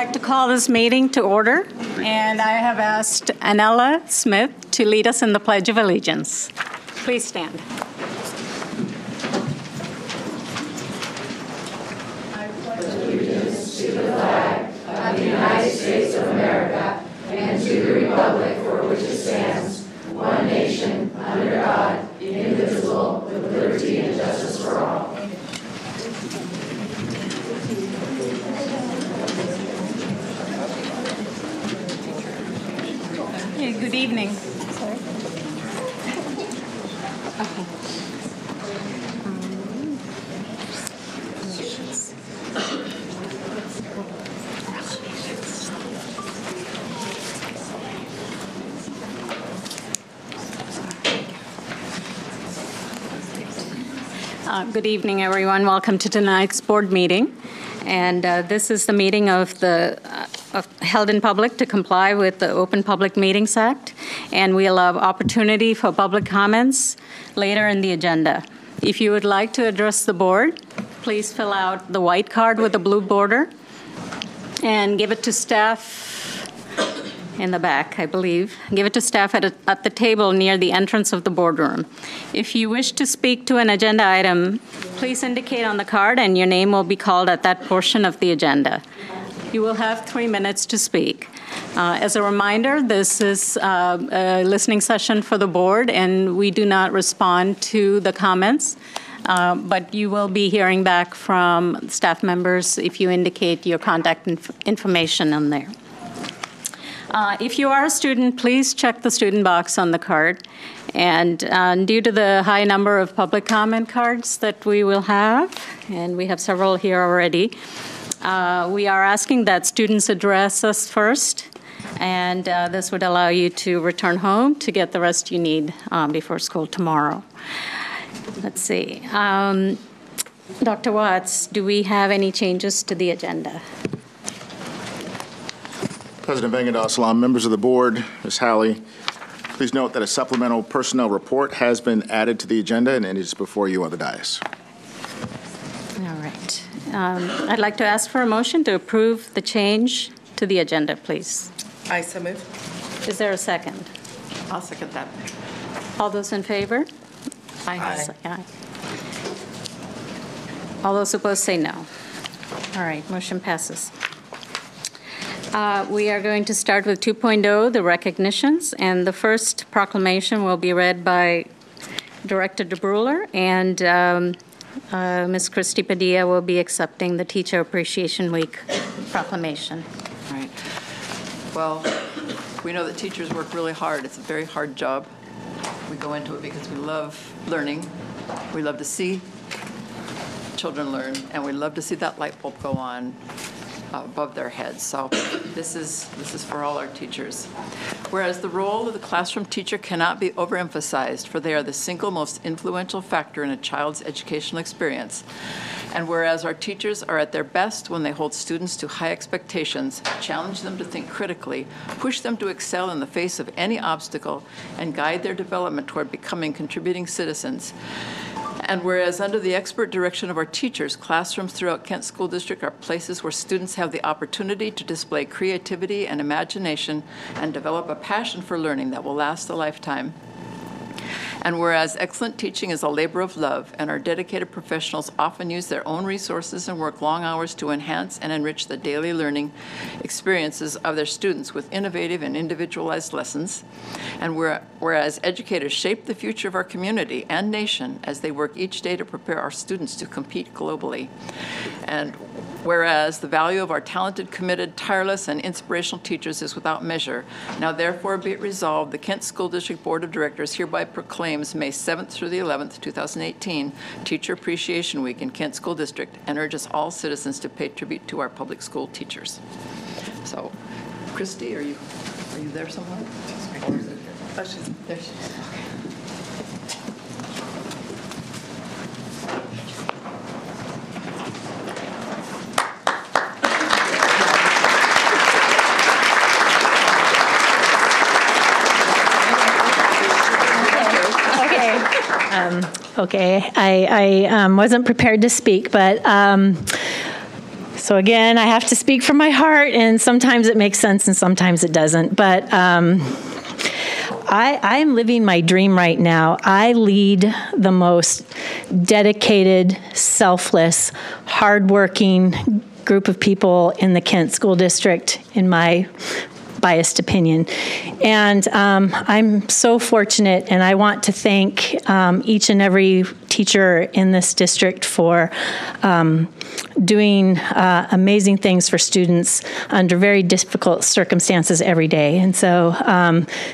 like to call this meeting to order, and I have asked Anella Smith to lead us in the Pledge of Allegiance. Please stand. I pledge allegiance to the flag of the United States of America and to the republic for which it stands, one nation, under God, indivisible, with liberty and justice for all. Okay, good evening. Good evening, everyone. Welcome to tonight's board meeting. And this is the meeting held in public to comply with the Open Public Meetings Act. And we'll have opportunity for public comments later in the agenda. If you would like to address the board, please fill out the white card with the blue border and give it to staff in the back, I believe. Give it to staff at the table near the entrance of the boardroom. If you wish to speak to an agenda item, please indicate on the card and your name will be called at that portion of the agenda. You will have 3 minutes to speak. As a reminder, this is a listening session for the board, and we do not respond to the comments, but you will be hearing back from staff members if you indicate your contact information on there. If you are a student, please check the student box on the card. And due to the high number of public comment cards that we will have, and we have several here already, we are asking that students address us first, and this would allow you to return home to get the rest you need before school tomorrow. Let's see. Dr. Watts, do we have any changes to the agenda? President Vengadassalam, members of the board, Ms. Halley, please note that a supplemental personnel report has been added to the agenda and it is before you on the dais. All right. I'd like to ask for a motion to approve the change to the agenda, please. I so move. Is there a second? I'll second that. All those in favor? Aye. Aye. All those opposed say no. All right, motion passes. We are going to start with 2.0, the recognitions, and the first proclamation will be read by Director DeBruler, and Ms. Christy Padilla will be accepting the Teacher Appreciation Week proclamation. All right. Well, we know that teachers work really hard. It's a very hard job. We go into it because we love learning. We love to see children learn, and we love to see that light bulb go on above their heads. So this is for all our teachers. Whereas the role of the classroom teacher cannot be overemphasized, for they are the single most influential factor in a child's educational experience. And whereas our teachers are at their best when they hold students to high expectations, challenge them to think critically, push them to excel in the face of any obstacle, and guide their development toward becoming contributing citizens. And whereas under the expert direction of our teachers, classrooms throughout Kent School District are places where students have the opportunity to display creativity and imagination and develop a passion for learning that will last a lifetime. And whereas excellent teaching is a labor of love, and our dedicated professionals often use their own resources and work long hours to enhance and enrich the daily learning experiences of their students with innovative and individualized lessons, and whereas educators shape the future of our community and nation as they work each day to prepare our students to compete globally, and whereas the value of our talented, committed, tireless, and inspirational teachers is without measure, now therefore be it resolved, the Kent School District Board of Directors hereby proclaims May 7th through the 11th, 2018, Teacher Appreciation Week in Kent School District, and urges all citizens to pay tribute to our public school teachers. So, Christy, are you there somewhere? Oh, she's there. She is. Okay, I wasn't prepared to speak, but So again, I have to speak from my heart, and sometimes it makes sense and sometimes it doesn't. But I'm living my dream right now. I lead the most dedicated, selfless, hardworking group of people in the Kent School District, in my biased opinion. And I'm so fortunate, and I want to thank each and every teacher in this district for doing amazing things for students under very difficult circumstances every day. And so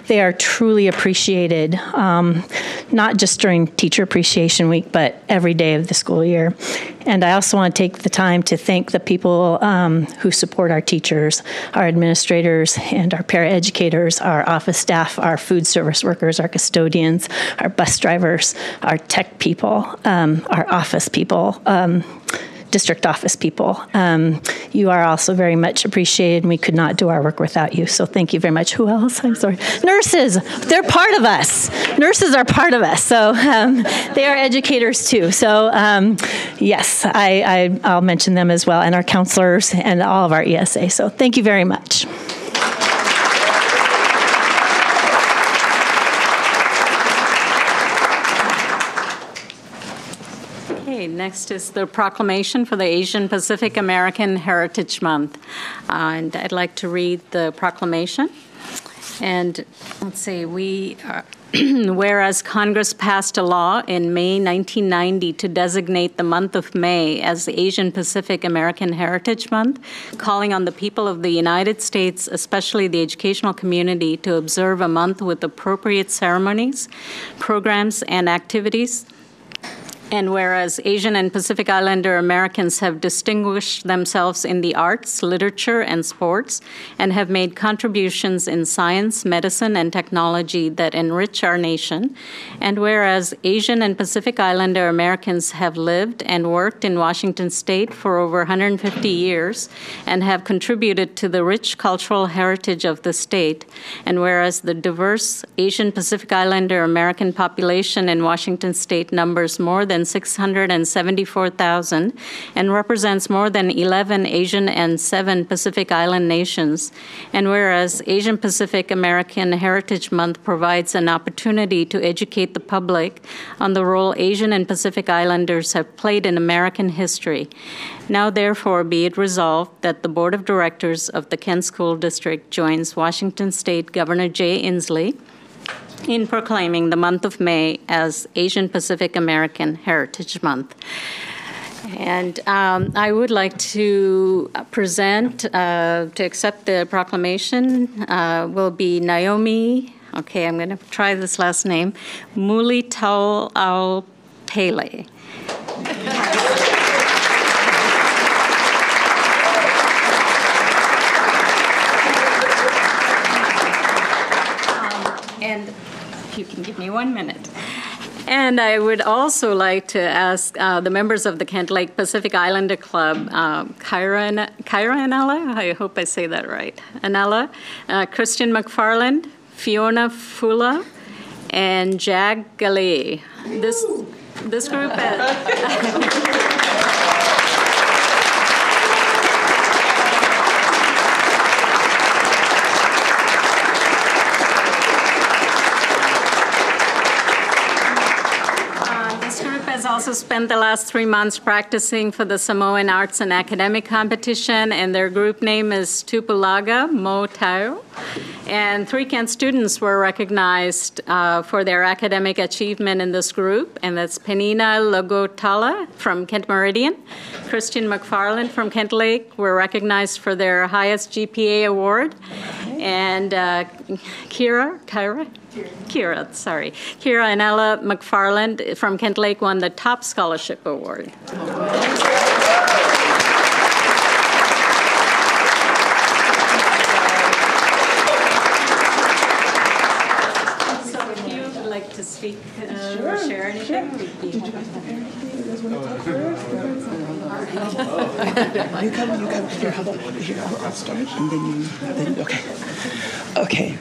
they are truly appreciated, not just during Teacher Appreciation Week, but every day of the school year. And I also want to take the time to thank the people who support our teachers, our administrators, and our paraeducators, our office staff, our food service workers, our custodians, our bus drivers, our tech people, our office people, district office people. You are also very much appreciated, and we could not do our work without you. So thank you very much. Who else? I'm sorry. Nurses, they're part of us. Nurses are part of us. So they are educators too. So yes, I'll mention them as well, and our counselors and all of our ESA. So thank you very much. Next is the proclamation for the Asian Pacific American Heritage Month. And I'd like to read the proclamation. And let's see, whereas Congress passed a law in May 1990 to designate the month of May as the Asian Pacific American Heritage Month, calling on the people of the United States, especially the educational community, to observe a month with appropriate ceremonies, programs, and activities. And whereas Asian and Pacific Islander Americans have distinguished themselves in the arts, literature, and sports, and have made contributions in science, medicine, and technology that enrich our nation, and whereas Asian and Pacific Islander Americans have lived and worked in Washington State for over 150 years and have contributed to the rich cultural heritage of the state, and whereas the diverse Asian Pacific Islander American population in Washington State numbers more than 674,000 and represents more than 11 Asian and 7 Pacific Island nations. And whereas Asian Pacific American Heritage Month provides an opportunity to educate the public on the role Asian and Pacific Islanders have played in American history. Now, therefore, be it resolved that the Board of Directors of the Kent School District joins Washington State Governor Jay Inslee in proclaiming the month of May as Asian Pacific American Heritage Month. And I would like to present, to accept the proclamation, will be Naomi, okay, I'm going to try this last name, Mulitau-Pele. And if you can give me 1 minute. And I would also like to ask the members of the Kent Lake Pacific Islander Club, Kyra Anella, I hope I say that right, Anella, Christian McFarland, Fiona Fula, and Jag Galei. This group has also spent the last 3 months practicing for the Samoan Arts and Academic Competition, and their group name is Tupulaga Mo Tau. And 3 Kent students were recognized for their academic achievement in this group, and that's Penina Logotala from Kent Meridian, Christian McFarland from Kent Lake were recognized for their highest GPA award, and Kira and Ella McFarland from Kent Lake won the top scholarship award. So if you would like to speak or share anything, we'd be happy. You come. Here, how about here? I'll start, and then okay.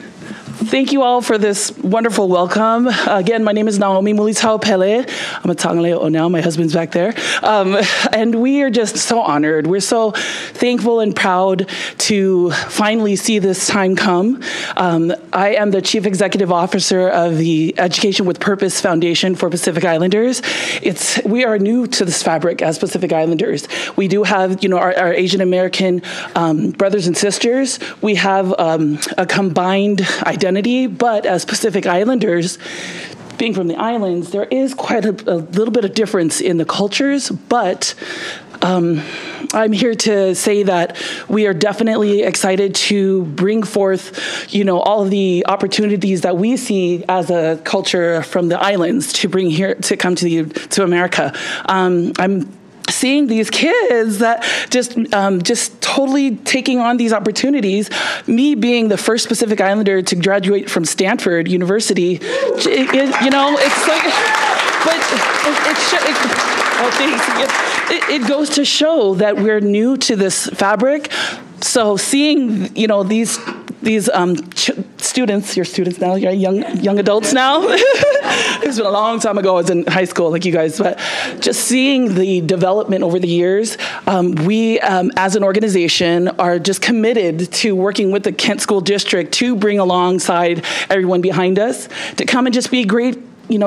Thank you all for this wonderful welcome. Again, my name is Naomi Mulitao Pele. I'm a Tangaleo now, my husband's back there. And we are just so honored. We're so thankful and proud to finally see this time come. I am the Chief Executive Officer of the Education with Purpose Foundation for Pacific Islanders. We are new to this fabric as Pacific Islanders. We do have, our Asian American brothers and sisters. We have a combined identity, but as Pacific Islanders, being from the islands, there is quite a little bit of difference in the cultures, but I'm here to say that we are definitely excited to bring forth, all of the opportunities that we see as a culture from the islands to bring here, to come to America. I'm seeing these kids that just totally taking on these opportunities. Me being the first Pacific Islander to graduate from Stanford University, it's like, but it goes to show that we're new to this fabric. So seeing, these students, you're students now, you're young adults now. It's been a long time ago. I was in high school like you guys, but just seeing the development over the years, we as an organization are just committed to working with the Kent School District to bring alongside everyone behind us to come and just be great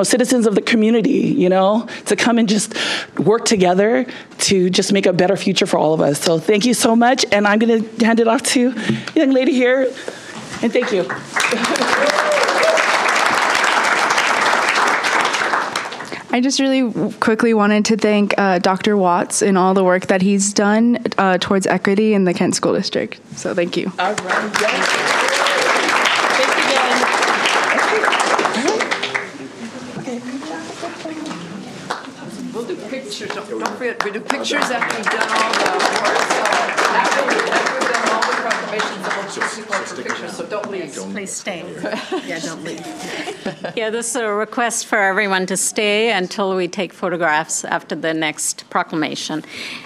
citizens of the community, to come and just work together to just make a better future for all of us. So thank you so much. And I'm going to hand it off to the young lady here. And thank you. I just really quickly wanted to thank Dr. Watts and all the work that he's done towards equity in the Kent School District. So thank you. All right. Yes. Thanks again. We'll do pictures. Don't forget, we do pictures after we've done all the parts. After we've done all the proclamations, we'll just people for pictures, so don't leave. Please stay. Yeah, don't leave. Yeah, this is a request for everyone to stay until we take photographs after the next proclamation.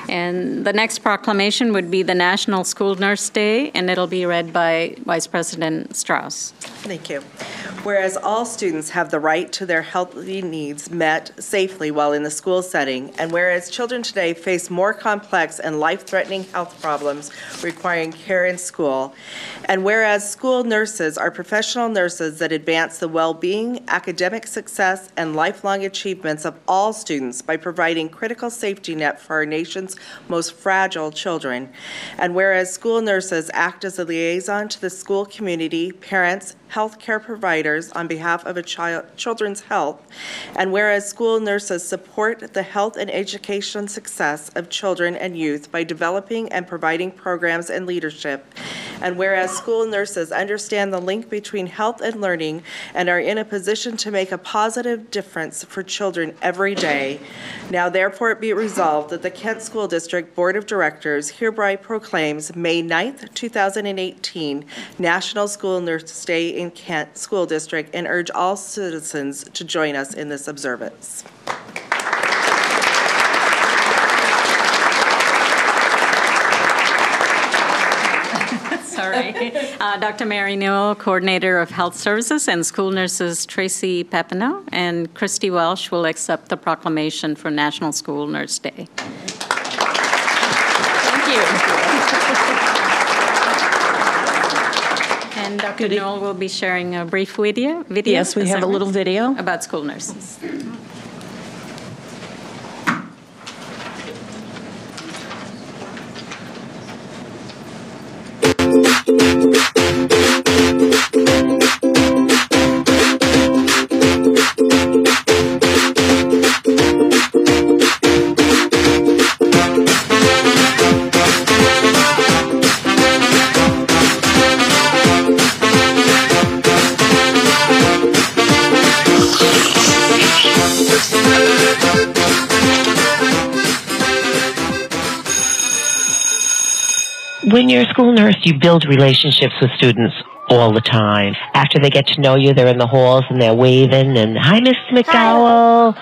And the next proclamation would be the National School Nurse Day, and it'll be read by Vice President Strauss. Thank you. Whereas all students have the right to their healthy needs met safely while in the school setting, and whereas children today face more complex and life-threatening health problems requiring care in school, and whereas school nurses are professional nurses that advance the well-being, academic success, and lifelong achievements of all students by providing critical safety net for our nation's most fragile children, and whereas school nurses act as a liaison to the school community, parents, healthcare providers on behalf of a children's health, and whereas school nurses support the health and education success of children and youth by developing and providing programs and leadership, and whereas school nurses understand the link between health and learning and are in a position to make a positive difference for children every day, now therefore it be resolved that the Kent School District Board of Directors hereby proclaims May 9th, 2018 National School Nurse Day in Kent School District and urge all citizens to join us in this observance. Sorry. Dr. Mary Newell, Coordinator of Health Services, and School Nurses Tracy Papineau and Christy Welsh will accept the proclamation for National School Nurse Day. Thank you. And Dr. Newell will be sharing a brief video. Yes, we have a little video about school nurses. When you're a school nurse, you build relationships with students all the time. After they get to know you, they're in the halls and they're waving and, "Hi, Miss McDowell.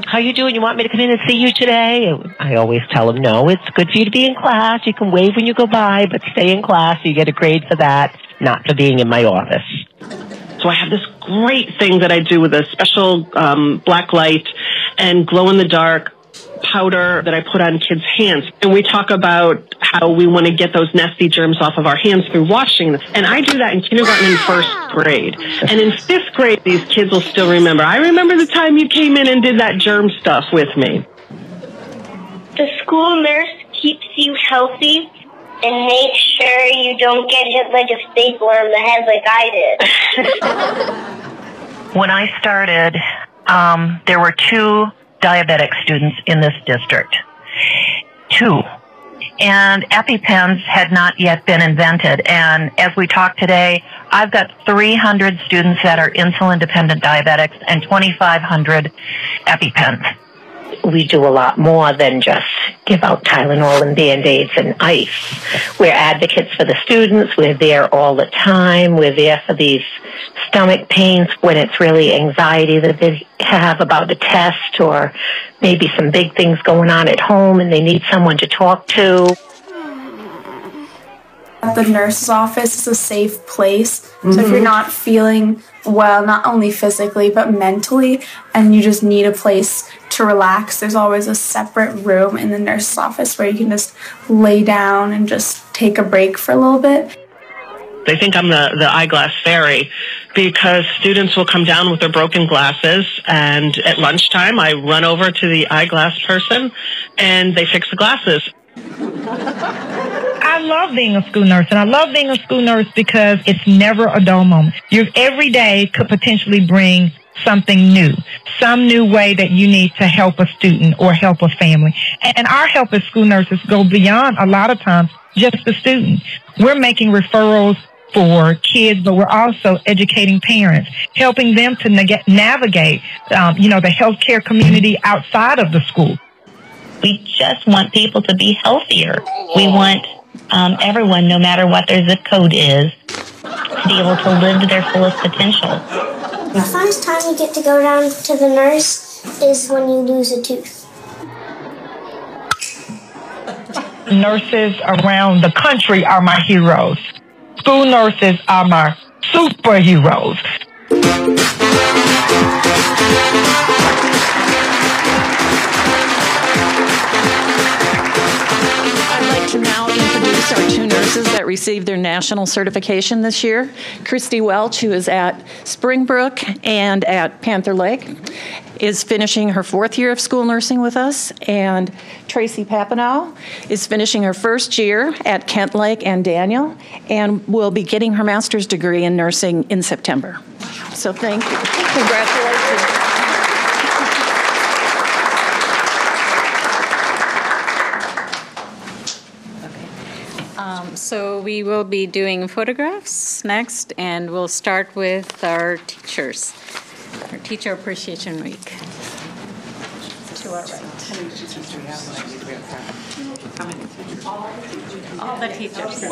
How you doing? You want me to come in and see you today?" I always tell them, no, it's good for you to be in class. You can wave when you go by, but stay in class. You get a grade for that, not for being in my office. So I have this great thing that I do with a special black light and glow-in-the-dark powder that I put on kids' hands. And we talk about how we want to get those nasty germs off of our hands through washing them. And I do that in kindergarten and first grade. And in fifth grade, these kids will still remember. I remember the time you came in and did that germ stuff with me. The school nurse keeps you healthy and makes sure you don't get hit like a stapler on the head like I did. When I started, there were 2 diabetic students in this district. 2. And EpiPens had not yet been invented. And as we talk today, I've got 300 students that are insulin-dependent diabetics and 2,500 EpiPens. We do a lot more than just give out Tylenol and Band-Aids and ice. We're advocates for the students. We're there all the time. We're there for these stomach pains when it's really anxiety that they have about the test or maybe some big things going on at home and they need someone to talk to. The nurse's office is a safe place. So if you're not feeling well, not only physically, but mentally, and you just need a place to relax, there's always a separate room in the nurse's office where you can just lay down and just take a break for a little bit. They think I'm the eyeglass fairy because students will come down with their broken glasses, and at lunchtime I run over to the eyeglass person and they fix the glasses. I love being a school nurse, and I love being a school nurse because it's never a dull moment. Every day could potentially bring something new, some new way that you need to help a student or help a family. And our help as school nurses go beyond, a lot of times, just the student. We're making referrals for kids, but we're also educating parents, helping them to navigate, the healthcare community outside of the school. We just want people to be healthier. We want everyone, no matter what their zip code is, to be able to live to their fullest potential. The funnest time you get to go down to the nurse is when you lose a tooth. Nurses around the country are my heroes. School nurses are my superheroes. To now introduce our 2 nurses that received their national certification this year. Christy Welch, who is at Springbrook and at Panther Lake, is finishing her 4th year of school nursing with us, and Tracy Papineau is finishing her 1st year at Kent Lake and Daniel, and will be getting her master's degree in nursing in September. So thank you. Congratulations. So we will be doing photographs next, and we'll start with our teachers, our Teacher Appreciation Week. To our right. All the teachers.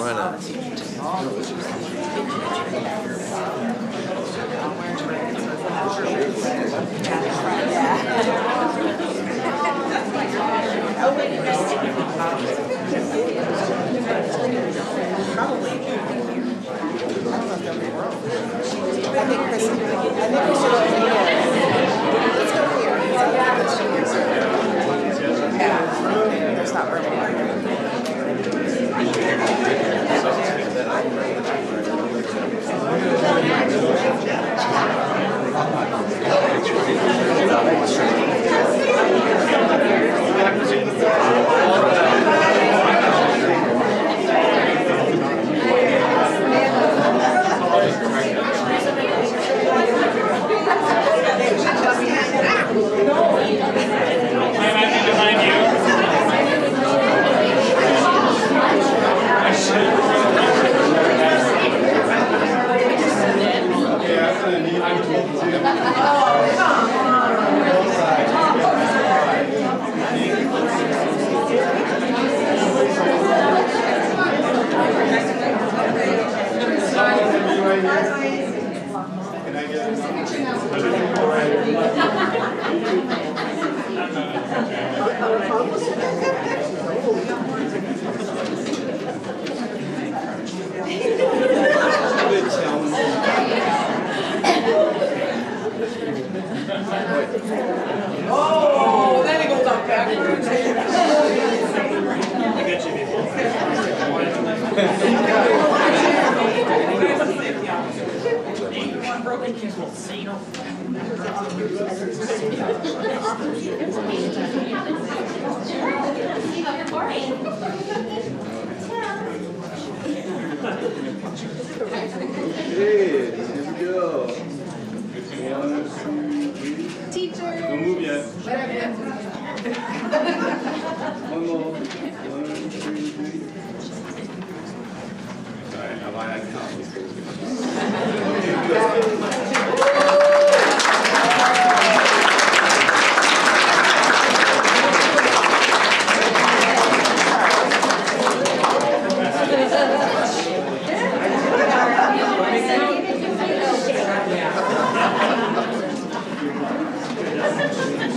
Oh, then it goes up backwards. Teacher. Don't move yet. One more. 1, 2, 3. Sorry, I lied. I can't.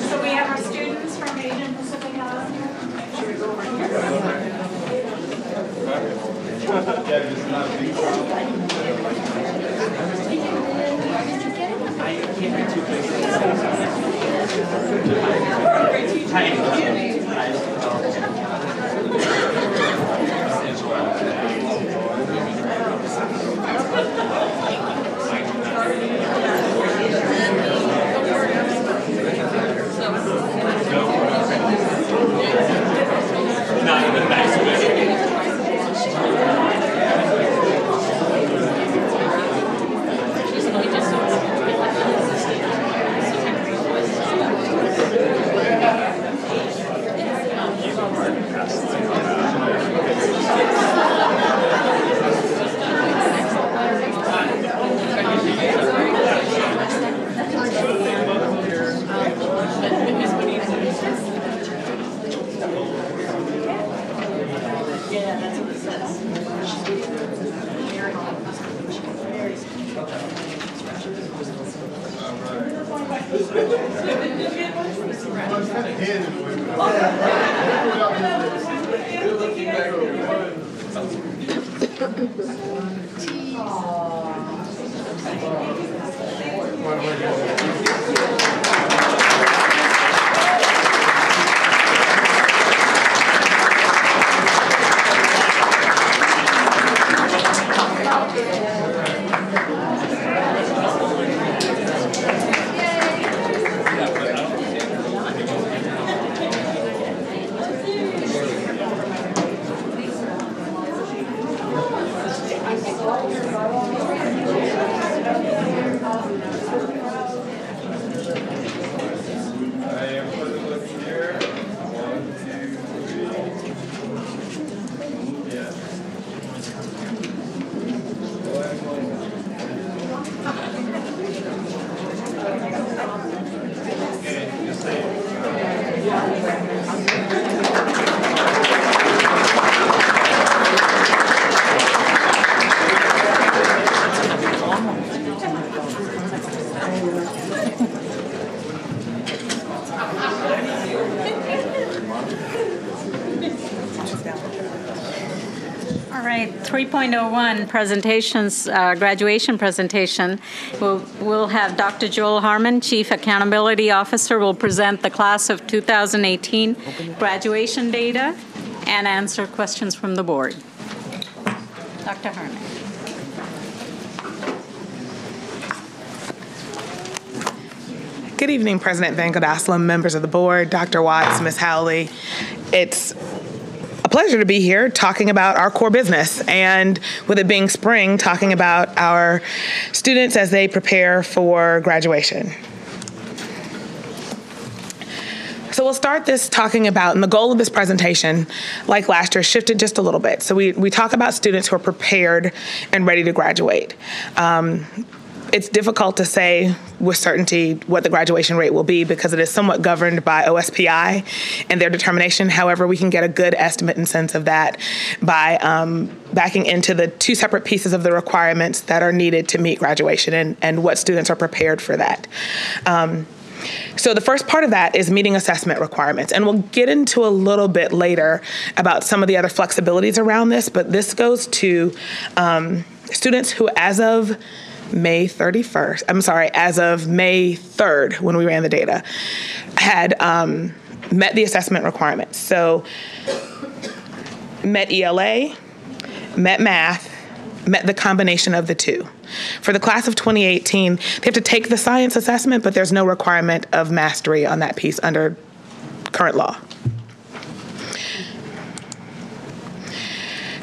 So we have our students from Asian Pacific Island. All right, 3.01 presentations, graduation presentation. We'll have Dr. Joel Harmon, Chief Accountability Officer, will present the class of 2018 graduation data and answer questions from the board. Dr. Harmon. Good evening, President Van Godaslam, members of the board, Dr. Watts, Ms. Howley. It's a pleasure to be here talking about our core business, and with it being spring, talking about our students as they prepare for graduation. So we'll start this talking about, and the goal of this presentation, like last year, shifted just a little bit. So we talk about students who are prepared and ready to graduate. It's difficult to say with certainty what the graduation rate will be because it is somewhat governed by OSPI and their determination. However, we can get a good estimate and sense of that by backing into the two separate pieces of the requirements that are needed to meet graduation and what students are prepared for that. So the first part of that is meeting assessment requirements, and we'll get into a little bit later about some of the other flexibilities around this, but this goes to students who, as of May 3rd, when we ran the data, had met the assessment requirements. So met ELA, met math, met the combination of the two. For the class of 2018, they have to take the science assessment, but there's no requirement of mastery on that piece under current law.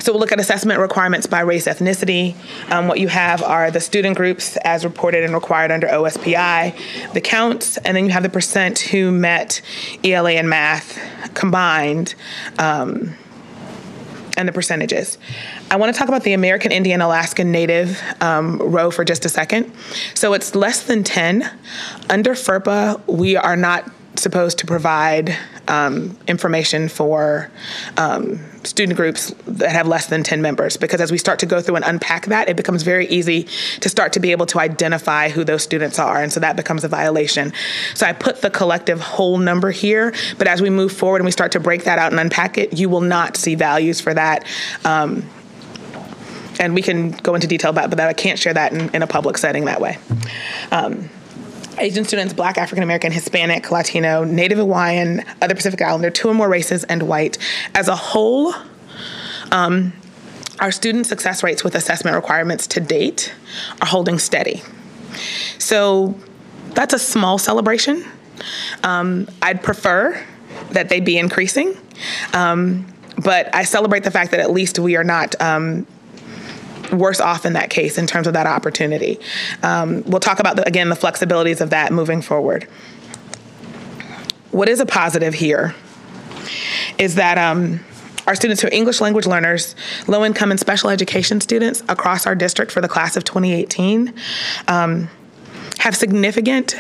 So we'll look at assessment requirements by race, ethnicity. What you have are the student groups as reported and required under OSPI, the counts, and then you have the percent who met ELA and math combined, and the percentages. I want to talk about the American Indian Alaska Native row for just a second. So it's less than 10. Under FERPA, we are not supposed to provide information for student groups that have less than 10 members, because as we start to go through and unpack that, it becomes very easy to start to be able to identify who those students are, and so that becomes a violation. So I put the collective whole number here, but as we move forward and we start to break that out and unpack it, you will not see values for that. And we can go into detail about but I can't share that in a public setting that way. Asian students, Black, African American, Hispanic, Latino, Native Hawaiian, other Pacific Islander, 2 or more races, and white. As a whole, our student success rates with assessment requirements to date are holding steady. So that's a small celebration. I'd prefer that they be increasing, but I celebrate the fact that at least we are not worse off in that case in terms of that opportunity. We'll talk about, again, the flexibilities of that moving forward. What is a positive here is that our students who are English language learners, low income and special education students across our district for the class of 2018 have significant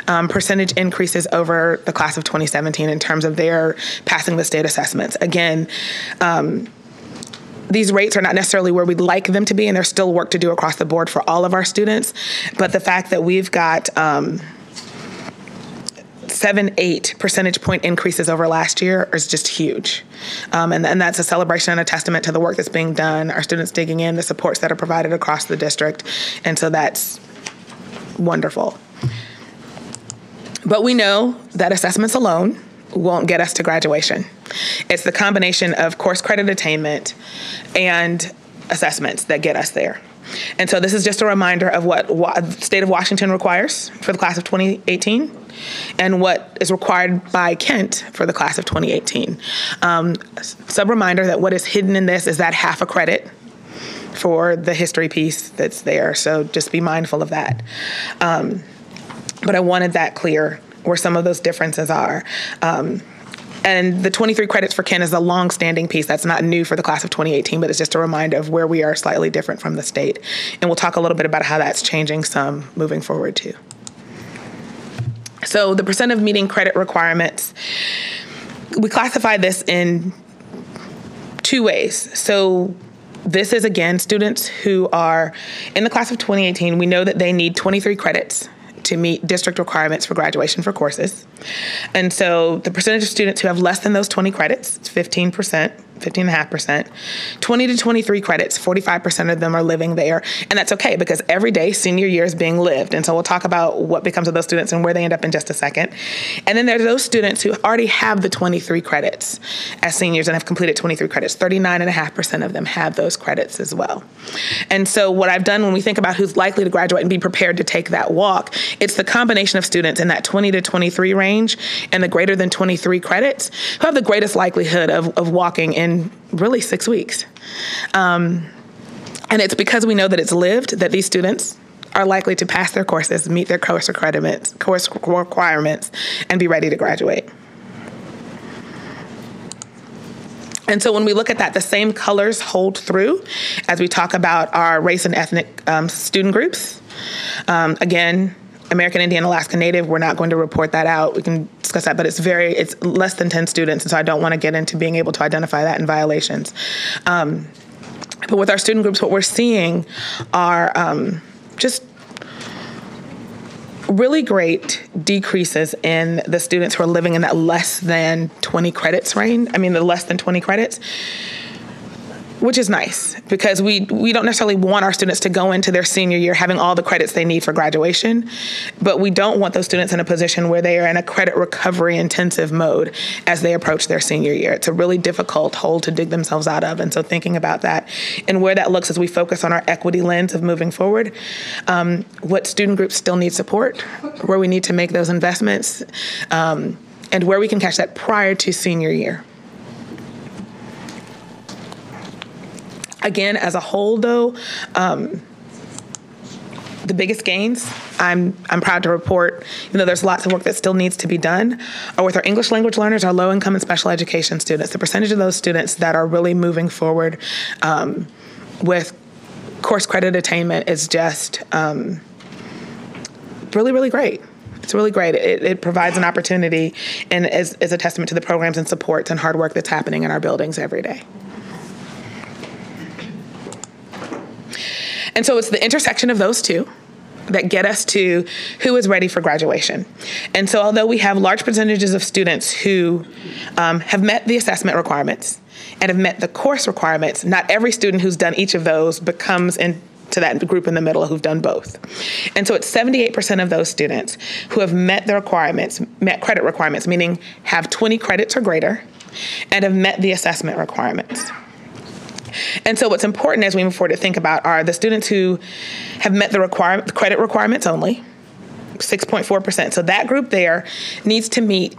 percentage increases over the class of 2017 in terms of their passing the state assessments. Again, these rates are not necessarily where we'd like them to be, and there's still work to do across the board for all of our students. But the fact that we've got 7-8 percentage point increases over last year is just huge. And that's a celebration and a testament to the work that's being done, our students digging in, the supports that are provided across the district. And so that's wonderful. But we know that assessments alone won't get us to graduation. It's the combination of course credit attainment and assessments that get us there. And so this is just a reminder of what the state of Washington requires for the class of 2018 and what is required by Kent for the class of 2018. Sub-reminder that what is hidden in this is that half a credit for the history piece that's there. So just be mindful of that. But I wanted that clear where some of those differences are. And the 23 credits for Kent is a long-standing piece that's not new for the class of 2018, but it's just a reminder of where we are slightly different from the state. And we'll talk a little bit about how that's changing some moving forward too. So the percent of meeting credit requirements, we classify this in 2 ways. So this is, again, students who are in the class of 2018. We know that they need 23 credits to meet district requirements for graduation for courses. And so the percentage of students who have less than those 20 credits, it's 15%. 15.5%, 20 to 23 credits, 45% of them are living there. And that's okay because every day senior year is being lived. And so we'll talk about what becomes of those students and where they end up in just a second. And then there's those students who already have the 23 credits as seniors and have completed 23 credits. 39.5% of them have those credits as well. And so what I've done when we think about who's likely to graduate and be prepared to take that walk, it's the combination of students in that 20 to 23 range and the greater than 23 credits who have the greatest likelihood of walking in really 6 weeks. And it's because we know that it's lived that these students are likely to pass their courses, meet their course requirements, and be ready to graduate. And so when we look at that, the same colors hold through as we talk about our race and ethnic student groups. Again, American Indian, Alaska Native, we're not going to report that out. We can discuss that, but it's less than 10 students, and so I don't want to get into being able to identify that in violations. But with our student groups, what we're seeing are just really great decreases in the students who are living in that less than 20 credits range. I mean, the less than 20 credits. which is nice because we don't necessarily want our students to go into their senior year having all the credits they need for graduation, but we don't want those students in a position where they are in a credit recovery intensive mode as they approach their senior year. It's a really difficult hole to dig themselves out of. And so thinking about that and where that looks as we focus on our equity lens of moving forward, what student groups still need support, where we need to make those investments, and where we can catch that prior to senior year. Again, as a whole, though, the biggest gains, I'm proud to report, even though there's lots of work that still needs to be done, are with our English language learners, our low-income and special education students. The percentage of those students that are really moving forward with course credit attainment is just really, really great. It's really great. It provides an opportunity and is a testament to the programs and supports and hard work that's happening in our buildings every day. And so it's the intersection of those two that get us to who is ready for graduation. And so although we have large percentages of students who have met the assessment requirements and have met the course requirements, not every student who's done each of those becomes into that group in the middle who've done both. And so it's 78% of those students who have met the requirements, met credit requirements, meaning have 20 credits or greater, and have met the assessment requirements. And so what's important as we move forward to think about are the students who have met the credit requirements only, 6.4%. So that group there needs to meet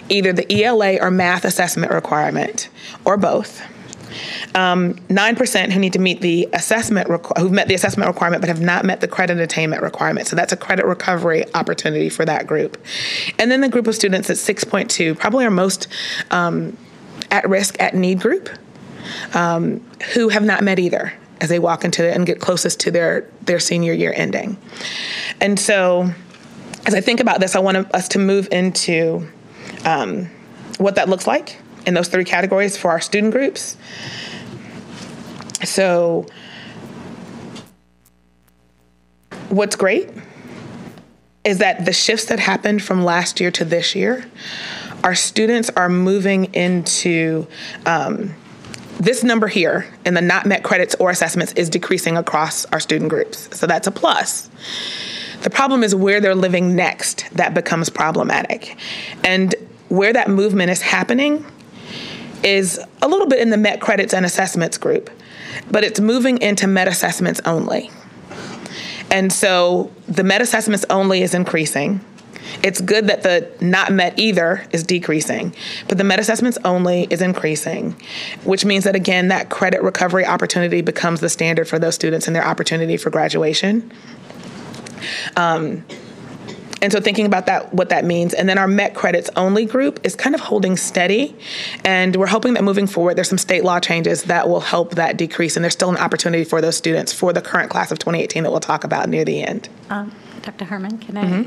either the ELA or math assessment requirement or both. 9% who need to meet the assessment, who've met the assessment requirement but have not met the credit attainment requirement. So that's a credit recovery opportunity for that group. And then the group of students at 6.2, probably our most at risk, at need group, who have not met either as they walk into it and get closest to their senior year ending. And so as I think about this, I want us to move into what that looks like in those three categories for our student groups. So what's great is that the shifts that happened from last year to this year, our students are moving into this number here in the not met credits or assessments is decreasing across our student groups. So that's a plus. The problem is where they're living next that becomes problematic. And where that movement is happening is a little bit in the met credits and assessments group, but it's moving into met assessments only. And so the met assessments only is increasing. It's good that the not met either is decreasing, but the met assessments only is increasing, which means that, again, that credit recovery opportunity becomes the standard for those students and their opportunity for graduation. And so thinking about that, what that means, and then our met credits only group is kind of holding steady, and we're hoping that moving forward, there's some state law changes that will help that decrease, and there's still an opportunity for those students for the current class of 2018 that we'll talk about near the end. Dr. Herman, can I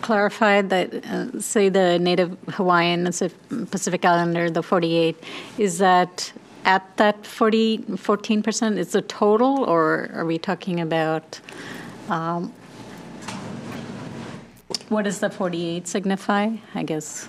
clarify that, say the Native Hawaiian and Pacific Islander, the 48, is that at that 14% is the total, or are we talking about, what does the 48 signify, I guess?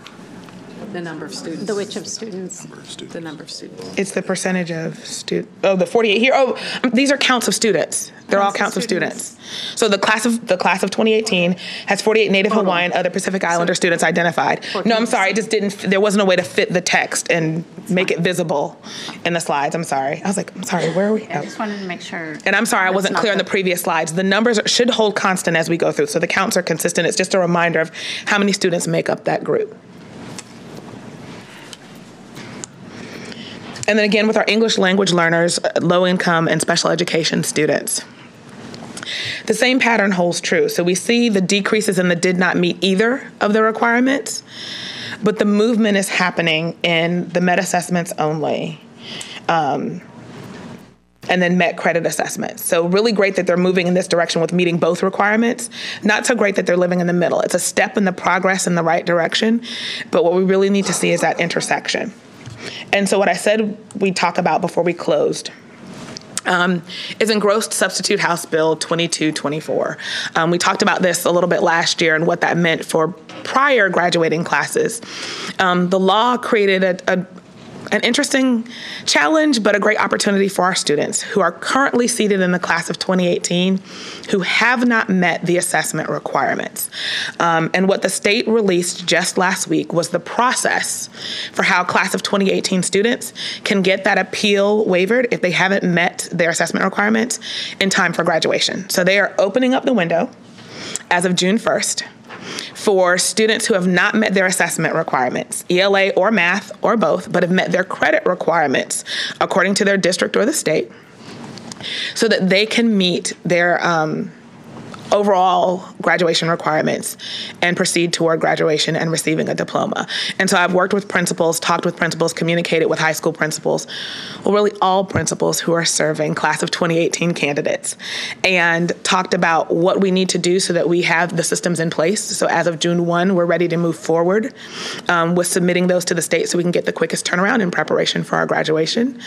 The number of students. The which of students? The number of students. It's the percentage of students. Oh, the 48 here. Oh, these are counts of students. They're all counts of students. So the class of 2018 has 48 Native Hawaiian, other Pacific Islander students identified. No, I'm sorry. It just didn't. There wasn't a way to fit the text and make it visible in the slides. I'm sorry. I was like, I'm sorry. Where are we? I just wanted to make sure. And I'm sorry, I wasn't clear on the previous slides. The numbers should hold constant as we go through. So the counts are consistent. It's just a reminder of how many students make up that group. And then again, with our English language learners, low income and special education students, the same pattern holds true. So we see the decreases in the did not meet either of the requirements, but the movement is happening in the met assessments only, and then met credit assessments. So really great that they're moving in this direction with meeting both requirements. Not so great that they're living in the middle. It's a step in the progress in the right direction, but what we really need to see is that intersection. And so what I said we'd talk about before we closed is engrossed substitute House Bill 2224. We talked about this a little bit last year and what that meant for prior graduating classes. The law created an interesting challenge, but a great opportunity for our students who are currently seated in the class of 2018 who have not met the assessment requirements. And what the state released just last week was the process for how class of 2018 students can get that appeal waived if they haven't met their assessment requirements in time for graduation. So they are opening up the window as of June 1st. For students who have not met their assessment requirements, ELA or math or both, but have met their credit requirements according to their district or the state, so that they can meet their overall graduation requirements and proceed toward graduation and receiving a diploma. And so I've worked with principals, talked with principals, communicated with high school principals, well, really all principals who are serving class of 2018 candidates, and talked about what we need to do so that we have the systems in place. So as of June 1, we're ready to move forward with submitting those to the state so we can get the quickest turnaround in preparation for our graduation.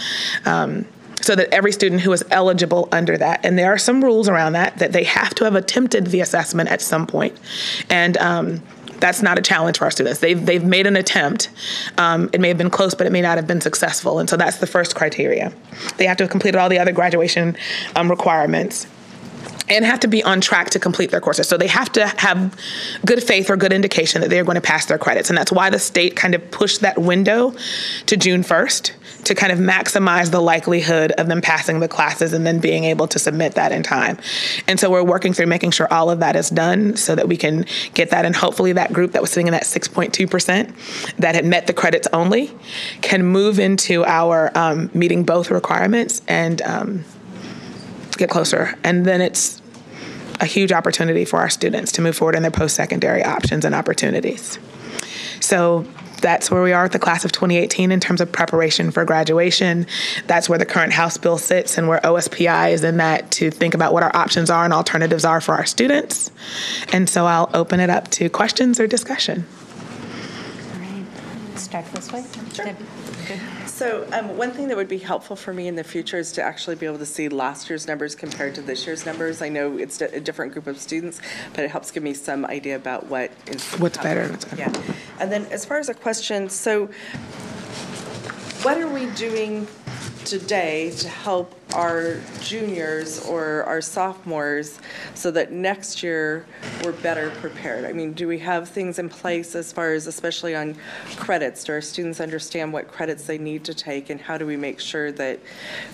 So that every student who is eligible under that, and there are some rules around that they have to have attempted the assessment at some point. And that's not a challenge for our students. They've made an attempt. It may have been close, but it may not have been successful. And so that's the first criteria. They have to have completed all the other graduation requirements and have to be on track to complete their courses. So they have to have good faith or good indication that they're going to pass their credits. And that's why the state kind of pushed that window to June 1st to kind of maximize the likelihood of them passing the classes and then being able to submit that in time. And so we're working through making sure all of that is done so that we can get that. And hopefully that group that was sitting in that 6.2% that had met the credits only can move into our meeting both requirements and get closer. And then it's a huge opportunity for our students to move forward in their post-secondary options and opportunities. So that's where we are with the class of 2018 in terms of preparation for graduation. That's where the current House bill sits and where OSPI is in that to think about what our options are and alternatives are for our students. And so I'll open it up to questions or discussion. All right, start this way. Sure. Good. So one thing that would be helpful for me in the future is to actually be able to see last year's numbers compared to this year's numbers. I know it's a different group of students, but it helps give me some idea about what's better. Yeah. And then as far as a question, so what are we doing today to help our juniors or our sophomores so that next year we're better prepared? I mean, do we have things in place as far as, especially on credits? Do our students understand what credits they need to take, and how do we make sure that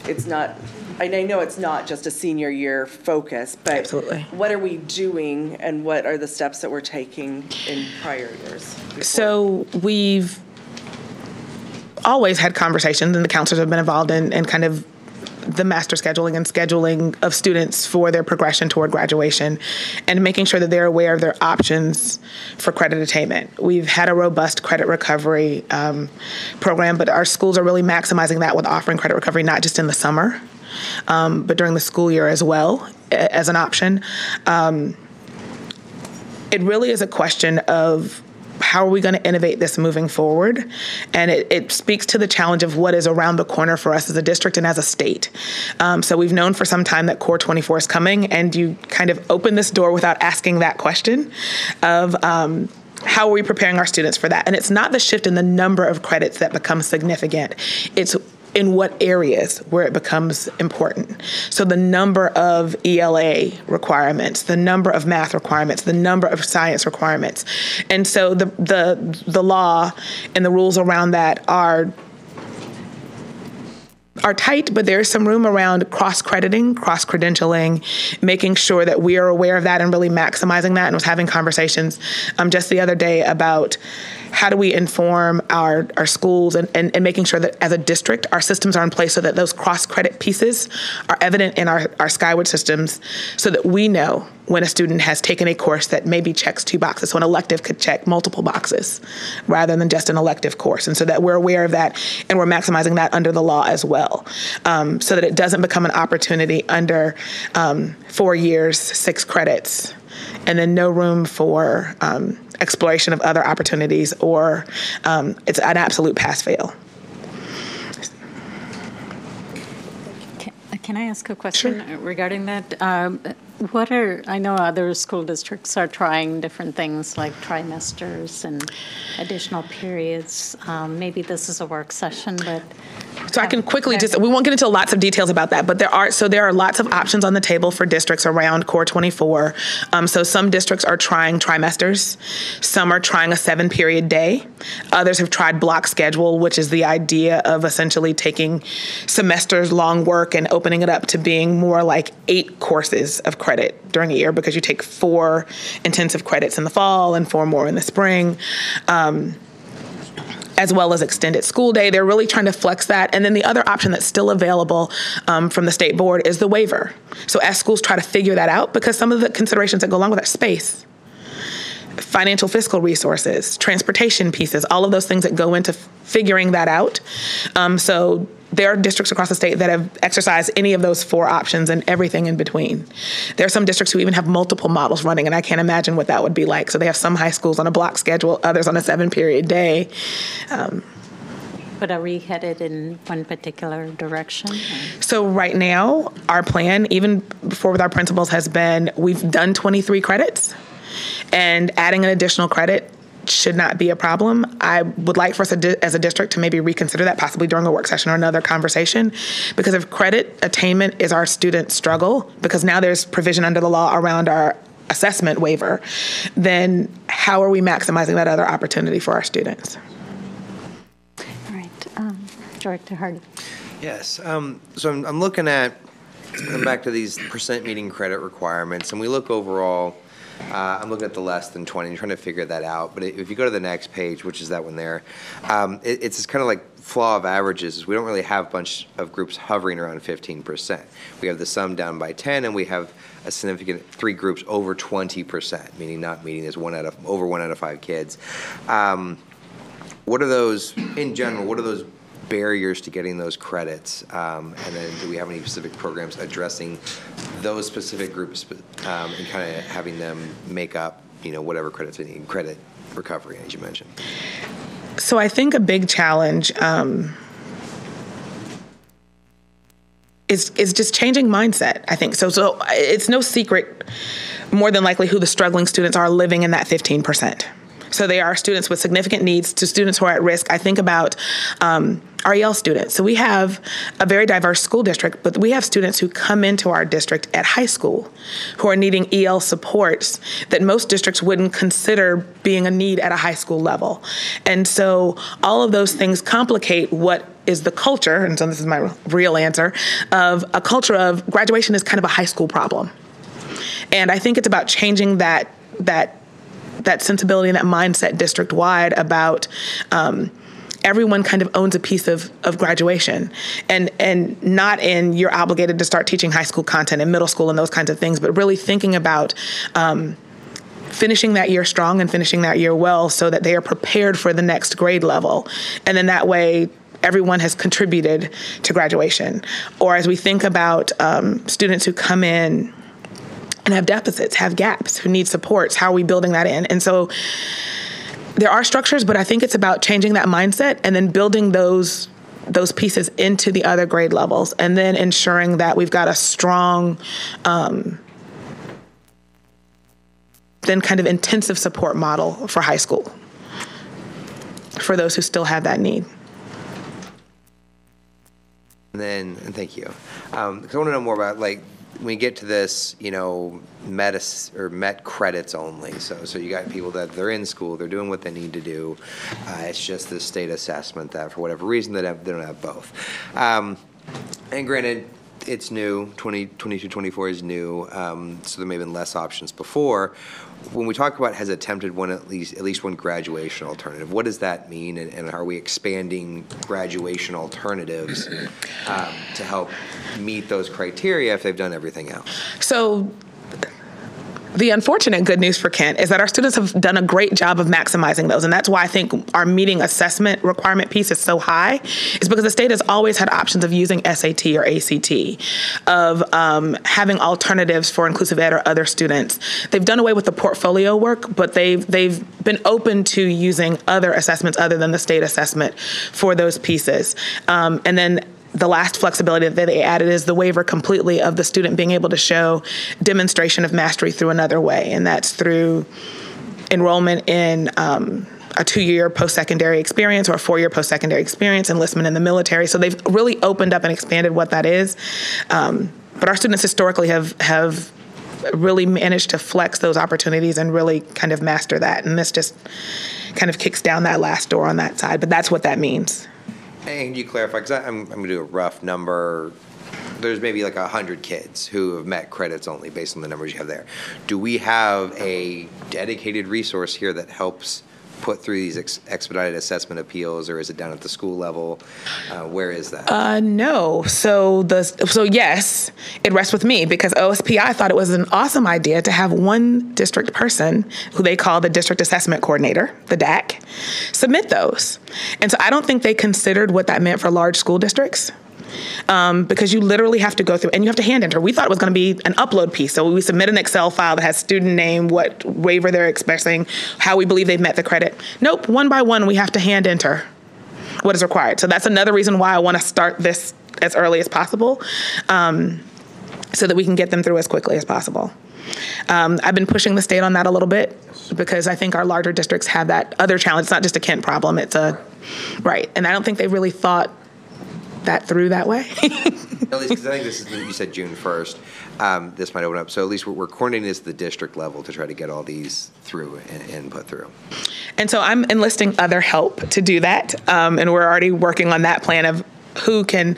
it's not, and I know it's not just a senior year focus, but absolutely, what are we doing and what are the steps that we're taking in prior years? Before? So we've always had conversations, and the counselors have been involved in kind of the master scheduling and scheduling of students for their progression toward graduation and making sure that they're aware of their options for credit attainment. We've had a robust credit recovery program, but our schools are really maximizing that with offering credit recovery not just in the summer, but during the school year as well as an option. It really is a question of how are we going to innovate this moving forward? And it speaks to the challenge of what is around the corner for us as a district and as a state. So we've known for some time that Core 24 is coming, and you kind of open this door without asking that question of how are we preparing our students for that? And it's not the shift in the number of credits that becomes significant. It's in what areas where it becomes important. So the number of ELA requirements, the number of math requirements, the number of science requirements. And so the law and the rules around that are tight, but there's some room around cross-crediting, cross-credentialing, making sure that we are aware of that and really maximizing that. And was having conversations just the other day about how do we inform our schools and making sure that as a district, our systems are in place so that those cross-credit pieces are evident in our Skyward systems so that we know when a student has taken a course that maybe checks 2 boxes. So an elective could check multiple boxes rather than just an elective course. And so that we're aware of that and we're maximizing that under the law as well, so that it doesn't become an opportunity under 4 years, 6 credits, and then no room for exploration of other opportunities, or it's an absolute pass-fail. Can I ask a question regarding that? I know other school districts are trying different things like trimesters and additional periods. Maybe this is a work session, but. So I can quickly we won't get into lots of details about that, but there are lots of options on the table for districts around Core 24. So some districts are trying trimesters. Some are trying a 7-period day. Others have tried block schedule, which is the idea of essentially taking semesters long work and opening it up to being more like 8 courses of credit during a year, because you take 4 intensive credits in the fall and 4 more in the spring. As well as extended school day. They're really trying to flex that. And then the other option that's still available from the state board is the waiver. So as schools try to figure that out, because some of the considerations that go along with that, space, financial fiscal resources, transportation pieces, all of those things that go into figuring that out. So there are districts across the state that have exercised any of those 4 options and everything in between. There are some districts who even have multiple models running, and I can't imagine what that would be like. So they have some high schools on a block schedule, others on a 7-period day. But are we headed in one particular direction? So right now, our plan, even before with our principals, has been we've done 23 credits, and adding an additional credit should not be a problem. I would like for us as a district to maybe reconsider that, possibly during a work session or another conversation, because if credit attainment is our student struggle, because now there's provision under the law around our assessment waiver, then how are we maximizing that other opportunity for our students? All right, Director Hardy. Yes, so I'm looking at, I'm back to these percent meeting credit requirements, and we look overall. I'm looking at the less than 20 and trying to figure that out. But if you go to the next page, which is that one there, it's this kind of like flaw of averages. Is we don't really have a bunch of groups hovering around 15%. We have the sum down by 10, and we have a significant 3 groups over 20%, meaning not meeting is over 1 out of 5 kids. What are those, in general, what are those barriers to getting those credits, and then do we have any specific programs addressing those specific groups and kind of having them make up, whatever credits they need, credit recovery, as you mentioned? So I think a big challenge is just changing mindset, I think. So it's no secret, more than likely, who the struggling students are living in that 15%. So they are students with significant needs to students who are at risk. I think about REL students. So we have a very diverse school district, but we have students who come into our district at high school who are needing EL supports that most districts wouldn't consider being a need at a high school level. And so all of those things complicate what is the culture, and so this is my real answer, of a culture of graduation is kind of a high school problem. And I think it's about changing that sensibility and that mindset district-wide about everyone kind of owns a piece of graduation, and not in you're obligated to start teaching high school content and middle school and those kinds of things, but really thinking about finishing that year strong and finishing that year well so that they are prepared for the next grade level. And then that way, everyone has contributed to graduation. Or as we think about students who come in and have deficits, have gaps, who need supports, how are we building that in? And so there are structures, but I think it's about changing that mindset and then building those pieces into the other grade levels, and then ensuring that we've got a strong, then kind of intensive support model for high school for those who still have that need. And thank you. Because I want to know more about, like, when we get to this, met credits only. So you got people that they're in school, they're doing what they need to do. It's just the state assessment that for whatever reason they don't have both. And granted, it's new. 22-24 is new. So there may have been less options before. When we talk about has attempted one at least one graduation alternative, what does that mean? And are we expanding graduation alternatives to help meet those criteria if they've done everything else? So the unfortunate good news for Kent is that our students have done a great job of maximizing those. And that's why I think our meeting assessment requirement piece is so high, is because the state has always had options of using SAT or ACT, of having alternatives for inclusive ed or other students. They've done away with the portfolio work, but they've been open to using other assessments other than the state assessment for those pieces. And then the last flexibility that they added is the waiver completely of the student being able to show demonstration of mastery through another way, and that's through enrollment in a 2-year post-secondary experience or a 4-year post-secondary experience, enlistment in the military. So they've really opened up and expanded what that is. But our students historically have really managed to flex those opportunities and really kind of master that. And this just kind of kicks down that last door on that side. But that's what that means. And can you clarify, because I'm going to do a rough number. There's maybe like 100 kids who have met credits only based on the numbers you have there. Do we have a dedicated resource here that helps put through these expedited assessment appeals, or is it down at the school level? Where is that? No. So yes, it rests with me, because OSPI thought it was an awesome idea to have one district person, who they call the District Assessment Coordinator, the DAC, submit those. And so I don't think they considered what that meant for large school districts. Because you literally have to go through and you have to hand enter. We thought it was going to be an upload piece. So we submit an Excel file that has student name, what waiver they're expressing, how we believe they've met the credit. Nope, one by one, we have to hand enter what is required. So that's another reason why I want to start this as early as possible, so that we can get them through as quickly as possible. I've been pushing the state on that a little bit, because I think our larger districts have that other challenge. It's not just a Kent problem. It's right. And I don't think they really thought that through that way. At least, because I think this is, you said June 1st. This might open up. So at least we're coordinating this at the district level to try to get all these through and put through. And so I'm enlisting other help to do that. And we're already working on that plan of who can,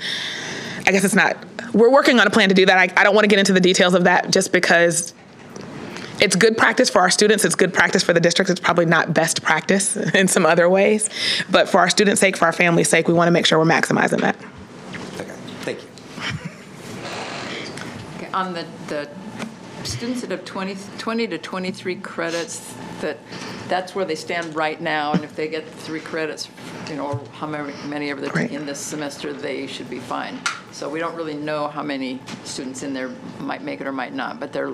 I guess it's not, we're working on a plan to do that. I don't want to get into the details of that, just because it's good practice for our students. It's good practice for the district. It's probably not best practice in some other ways. But for our students' sake, for our family's sake, we want to make sure we're maximizing that. Okay, thank you. Okay, on the students that have 20 to 23 credits, that's where they stand right now. And if they get 3 credits, or how many ever they're taking this semester, they should be fine. So we don't really know how many students in there might make it or might not, but they're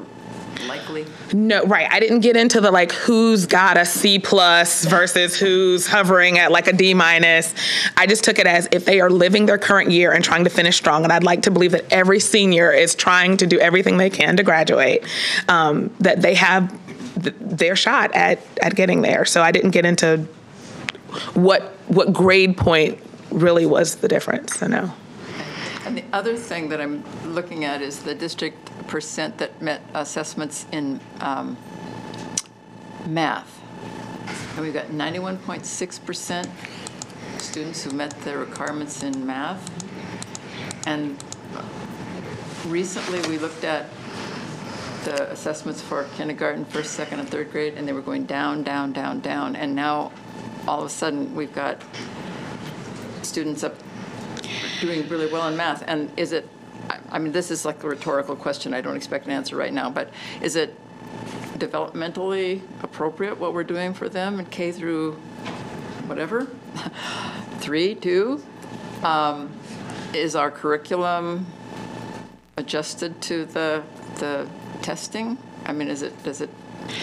likely? No, right. I didn't get into the who's got a C+ versus who's hovering at a D-. I just took it as if they are living their current year and trying to finish strong. And I'd like to believe that every senior is trying to do everything they can to graduate, that they have their shot at getting there. So I didn't get into what grade point really was the difference. So no. And the other thing that I'm looking at is the district percent that met assessments in math. And we've got 91.6% students who met the requirements in math. And recently we looked at the assessments for kindergarten, first, second, and third grade, and they were going down, down, down, down. And now all of a sudden we've got students up doing really well in math. And is it, I mean, this is like a rhetorical question. I don't expect an answer right now, but is it developmentally appropriate what we're doing for them in K through whatever, 3, 2? Is our curriculum adjusted to the testing? I mean, does it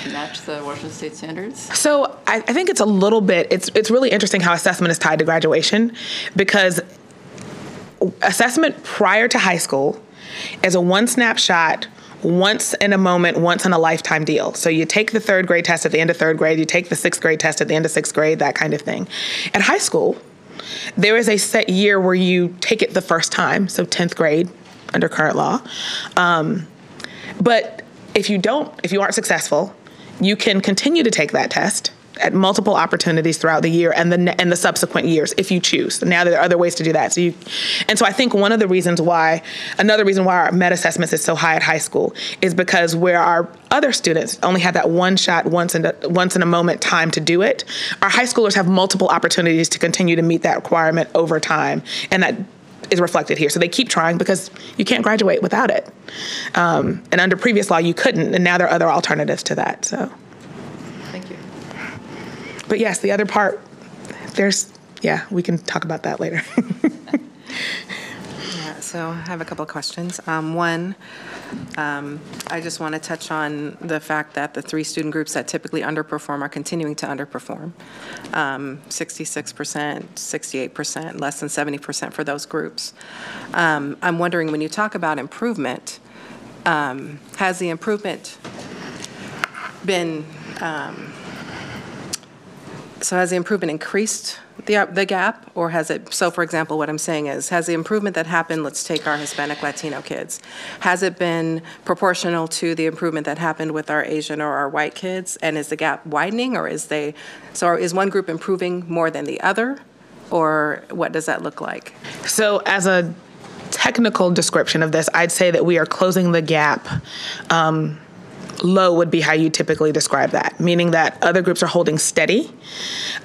match the Washington State standards? So I think it's a little bit, it's really interesting how assessment is tied to graduation, because assessment prior to high school is a one snapshot, once in a moment, once in a lifetime deal. So you take the third grade test at the end of third grade, you take the sixth grade test at the end of sixth grade, that kind of thing. At high school, there is a set year where you take it the first time, so 10th grade under current law. But if you aren't successful, you can continue to take that test at multiple opportunities throughout the year and the subsequent years if you choose. Now there are other ways to do that. So I think another reason why our MET assessments is so high at high school is because where our other students only have that one shot, once in a moment time to do it, our high schoolers have multiple opportunities to continue to meet that requirement over time, and that is reflected here. So they keep trying because you can't graduate without it. And under previous law, you couldn't, and now there are other alternatives to that. So. Thank you. But yes, the other part, we can talk about that later. So I have a couple of questions. One, I just want to touch on the fact that the 3 student groups that typically underperform are continuing to underperform. 66%, 68%, less than 70% for those groups. I'm wondering, when you talk about improvement, has the improvement been, so has the improvement increased the gap, or has it, so for example, what I'm saying is, has the improvement that happened, let's take our Hispanic Latino kids, has it been proportional to the improvement that happened with our Asian or our white kids, and is the gap widening, or is one group improving more than the other, or what does that look like? So as a technical description of this, I'd say that we are closing the gap. Low would be how you typically describe that, meaning that other groups are holding steady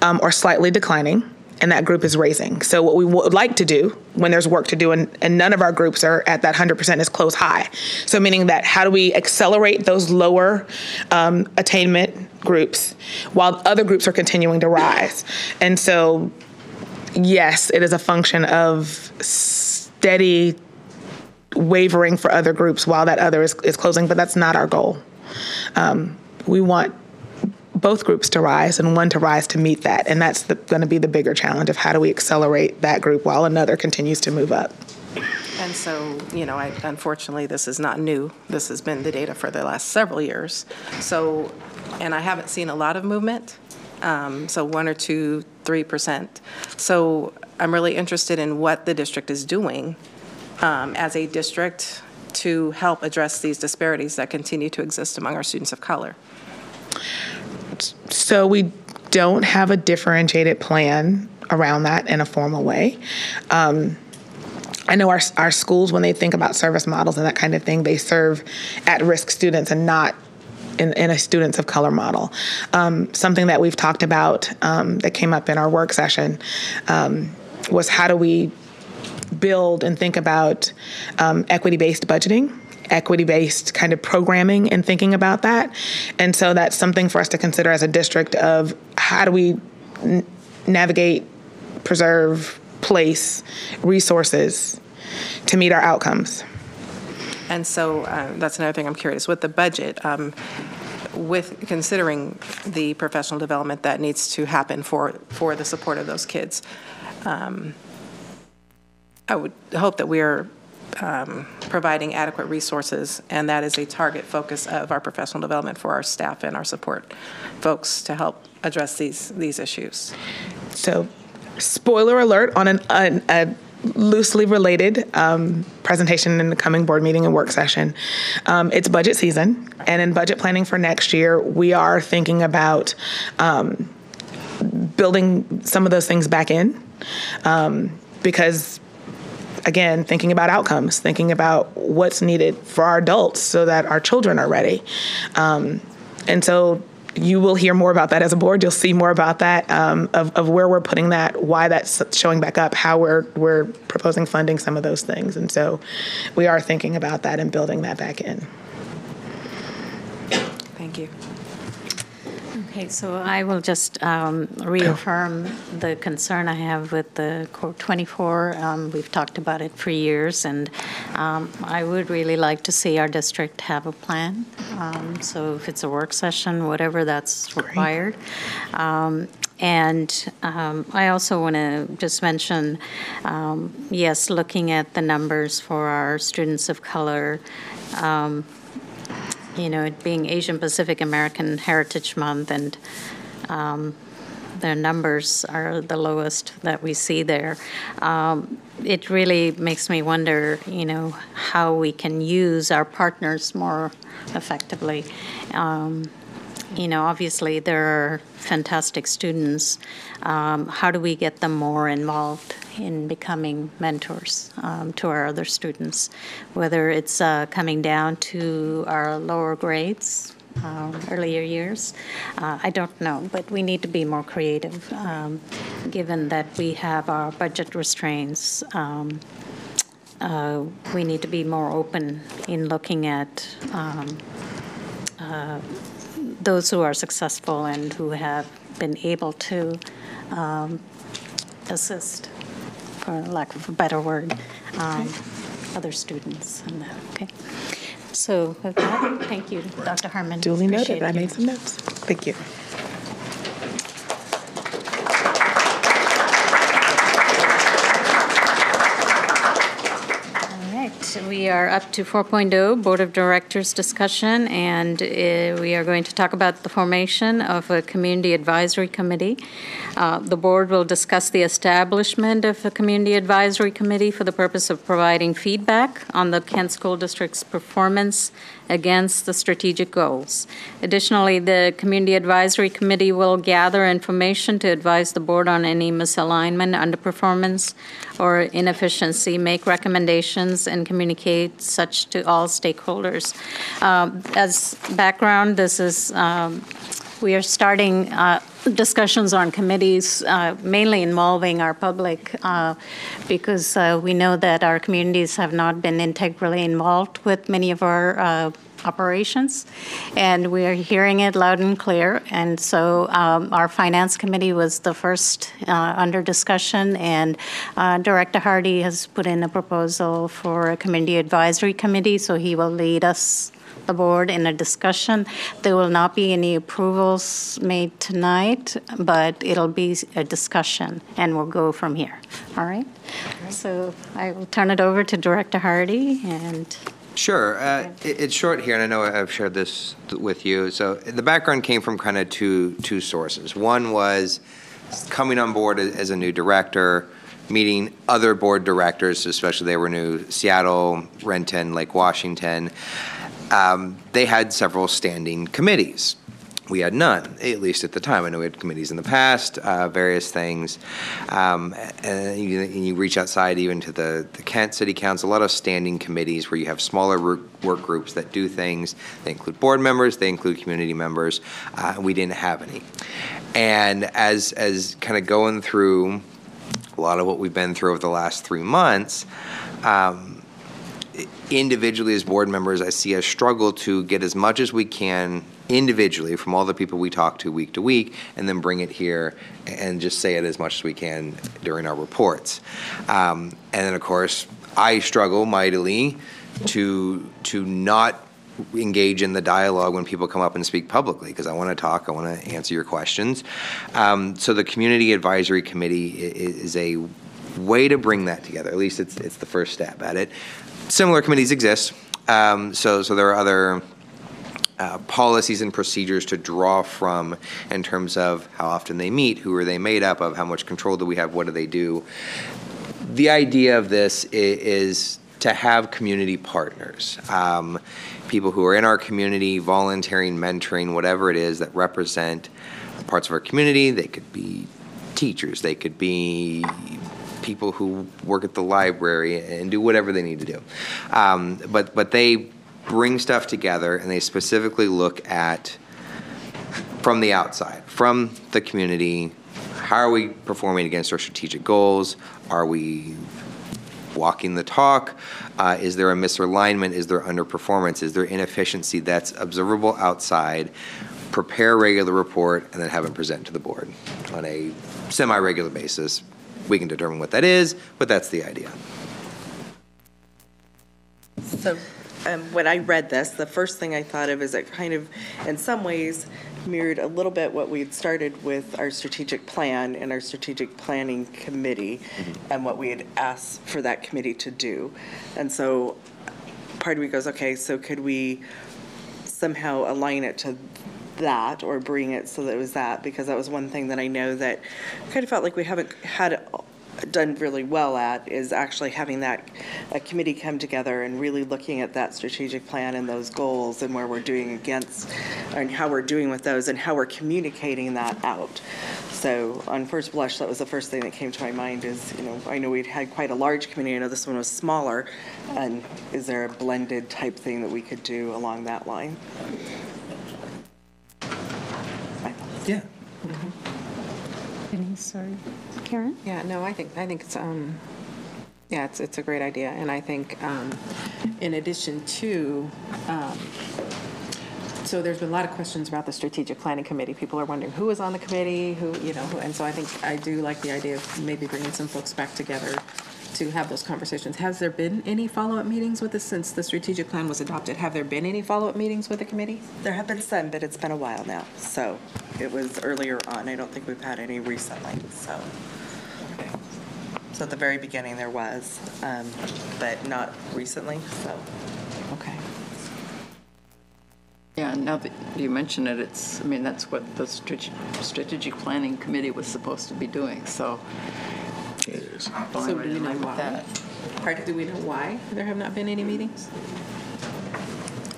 or slightly declining, and that group is raising. So what we would like to do when there's work to do, and none of our groups are at that 100%, is close high. So meaning that how do we accelerate those lower attainment groups while other groups are continuing to rise? And so, yes, it is a function of steady wavering for other groups while that other is closing, but that's not our goal. We want both groups to rise and one to rise to meet that, and that's going to be the bigger challenge of how do we accelerate that group while another continues to move up. And so, unfortunately, this is not new. This has been the data for the last several years. So, and I haven't seen a lot of movement, so 1 or 2, 3%. So I'm really interested in what the district is doing as a district to help address these disparities that continue to exist among our students of color. So we don't have a differentiated plan around that in a formal way. I know our schools, when they think about service models and that kind of thing, they serve at-risk students and not in a students of color model. Something that we've talked about that came up in our work session was how do we build and think about equity-based budgeting, equity-based kind of programming and thinking about that. And so that's something for us to consider as a district of how do we navigate, preserve, place resources to meet our outcomes. And so that's another thing I'm curious. With the budget, with considering the professional development that needs to happen for the support of those kids, I would hope that we are providing adequate resources, and that is a target focus of our professional development for our staff and our support folks to help address these issues. So, spoiler alert on a loosely related presentation in the coming board meeting and work session. It's budget season, and in budget planning for next year, we are thinking about building some of those things back in because, again, thinking about outcomes, thinking about what's needed for our adults so that our children are ready. And so you will hear more about that as a board. You'll see more about that, of where we're putting that, why that's showing back up, how we're proposing funding some of those things. And so we are thinking about that and building that back in. Thank you. Okay, so I will just reaffirm the concern I have with the Core 24. We've talked about it for years, and I would really like to see our district have a plan. So if it's a work session, whatever that's required. And I also want to just mention, yes, looking at the numbers for our students of color, it being Asian Pacific American Heritage Month, and their numbers are the lowest that we see there. It really makes me wonder, how we can use our partners more effectively. Obviously there are fantastic students. How do we get them more involved in becoming mentors to our other students? Whether it's coming down to our lower grades, earlier years, I don't know, but we need to be more creative, given that we have our budget restraints. We need to be more open in looking at those who are successful and who have been able to assist, for lack of a better word. other students and that, okay? So with that, thank you, Dr. Harmon. Duly Appreciate noted. I it. made some notes. Thank you. We are up to 4.0, Board of Directors discussion, and we are going to talk about the formation of a Community Advisory Committee. The board will discuss the establishment of a Community Advisory Committee for the purpose of providing feedback on the Kent School District's performance against the strategic goals. Additionally, the Community Advisory Committee will gather information to advise the board on any misalignment, underperformance, or inefficiency, make recommendations, and communicate such to all stakeholders. As background, this is we are starting discussions on committees, mainly involving our public, because we know that our communities have not been integrally involved with many of our operations, and we are hearing it loud and clear. And so our Finance Committee was the first under discussion, and Director Hardy has put in a proposal for a Community Advisory Committee, so he will lead us, the board, in a discussion. There will not be any approvals made tonight, but it'll be a discussion, and we'll go from here. All right? So I will turn it over to Director Hardy. And Sure. It's short here, and I know I've shared this with you. So the background came from kind of two sources. One was coming on board as a new director, meeting other board directors, especially they were new, Seattle, Renton, Lake Washington. They had several standing committees. We had none, at least at the time. I know we had committees in the past, various things. And you reach outside even to the Kent City Council, a lot of standing committees where you have smaller work groups that do things. They include board members, they include community members. We didn't have any. And as kind of going through a lot of what we've been through over the last 3 months, individually as board members, I see us struggle to get as much as we can individually from all the people we talk to week, and then bring it here and just say it as much as we can during our reports. And then, of course, I struggle mightily to not engage in the dialogue when people come up and speak publicly, because I want to talk, I want to answer your questions. So the Community Advisory Committee is a way to bring that together. At least it's the first step at it. Similar committees exist, so there are other policies and procedures to draw from in terms of how often they meet, who are they made up of, how much control do we have, what do they do. The idea of this is to have community partners, people who are in our community, volunteering, mentoring, whatever it is, that represent parts of our community. They could be teachers, they could be people who work at the library and do whatever they need to do. But they bring stuff together, and they specifically look at, from the outside, from the community, how are we performing against our strategic goals? Are we walking the talk? Is there a misalignment? Is there underperformance? Is there inefficiency that's observable outside? Prepare a regular report and then have it present to the board on a semi-regular basis. We can determine what that is, but that's the idea. So when I read this, the first thing I thought of is it kind of, in some ways, mirrored a little bit what we'd started with our strategic plan and our strategic planning committee, and what we had asked for that committee to do. And so part of me goes, okay, so could we somehow align it to that, or bring it so that it was that, because that was one thing that I know that I kind of felt like we haven't had done really well at, is actually having that a committee come together and really looking at that strategic plan and those goals and where we're doing against, and how we're doing with those, and how we're communicating that out. So on first blush, that was the first thing that came to my mind is, you know, I know we'd had quite a large committee. I know this one was smaller, and is there a blended type thing that we could do along that line? Yeah. Sorry, Karen? Yeah, no, I think it's yeah, it's a great idea, and I think in addition to so there's been a lot of questions about the strategic planning committee. People are wondering who is on the committee, who, you know, and so I think I do like the idea of maybe bringing some folks back together to have those conversations. Has there been any follow-up meetings with this since the strategic plan was adopted? Have there been any follow-up meetings with the committee? There have been some, but it's been a while now. So it was earlier on. I don't think we've had any recently. So at the very beginning there was, but not recently. So okay. Yeah, now that you mention it, I mean, that's what the strategic planning committee was supposed to be doing. So it is. So do we know why? Pardon? Do we know why there have not been any meetings?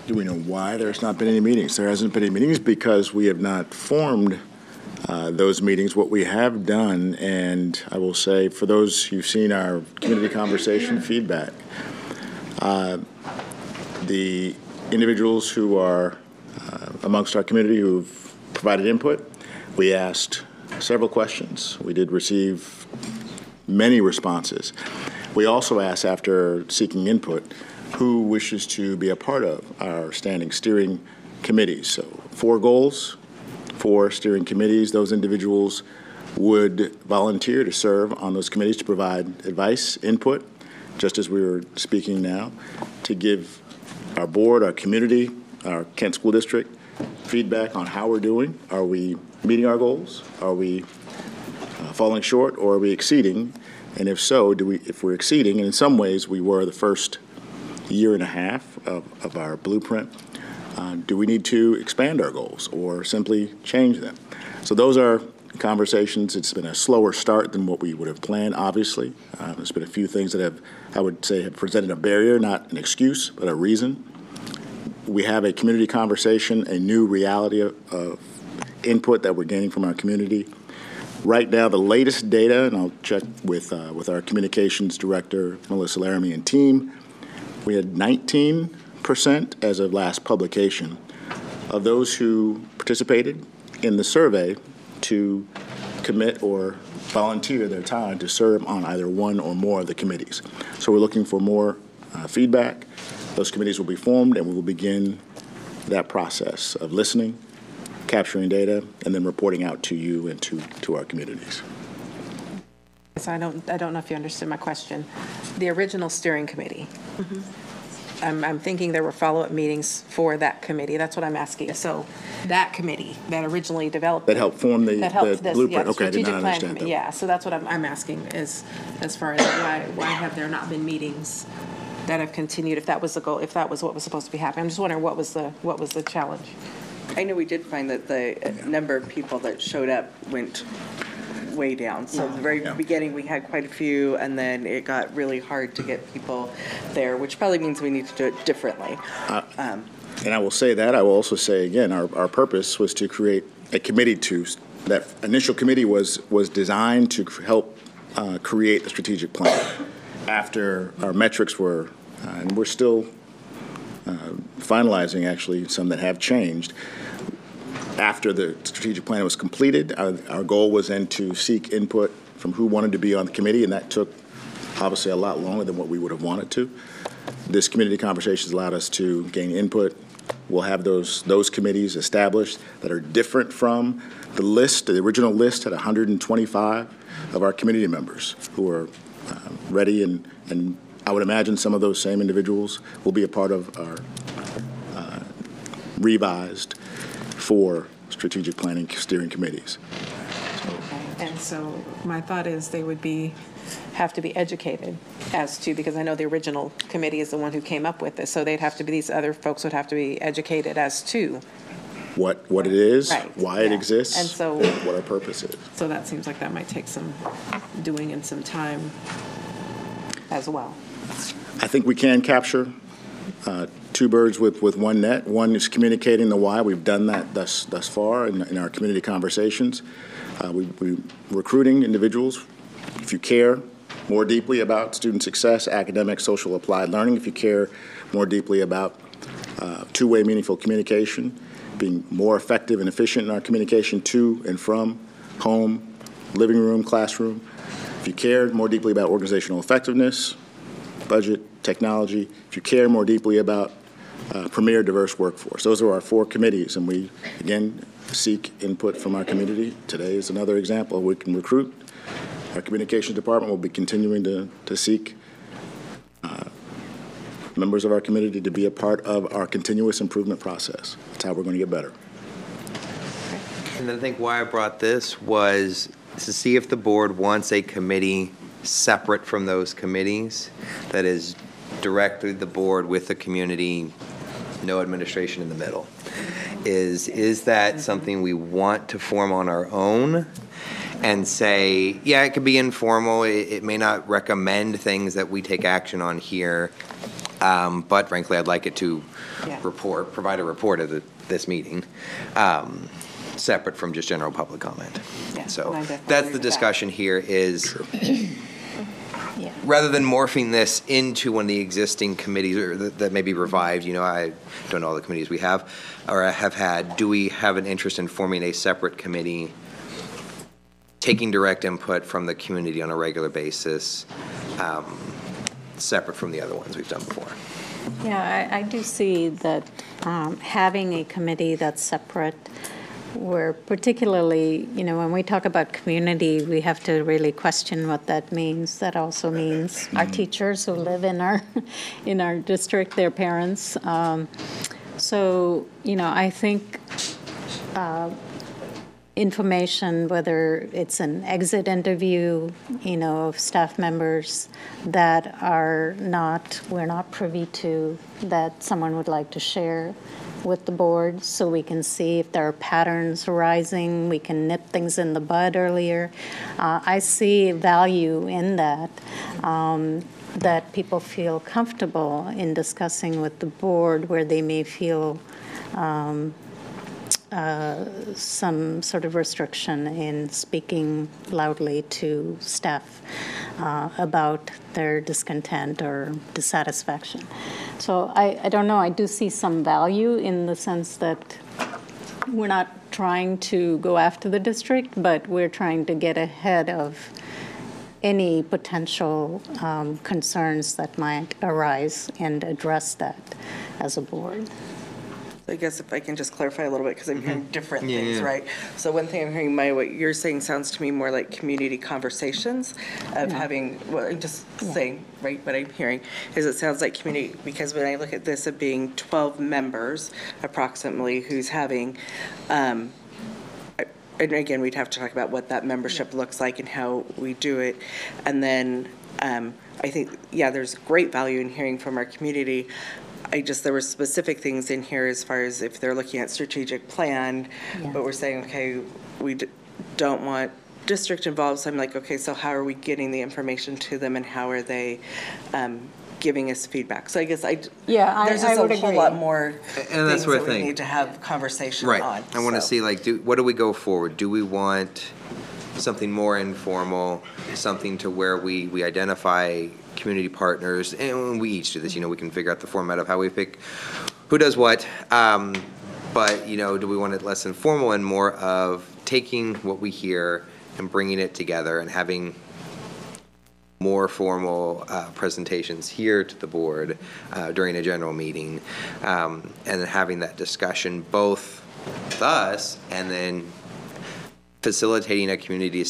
Do we know why there's not been any meetings? There hasn't been any meetings because we have not formed those meetings. What we have done, and I will say for those who've seen our community conversation feedback, the individuals who are amongst our community who've provided input, we asked several questions. We did receive many responses. We also asked, after seeking input, who wishes to be a part of our standing steering committees. So 4 goals, 4 steering committees. Those individuals would volunteer to serve on those committees to provide advice, input, just as we were speaking now, to give our board, our community, our Kent School District feedback on how we're doing. Are we meeting our goals? Are we falling short, or are we exceeding? And if so, if we're exceeding, and in some ways we were the first year and a half of our blueprint, do we need to expand our goals or simply change them? So those are conversations. It's been a slower start than what we would have planned, obviously. There's been a few things that have, I would say, have presented a barrier, not an excuse, but a reason. We have a community conversation, a new reality of input that we're gaining from our community. Right now, the latest data, and I'll check with our communications director, Melissa Laramie, and team, we had 19% as of last publication of those who participated in the survey to commit or volunteer their time to serve on either one or more of the committees. So we're looking for more feedback. Those committees will be formed, and we will begin that process of listening, capturing data, and then reporting out to you and to our communities. So I don't know if you understood my question. The original steering committee. I'm thinking there were follow-up meetings for that committee. That's what I'm asking. So that committee that originally developed that helped form the blueprint. Yeah, okay, I did not understand that. Yeah, so that's what I'm asking is as far as why have there not been meetings that have continued, if that was the goal, if that was what was supposed to be happening. I'm just wondering what was the challenge. I know we did find that the number of people that showed up went way down. So at the very beginning, we had quite a few, and then it got really hard to get people there, which probably means we need to do it differently. And I will say that. I will also say, again, our purpose was to create a committee that initial committee was designed to help create the strategic plan. After our metrics were, and we're still finalizing actually some that have changed. After the strategic plan was completed, our goal was then to seek input from who wanted to be on the committee, and that took obviously a lot longer than what we would have wanted to. This community conversations allowed us to gain input. We'll have those committees established that are different from the list. The original list had 125 of our community members who are ready, and I would imagine some of those same individuals will be a part of our revised 4 strategic planning steering committees. And so my thought is they would have to be educated as to, because I know the original committee is the one who came up with this, so they'd have to be, these other folks would have to be educated as to what it is, right, why it exists, and so what our purpose is. So that seems like that might take some doing and some time as well. I think we can capture 2 birds with one net. One is communicating the why. We've done that thus far in our community conversations. We're recruiting individuals. If you care more deeply about student success, academic, social, applied learning, if you care more deeply about two-way meaningful communication, being more effective and efficient in our communication to and from home, living room, classroom, if you care more deeply about organizational effectiveness, budget, technology, if you care more deeply about premier diverse workforce. Those are our 4 committees, and we, again, seek input from our community. Today is another example. We can recruit Our communications department will be continuing to seek members of our community to be a part of our continuous improvement process. That's how we're going to get better. And I think why I brought this was to see if the board wants a committee separate from those committees that is directly the board with the community, no administration in the middle. Is that something we want to form on our own and say, yeah, it could be informal, it may not recommend things that we take action on here, but frankly, I'd like it to provide a report of this meeting, separate from just general public comment. Yeah, so that's the discussion here is, rather than morphing this into one of the existing committees or that may be revived, you know, I don't know all the committees we have or have had, do we have an interest in forming a separate committee, taking direct input from the community on a regular basis, separate from the other ones we've done before? Yeah, I do see that having a committee that's separate, where particularly, you know, when we talk about community, we have to really question what that means. That also means our teachers who live in our district, their parents. So, you know, I think information, whether it's an exit interview, you know, of staff members that we're not privy to, that someone would like to share with the board so we can see if there are patterns arising, we can nip things in the bud earlier. I see value in that, that people feel comfortable in discussing with the board where they may feel some sort of restriction in speaking loudly to staff about their discontent or dissatisfaction. So I don't know, I do see some value in the sense that we're not trying to go after the district, but we're trying to get ahead of any potential concerns that might arise and address that as a board. I guess if I can just clarify a little bit, because I'm hearing different things, right? So one thing I'm hearing, Maya, what you're saying sounds to me more like community conversations of having, well, I'm just saying, right, what I'm hearing is it sounds like community, because when I look at this of being 12 members approximately who's having, and again, we'd have to talk about what that membership looks like and how we do it. And then I think, yeah, there's great value in hearing from our community. There were specific things in here as far as if they're looking at strategic plan, but we're saying, okay, we don't want district involved. So I'm like, okay, so how are we getting the information to them and how are they giving us feedback? So I guess there's just a whole lot more and that's things what that we need to have conversation on. I want to see, like, what do we go forward? Do we want something more informal, something to where we identify community partners, and we each do this, you know, we can figure out the format of how we pick who does what, but, you know, do we want it less informal and more of taking what we hear and bringing it together and having more formal presentations here to the board during a general meeting, and then having that discussion both with us and then facilitating a community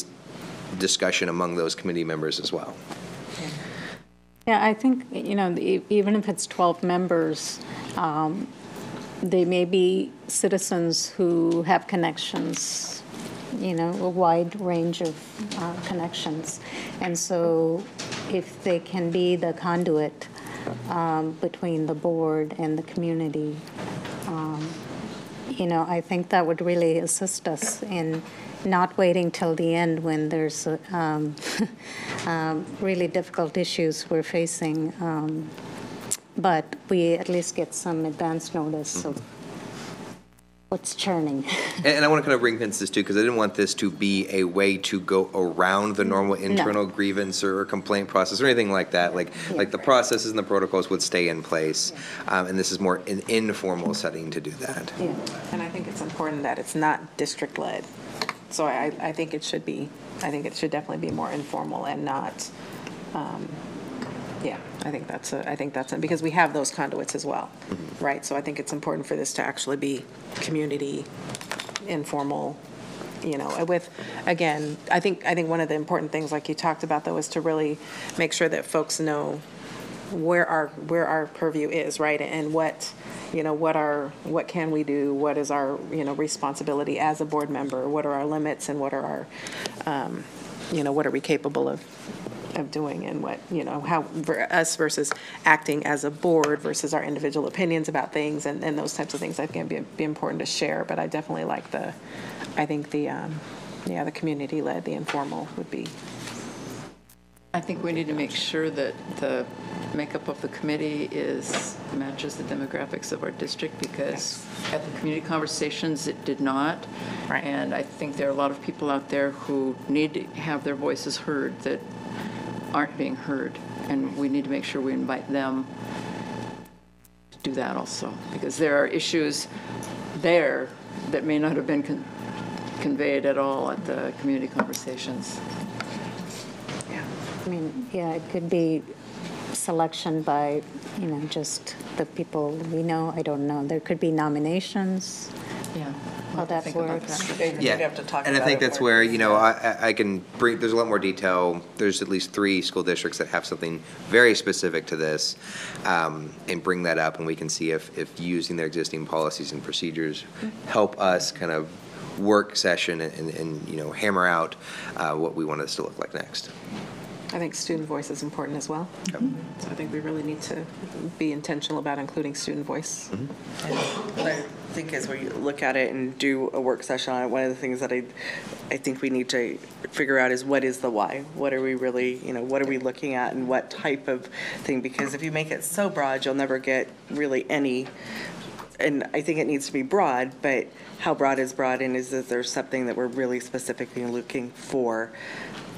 discussion among those committee members as well. Yeah, I think, you know, even if it's 12 members, they may be citizens who have connections, you know, a wide range of connections. And so if they can be the conduit between the board and the community, you know, I think that would really assist us in not waiting till the end when there's really difficult issues we're facing, but we at least get some advance notice of what's churning. And I want to kind of ring fence this too, because I didn't want this to be a way to go around the normal internal grievance or complaint process or anything like that. Like the processes and the protocols would stay in place, and this is more an informal setting to do that. Yeah, and I think it's important that it's not district-led. So I think it should be, I think it should definitely be more informal and not, I think that's because we have those conduits as well, right? So I think it's important for this to actually be community, informal with, again, I think one of the important things, like you talked about, though, is to really make sure that folks know where our purview is, right, and what can we do, what is our responsibility as a board member, what are our limits, and what are our what are we capable of doing, and what how us versus acting as a board versus our individual opinions about things, and those types of things. I think it'd be important to share. But I definitely like the community-led, the informal would be. I think we need to make sure that the makeup of the committee matches the demographics of our district, because at the community conversations it did not. Right. And I think there are a lot of people out there who need to have their voices heard that aren't being heard, and we need to make sure we invite them to do that also, because there are issues there that may not have been conveyed at all at the community conversations. I mean, yeah, it could be selection by, just the people we know. I don't know. There could be nominations. Yeah. How that works. Yeah, and I think that's where, I can bring, there's a lot more detail. There's at least 3 school districts that have something very specific to this, and bring that up, and we can see if using their existing policies and procedures help us kind of work session and hammer out what we want this to look like next. I think student voice is important as well. Yep. So I think we really need to be intentional about including student voice. Mm-hmm. I think as we look at it and do a work session on it, one of the things that I think we need to figure out is what is the why? What are we really, what are we looking at, and what type of thing? Because if you make it so broad, you'll never get really any. And I think it needs to be broad, but how broad is broad, and is there something that we're really specifically looking for?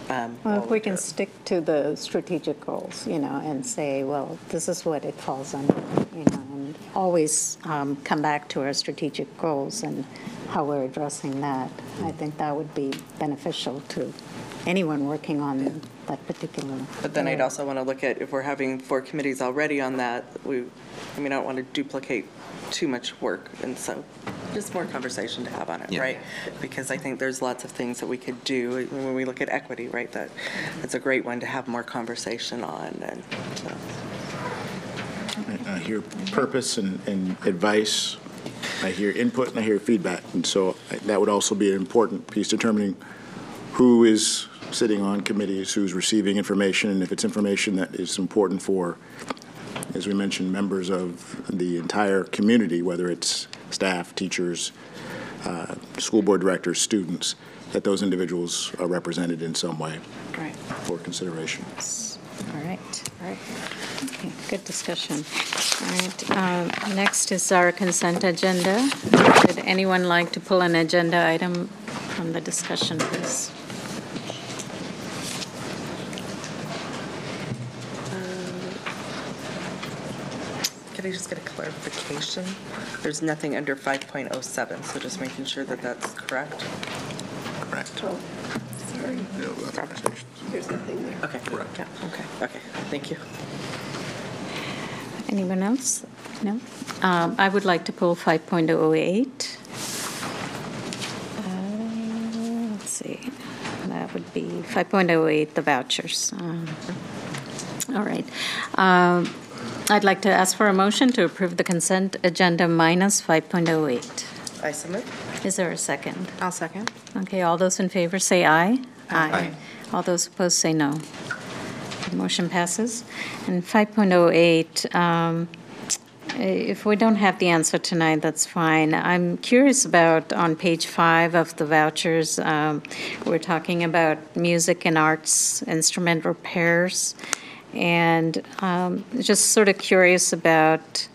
Well, if we can stick to the strategic goals, and say, well, this is what it falls under, and always come back to our strategic goals and how we're addressing that. I think that would be beneficial to anyone working on that particular. But then I'd also want to look at, if we're having 4 committees already on that, I don't want to duplicate too much work, and so just more conversation to have on it, right? Because I think there's lots of things that we could do when we look at equity, right? That's a great one to have more conversation on. And so. I hear purpose and advice. I hear input and I hear feedback, and so that would also be an important piece, determining who is sitting on committees, who's receiving information, and if it's information that is important for, as we mentioned, members of the entire community, whether it's staff, teachers, school board directors, students, that those individuals are represented in some way for consideration. All right. Okay, good discussion. All right, next is our consent agenda. Would anyone like to pull an agenda item from the discussion, please? Can I just get a clarification? There's nothing under 5.07, so just making sure that that's correct. Correct. Oh, sorry. There's nothing there. Okay. Correct. Yeah. Okay. Thank you. Anyone else? No? I would like to pull 5.08. Let's see. That would be 5.08, the vouchers. All right. I'd like to ask for a motion to approve the consent agenda minus 5.08. I submit. Is there a second? I'll second. Okay, all those in favor say aye. Aye. All those opposed say no. The motion passes. And 5.08, if we don't have the answer tonight, that's fine. I'm curious about, on page 5 of the vouchers, we're talking about music and arts instrument repairs. And just sort of curious about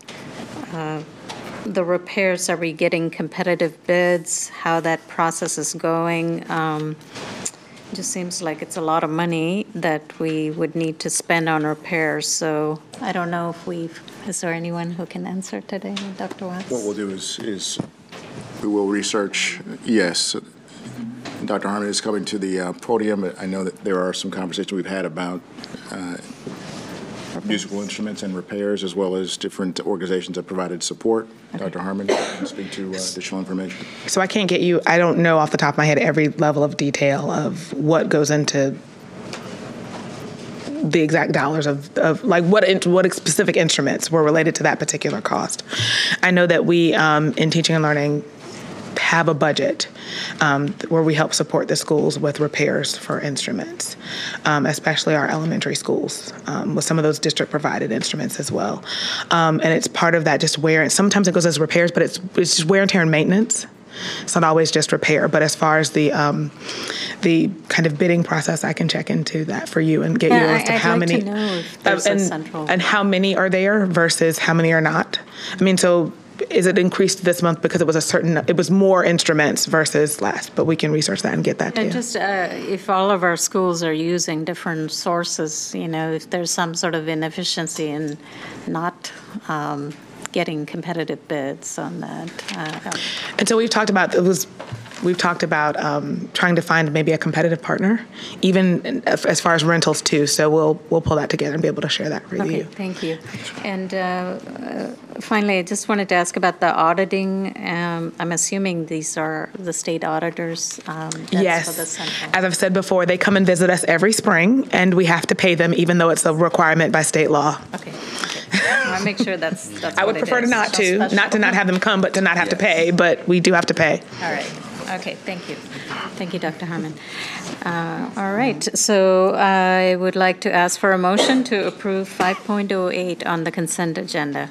the repairs. Are we getting competitive bids? How that process is going? It just seems like it's a lot of money that we would need to spend on repairs. So I don't know if is there anyone who can answer today, Dr. Watts? What we'll do is we will research, yes. Dr. Harmon is coming to the podium. I know that there are some conversations we've had about musical instruments and repairs, as well as different organizations that provided support. Okay. Dr. Harmon can speak to additional information. So I can't get you, I don't know off the top of my head every level of detail of what goes into the exact dollars of like what specific instruments were related to that particular cost. I know that we, in teaching and learning, have a budget where we help support the schools with repairs for instruments, especially our elementary schools, with some of those district-provided instruments as well. And it's part of that just wear, and sometimes it goes as repairs, but it's just wear and tear and maintenance. It's not always just repair, but as far as the kind of bidding process, I can check into that for you and get you as to how many. To know if there's a central. And how many are there versus how many are not. I mean, so is it increased this month because it was more instruments versus last, but we can research that and get that to you. And just if all of our schools are using different sources, if there's some sort of inefficiency in not getting competitive bids on that. And so we've talked about trying to find maybe a competitive partner, even as far as rentals too. So we'll pull that together and be able to share that with you. Thank you. And finally, I just wanted to ask about the auditing. I'm assuming these are the state auditors. Yes. For the central. As I've said before, they come and visit us every spring, and we have to pay them, even though it's a requirement by state law. Okay. I want to make sure that's I would prefer to not have them come, but to not have to pay. But we do have to pay. All right. Okay, thank you. Thank you, Dr. Harmon. All right, so I would like to ask for a motion to approve 5.08 on the consent agenda.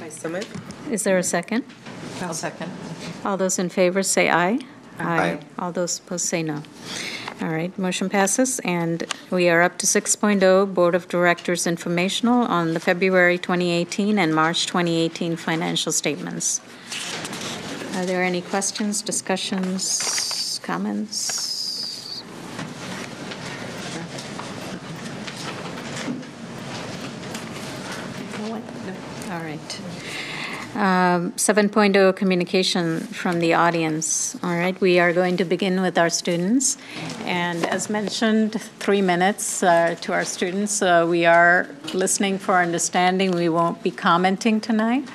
I submit. Is there a second? I'll second. All those in favor say aye. Aye. All those opposed say no. All right, motion passes, and we are up to 6.0, Board of Directors informational on the February 2018 and March 2018 financial statements. Are there any questions, discussions, comments? All right. 7.0 communication from the audience. All right, we are going to begin with our students. And as mentioned, 3 minutes to our students. We are listening for understanding. We won't be commenting tonight.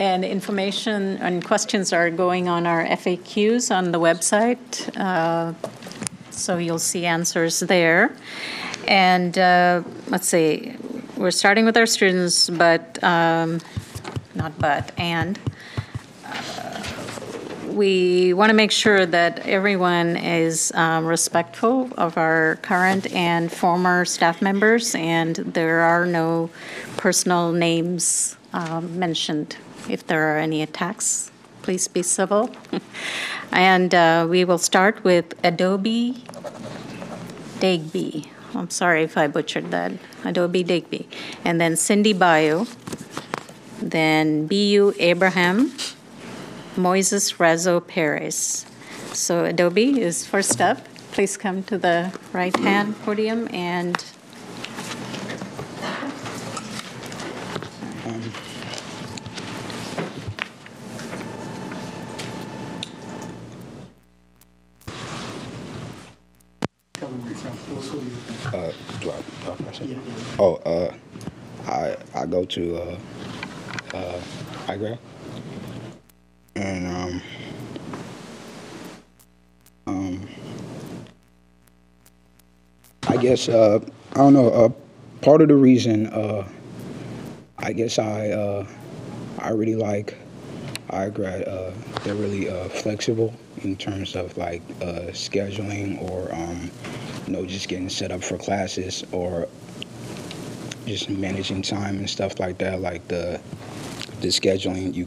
And information and questions are going on our FAQs on the website. So you'll see answers there. And let's see, we're starting with our students, we want to make sure that everyone is respectful of our current and former staff members, and there are no personal names mentioned. If there are any attacks, please be civil. And we will start with Adobe Digby. I'm sorry if I butchered that. Adobe Digby. And then Cindy Bayo. Then B.U. Abraham. Moises Rezo Perez. So Adobe is first up. Please come to the right-hand podium and I go to IGRA, and I guess I don't know. Part of the reason I guess I really like IGRA. They're really flexible in terms of like scheduling or just getting set up for classes or just managing time and stuff like that. Like the scheduling, you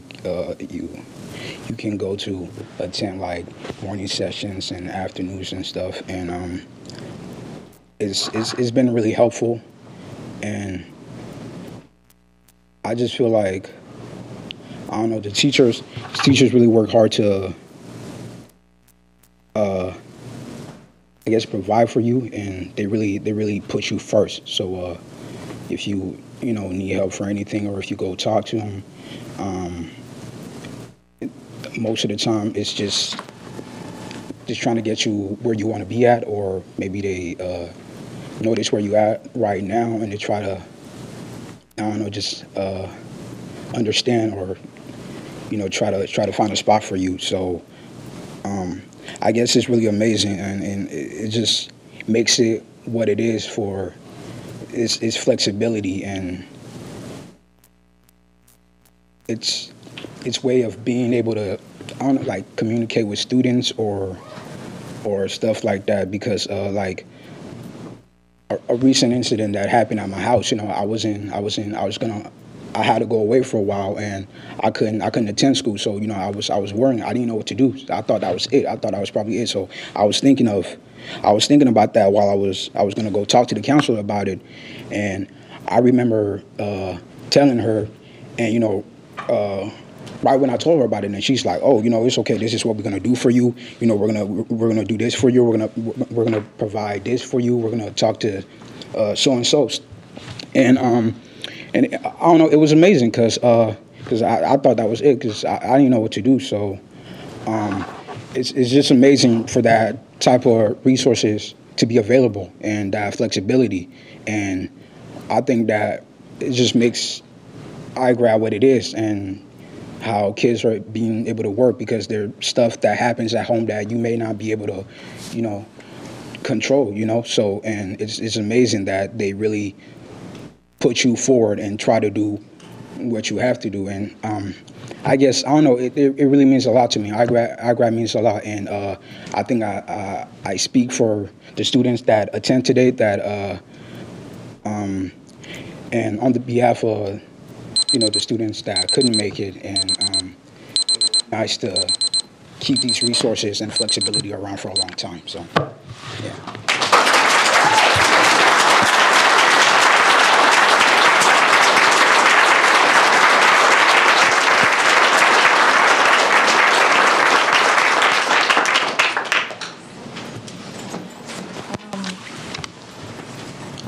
can go to attend like morning sessions and afternoons and stuff, and it's been really helpful. And I just feel like, I don't know, the teachers really work hard to I guess provide for you, and they really put you first. So if you need help for anything, or if you go talk to them, most of the time it's just trying to get you where you want to be at, or maybe they notice where you at right now and to try to, I don't know, just understand or, try to find a spot for you. So I guess it's really amazing, and it just makes it what it is for its flexibility and its way of being able to, I don't know, like communicate with students or stuff like that. Because like a recent incident that happened at my house, I had to go away for a while, and I couldn't attend school. So I was worrying. I didn't know what to do. I thought that was it. I thought that was probably it. So I was thinking about that while I was gonna go talk to the counselor about it, and I remember telling her, and right when I told her about it, and she's like, "Oh, it's okay. This is what we're gonna do for you. We're gonna do this for you. We're gonna provide this for you. We're gonna talk to so and so," and I don't know. It was amazing because I thought that was it because I didn't know what to do. So it's just amazing for that type of resources to be available and that flexibility, and I think that it just makes iGrad what it is, and how kids are being able to work because there's stuff that happens at home that you may not be able to, control, So, and it's amazing that they really put you forward and try to do what you have to do. And I guess, I don't know, it really means a lot to me. iGrad means a lot. And I think I speak for the students that attend today and on the behalf of the students that couldn't make it, and nice to keep these resources and flexibility around for a long time. So, yeah.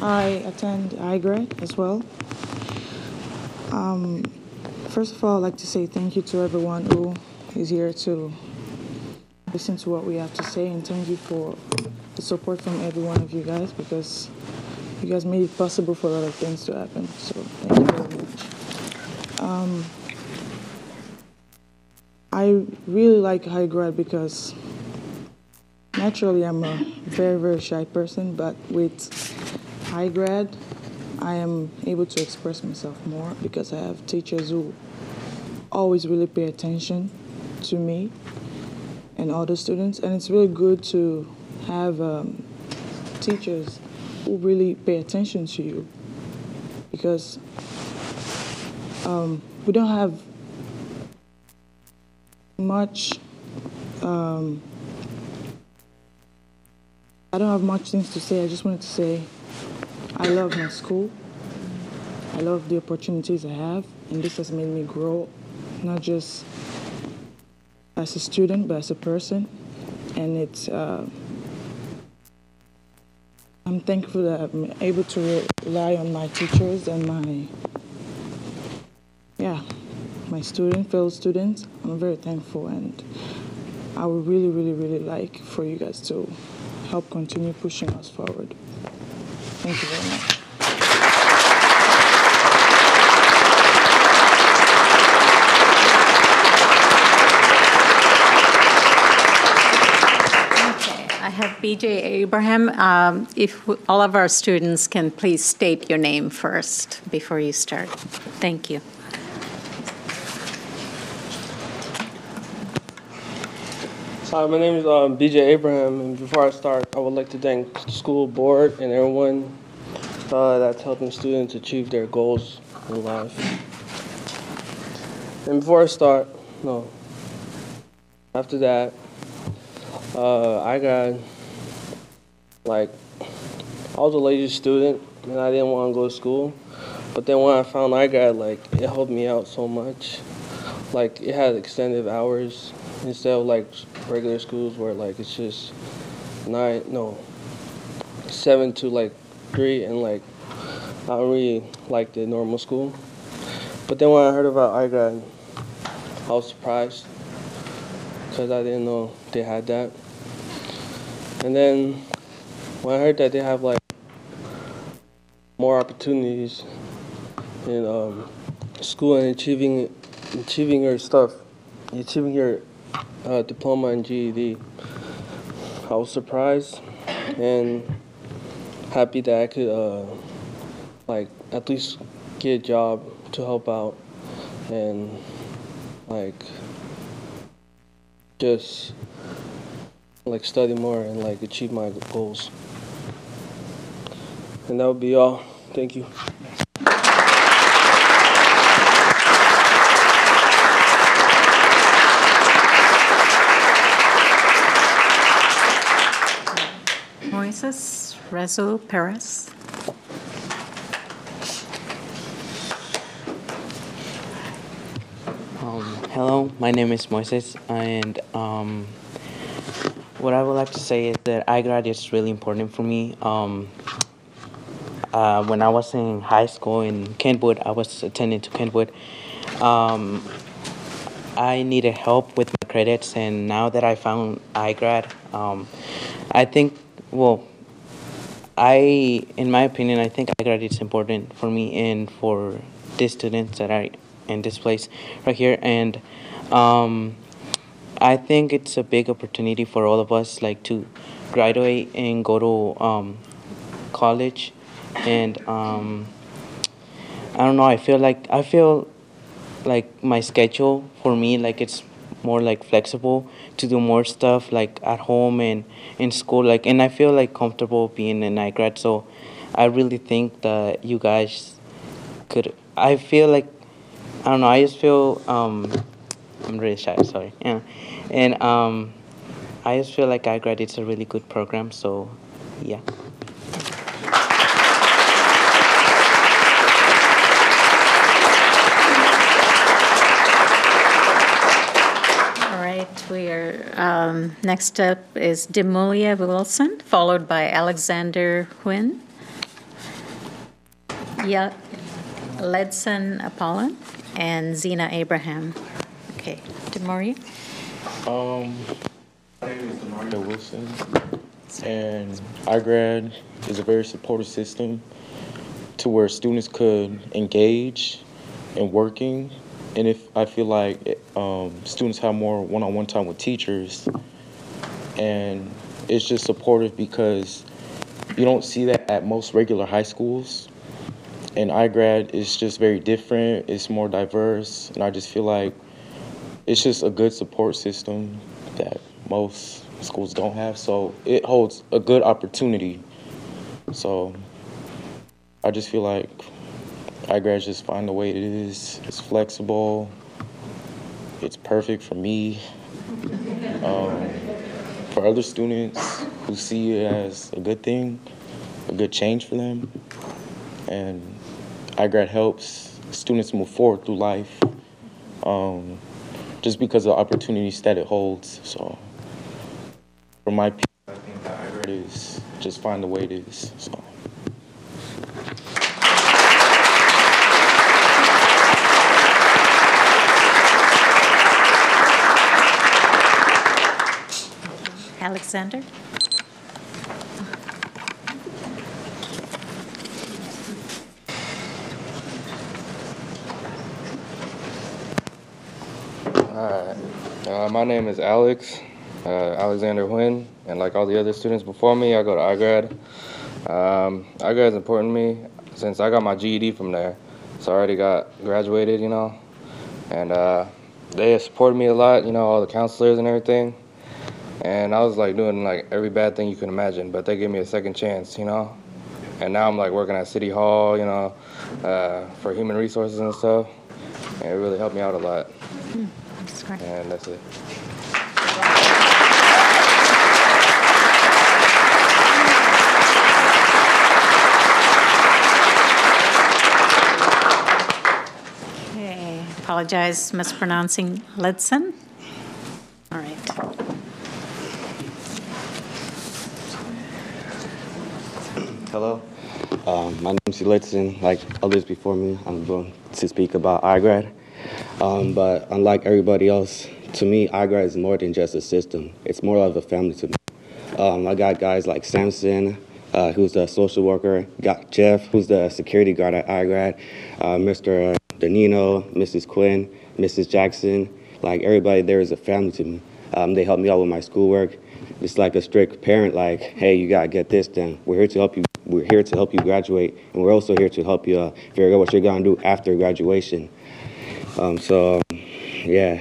I attend iGrad as well. First of all, I'd like to say thank you to everyone who is here to listen to what we have to say, and thank you for the support from every one of you guys, because you guys made it possible for a lot of things to happen. So thank you very much. I really like iGrad because naturally I'm a very, very shy person, but with iGrad, I am able to express myself more because I have teachers who always really pay attention to me and other students, and it's really good to have teachers who really pay attention to you, because we don't have much I don't have much things to say. I just wanted to say I love my school. I love the opportunities I have, and this has made me grow, not just as a student, but as a person. And it's, I'm thankful that I'm able to rely on my teachers and my fellow students. I'm very thankful, and I would really, really, really like for you guys to help continue pushing us forward. Thank you very much. I have BJ Abraham. If all of our students can please state your name first before you start. Thank you. Hi, my name is BJ Abraham, and before I start, I would like to thank the school board and everyone that's helping students achieve their goals in life. And before I start, after that, I was a lazy student, and I didn't want to go to school. But then when I found iGrad, it helped me out so much. It had extended hours instead of regular schools where it's just 7 to 3, and I don't really like the normal school. But then when I heard about iGrad, I was surprised because I didn't know they had that. And then when I heard that they have more opportunities in school and achieving your stuff, achieving your diploma and GED. I was surprised and happy that I could like at least get a job to help out and like just like study more and like achieve my goals. And that would be all. Thank you. Moises Rezo Perez. Hello, my name is Moises, and what I would like to say is that iGrad is really important for me. When I was in high school in Kentwood, I was attending to Kentwood. I needed help with my credits, and now that I found iGrad, I think, well, in my opinion, I think iGrad is important for me and for the students that are in this place right here. And I think it's a big opportunity for all of us, like to graduate and go to college. And I don't know, I feel like my schedule for me, like it's more like flexible to do more stuff like at home and in school, like, and I feel like comfortable being an iGrad. So I really think that you guys could, I feel like, I don't know, I just feel I'm really shy, sorry. Yeah. And I just feel like iGrad is a really good program, so yeah. We are, next up is Demulia Wilson, followed by Alexander Huynh, Ledson Apollon, and Zena Abraham. Okay, Demulia. My name is Demulia Wilson, and iGrad is a very supportive system to where students could engage in working. And if I feel like students have more one-on-one time with teachers, and it's just supportive because you don't see that at most regular high schools. And iGrad is just very different, it's more diverse, and I just feel like it's just a good support system that most schools don't have. So it holds a good opportunity. So I just feel like iGrad just find the way it is. It's flexible. It's perfect for me. For other students who see it as a good thing, a good change for them. And iGrad helps students move forward through life just because of the opportunities that it holds. So for my piece, I think that iGrad is just find the way it is. So. Alexander. My name is Alex, Alexander Huynh, and like all the other students before me, I go to iGrad. iGrad is important to me since I got my GED from there, so I already got graduated, you know, and they supported me a lot, you know, all the counselors and everything. And I was like doing like every bad thing you can imagine, but they gave me a second chance, you know. And now I'm like working at City Hall, you know, for human resources and stuff. And it really helped me out a lot. That's great. And that's it. Okay, apologize mispronouncing Ledson. All right. Hello, my name is Ledson. Like others before me, I'm going to speak about iGrad. But unlike everybody else, to me, iGrad is more than just a system. It's more of a family to me. I got guys like Samson, who's the social worker, got Jeff, who's the security guard at iGrad, Mr. Danino, Mrs. Quinn, Mrs. Jackson. Like, everybody there is a family to me. They help me out with my schoolwork. It's like a strict parent, like, hey, you gotta get this done. We're here to help you. We're here to help you graduate, and we're also here to help you figure out what you're gonna do after graduation. Yeah,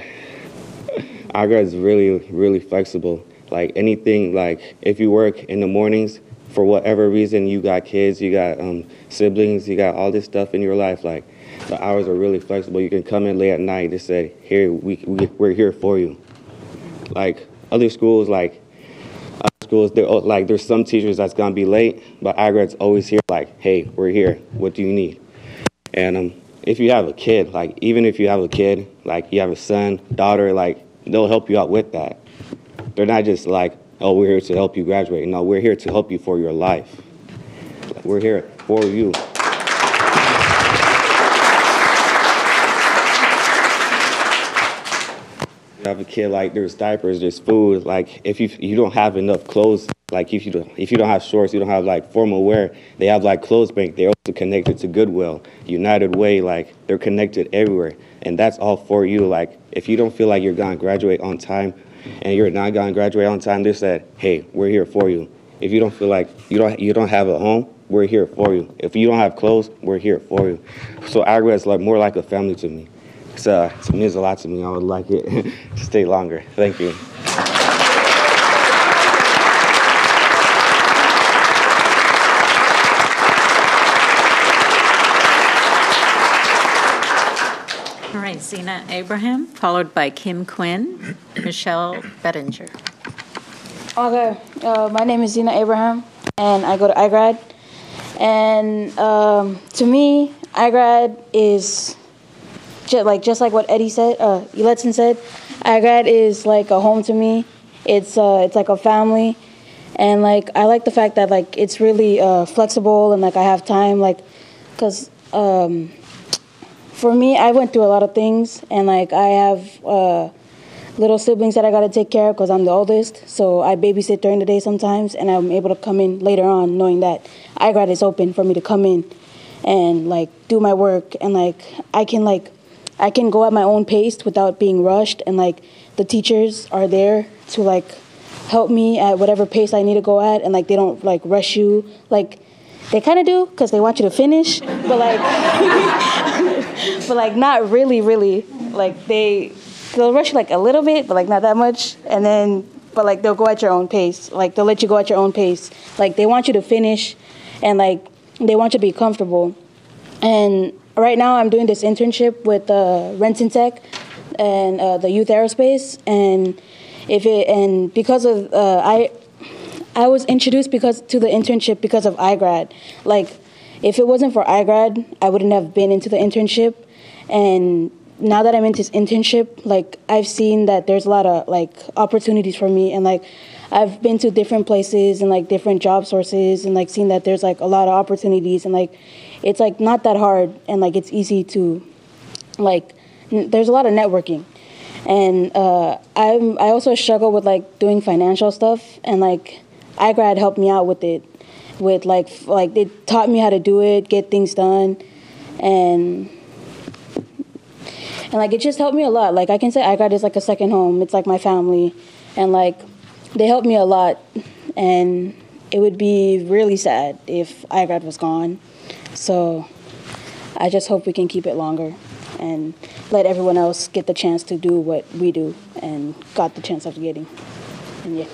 iGrad is really, really flexible. Like, anything, like, if you work in the mornings, for whatever reason, you got kids, you got siblings, you got all this stuff in your life, like, the hours are really flexible. You can come in late at night and say, here, we're here for you. Like, other schools, there's some teachers that's gonna be late, but iGrad's always here, like, hey, we're here, what do you need? And if you have a kid, like, even if you have a kid, like, you have a son, daughter, like, they'll help you out with that. They're not just like, oh, we're here to help you graduate. No, we're here to help you for your life. Like, we're here for you. You have a kid, like, there's diapers, there's food. Like, if you don't have enough clothes, like, if you don't have shorts, you don't have, like, formal wear, they have, like, clothes bank. They're also connected to Goodwill, United Way. Like, they're connected everywhere, and that's all for you. Like, if you don't feel like you're gonna graduate on time, and you're not gonna graduate on time, they said, hey, we're here for you. If you don't feel like you don't have a home, we're here for you. If you don't have clothes, we're here for you. So iGrad is like more like a family to me. It means a lot to me. I would like it to stay longer. Thank you. All right, Zena Abraham, followed by Kim Quinn, Michelle Bettinger. Okay, my name is Zena Abraham, and I go to iGrad. And to me, iGrad is just like what Eddie said, Eletson said. iGrad is like a home to me. It's like a family, and like I like the fact that like it's really flexible and like I have time, like, cause for me, I went through a lot of things, and like I have little siblings that I gotta take care of because I'm the oldest. So I babysit during the day sometimes, and I'm able to come in later on knowing that iGrad is open for me to come in and like do my work, and like I can go at my own pace without being rushed, and like the teachers are there to like help me at whatever pace I need to go at, and like they don't like rush you. Like they kind of do because they want you to finish, but like but like not really. Like they'll rush you like a little bit, but like not that much, and then but like they'll go at your own pace. Like they'll let you go at your own pace. Like they want you to finish, and like they want you to be comfortable. And right now I'm doing this internship with Renton Tech and the Youth Aerospace, and because of I was introduced to the internship because of iGrad. Like if it wasn't for iGrad, I wouldn't have been into the internship. And now that I'm into this internship, like I've seen that there's a lot of like opportunities for me, and like I've been to different places and like different job sources, and like seen that there's like a lot of opportunities, and like it's like not that hard, and like it's easy to like there's a lot of networking. And I also struggle with like doing financial stuff, and like iGrad helped me out with it, with like they taught me how to do it, get things done, and like it just helped me a lot. Like I can say iGrad is like a second home. It's like my family, and like they helped me a lot. And it would be really sad if iGrad was gone. So I just hope we can keep it longer and let everyone else get the chance to do what we do and got the chance of getting. And yeah.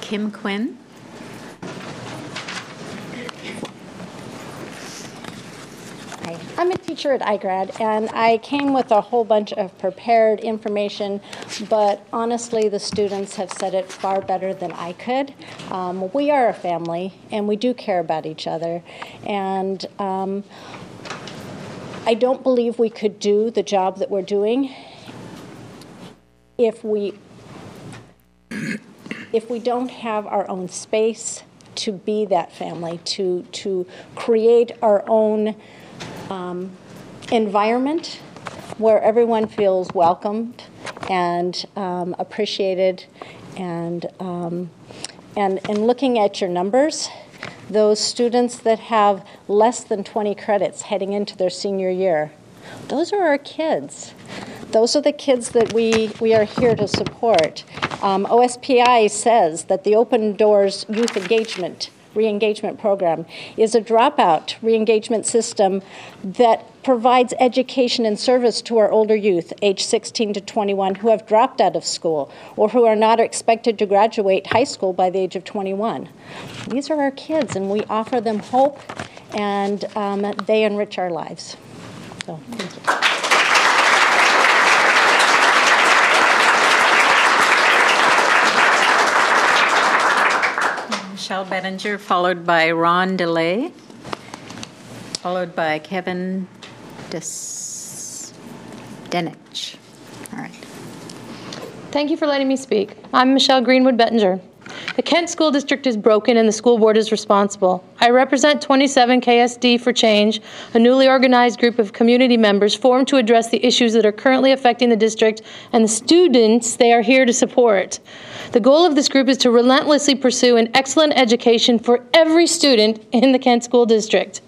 Kim Quinn. Hi, I'm a teacher at iGrad, and I came with a whole bunch of prepared information, but honestly, the students have said it far better than I could. We are a family, and we do care about each other, and I don't believe we could do the job that we're doing if we don't have our own space to be that family, to create our own environment where everyone feels welcomed and appreciated, and looking at your numbers, those students that have less than 20 credits heading into their senior year, those are our kids. Those are the kids that we are here to support. OSPI says that the Open Doors Youth Engagement Re-engagement program is a dropout re-engagement system that provides education and service to our older youth, age 16 to 21, who have dropped out of school or who are not expected to graduate high school by the age of 21. These are our kids, and we offer them hope, and they enrich our lives. So, thank you. Michelle Bettinger, followed by Ron DeLay, followed by Kevin Denich. All right. Thank you for letting me speak. I'm Michelle Greenwood Bettinger. The Kent School District is broken and the school board is responsible. I represent 27 KSD for Change, a newly organized group of community members formed to address the issues that are currently affecting the district and the students they are here to support. The goal of this group is to relentlessly pursue an excellent education for every student in the Kent School District.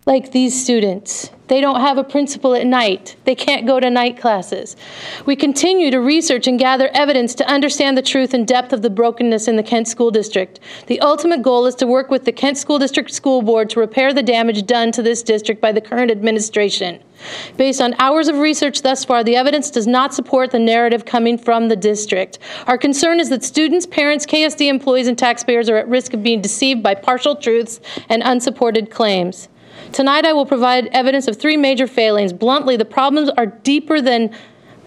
Like these students. They don't have a principal at night. They can't go to night classes. We continue to research and gather evidence to understand the truth and depth of the brokenness in the Kent School District. The ultimate goal is to work with the Kent School District School Board to repair the damage done to this district by the current administration. Based on hours of research thus far, the evidence does not support the narrative coming from the district. Our concern is that students, parents, KSD employees, and taxpayers are at risk of being deceived by partial truths and unsupported claims. Tonight, I will provide evidence of 3 major failings. Bluntly, the problems are deeper than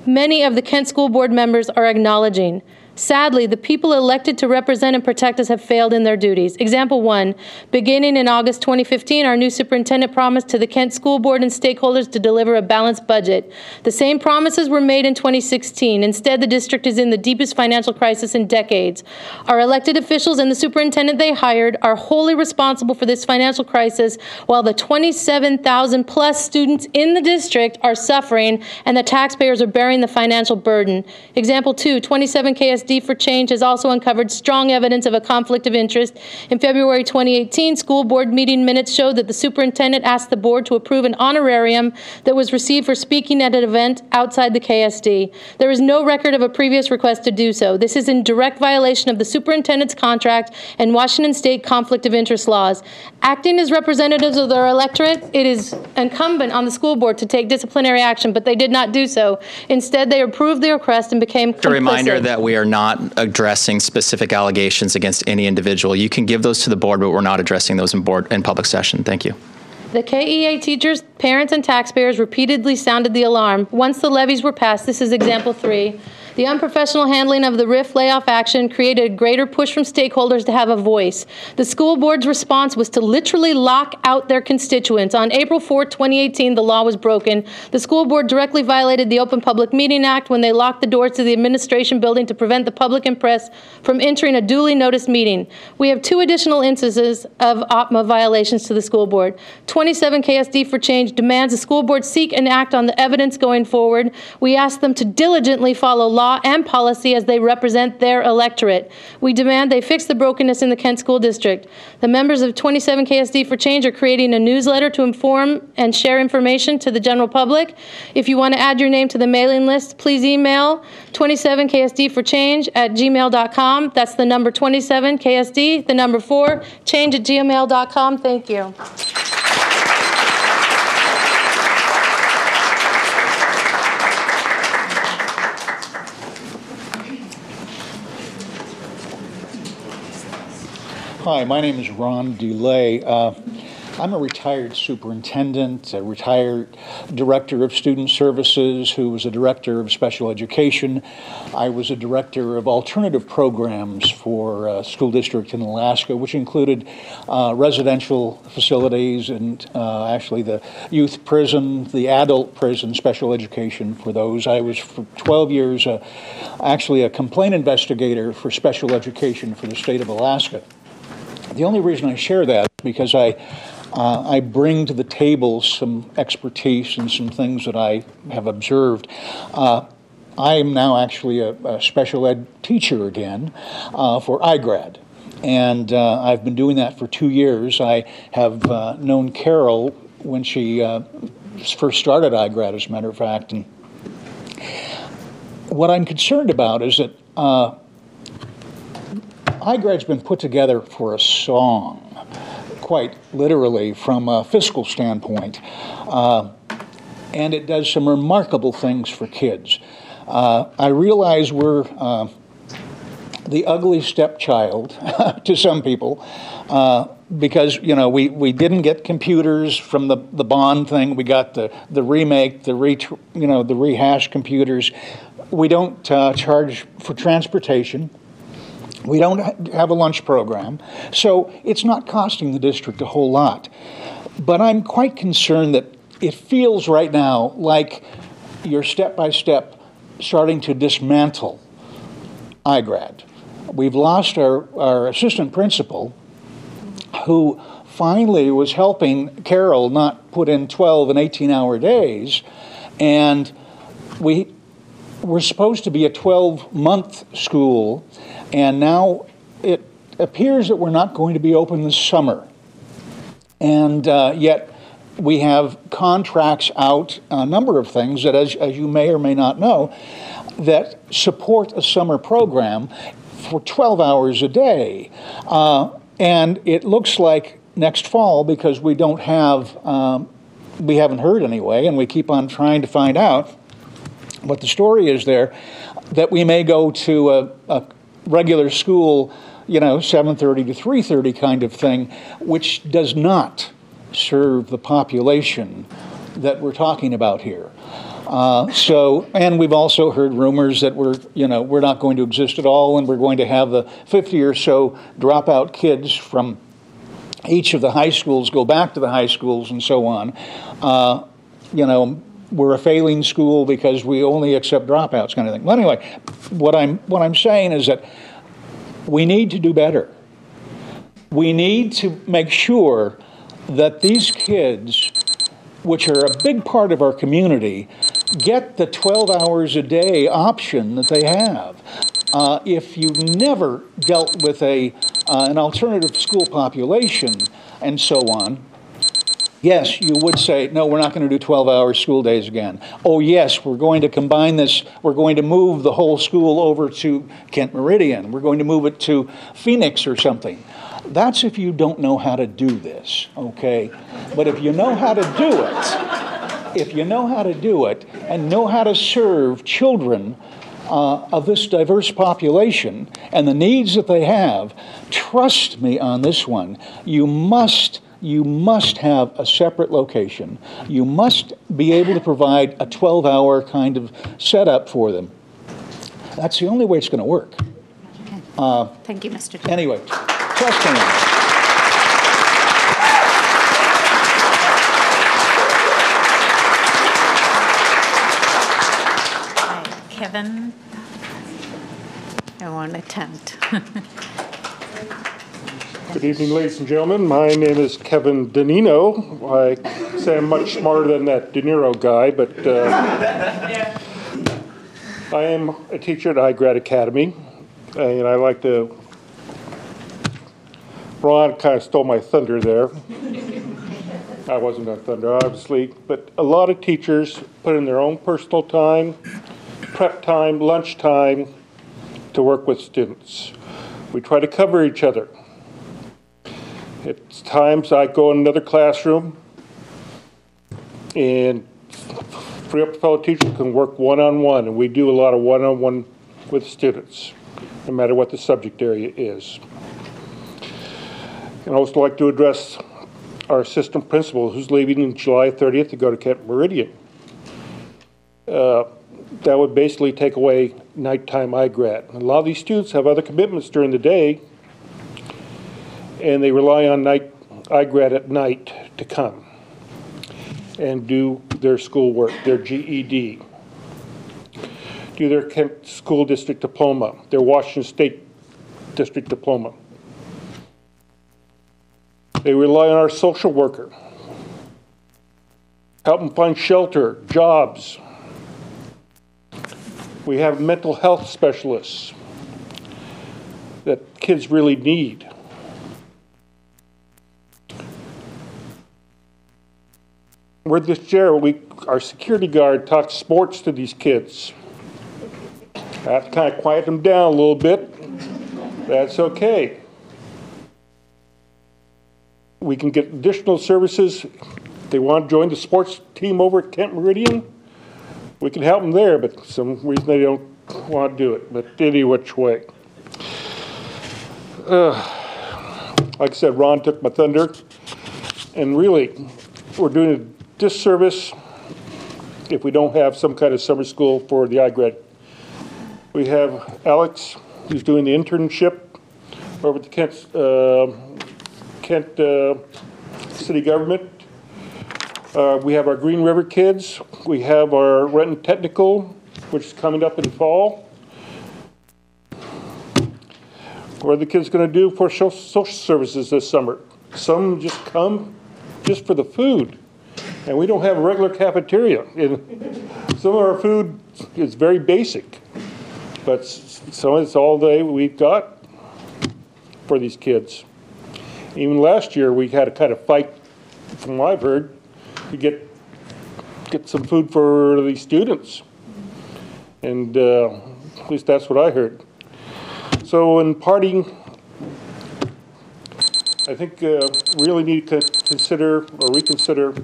many of the Kent School Board members are acknowledging. Sadly, the people elected to represent and protect us have failed in their duties. Example 1, beginning in August 2015, our new superintendent promised to the Kent School Board and stakeholders to deliver a balanced budget. The same promises were made in 2016. Instead, the district is in the deepest financial crisis in decades. Our elected officials and the superintendent they hired are wholly responsible for this financial crisis, while the 27,000 plus students in the district are suffering and the taxpayers are bearing the financial burden. Example 2, 27 KSD for Change has also uncovered strong evidence of a conflict of interest. In February 2018, school board meeting minutes showed that the superintendent asked the board to approve an honorarium that was received for speaking at an event outside the KSD. There is no record of a previous request to do so. This is in direct violation of the superintendent's contract and Washington State conflict of interest laws. Acting as representatives of their electorate, it is incumbent on the school board to take disciplinary action, but they did not do so. Instead, they approved the request and became complicit. A reminder that we are not addressing specific allegations against any individual. You can give those to the board, but we're not addressing those in public session. Thank you. The KEA teachers, parents, and taxpayers repeatedly sounded the alarm. Once the levies were passed, this is example 3, the unprofessional handling of the RIF layoff action created a greater push from stakeholders to have a voice. The school board's response was to literally lock out their constituents. On April 4, 2018, the law was broken. The school board directly violated the Open Public Meeting Act when they locked the doors to the administration building to prevent the public and press from entering a duly noticed meeting. We have 2 additional instances of OPMA violations to the school board. 27 KSD for Change demands the school board seek and act on the evidence going forward. We ask them to diligently follow law and policy as they represent their electorate. We demand they fix the brokenness in the Kent School District. The members of 27 KSD for Change are creating a newsletter to inform and share information to the general public. If you want to add your name to the mailing list, please email 27ksdforchange@gmail.com. That's the number 27 KSD, the number 4, change@gmail.com. Thank you. Hi, my name is Ron DeLay. I'm a retired superintendent, a retired director of student services who was a director of special education. I was a director of alternative programs for a school district in Alaska, which included residential facilities and actually the youth prison, the adult prison, special education for those. I was for 12 years actually a complaint investigator for special education for the state of Alaska. The only reason I share that is because I I bring to the table some expertise and some things that I have observed. I am now actually a special ed teacher again for iGrad. And I've been doing that for 2 years. I have known Carol when she first started iGrad, as a matter of fact. And what I'm concerned about is that iGrad's been put together for a song, quite literally, from a fiscal standpoint. And it does some remarkable things for kids. I realize we're the ugly stepchild to some people because, you know, we didn't get computers from the bond thing. We got the remake, the rehash computers. We don't charge for transportation. We don't have a lunch program. So it's not costing the district a whole lot. But I'm quite concerned that it feels right now like you're step by step starting to dismantle iGrad. We've lost our assistant principal, who finally was helping Carol not put in 12 and 18-hour days, and we're supposed to be a 12-month school, and now it appears that we're not going to be open this summer. And yet we have contracts out, a number of things that, as you may or may not know, that support a summer program for 12 hours a day. And it looks like next fall, because we don't have, we haven't heard anyway, and we keep on trying to find out what the story is there, that we may go to a regular school, you know, 7:30 to 3:30 kind of thing, which does not serve the population that we're talking about here. And we've also heard rumors that we're not going to exist at all, and we're going to have the 50 or so dropout kids from each of the high schools go back to the high schools and so on. We're a failing school because we only accept dropouts, kind of thing. Well, anyway, what I'm saying is that we need to do better. We need to make sure that these kids, which are a big part of our community, get the 12 hours a day option that they have. If you've never dealt with an alternative school population and so on, yes, you would say, no, we're not going to do 12-hour school days again. Oh, yes, we're going to combine this. We're going to move the whole school over to Kent Meridian. We're going to move it to Phoenix or something. That's if you don't know how to do this, okay? But if you know how to do it, and know how to serve children of this diverse population and the needs that they have, trust me on this one, you must have a separate location. You must be able to provide a 12-hour kind of setup for them. That's the only way it's going to work. Okay. Thank you, Mr. Chair. Anyway, trust me on it. Kevin, I won't attempt. Good evening, ladies and gentlemen. My name is Kevin Danino. I say I'm much smarter than that De Niro guy, but I am a teacher at iGrad Academy, and I like to. Ron kind of stole my thunder there. I wasn't on thunder, obviously, but a lot of teachers put in their own personal time, prep time, lunch time to work with students. We try to cover each other. At times I go in another classroom and free up fellow teachers can work one-on-one, and we do a lot of one-on-one with students, no matter what the subject area is. And I also like to address our assistant principal who's leaving on July 30th to go to Kent Meridian. That would basically take away nighttime iGrad. A lot of these students have other commitments during the day, and they rely on iGrad at night to come and do their schoolwork, their GED, do their Kent School District Diploma, their Washington State District Diploma. They rely on our social worker. Help them find shelter, jobs. We have mental health specialists that kids really need. We're this chair, our security guard talks sports to these kids. I have to kind of quiet them down a little bit. That's okay. We can get additional services. If they want to join the sports team over at Kent Meridian, we can help them there, but for some reason they don't want to do it, but any which way. Like I said, Ron took my thunder, and really, we're doing a disservice if we don't have some kind of summer school for the iGrad. We have Alex, who's doing the internship over at the Kent City Government. We have our Green River kids. We have our Renton Technical, which is coming up in fall. What are the kids going to do for social services this summer? Some just come just for the food. And we don't have a regular cafeteria. And some of our food is very basic. But some of it's all we've got for these kids. Even last year, we had a kind of fight, from what I've heard, to get some food for the students. And at least that's what I heard. So in parting, I think we really need to consider or reconsider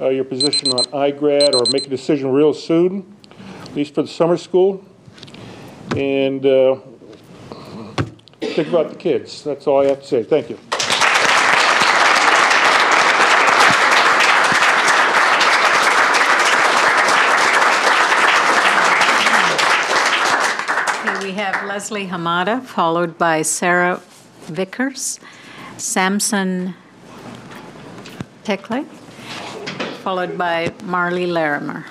your position on iGrad, or make a decision real soon, at least for the summer school. And think about the kids. That's all I have to say. Thank you. We have Leslie Hamada, followed by Sarah Vickers, Samson Tekle, followed by Marley Larimer.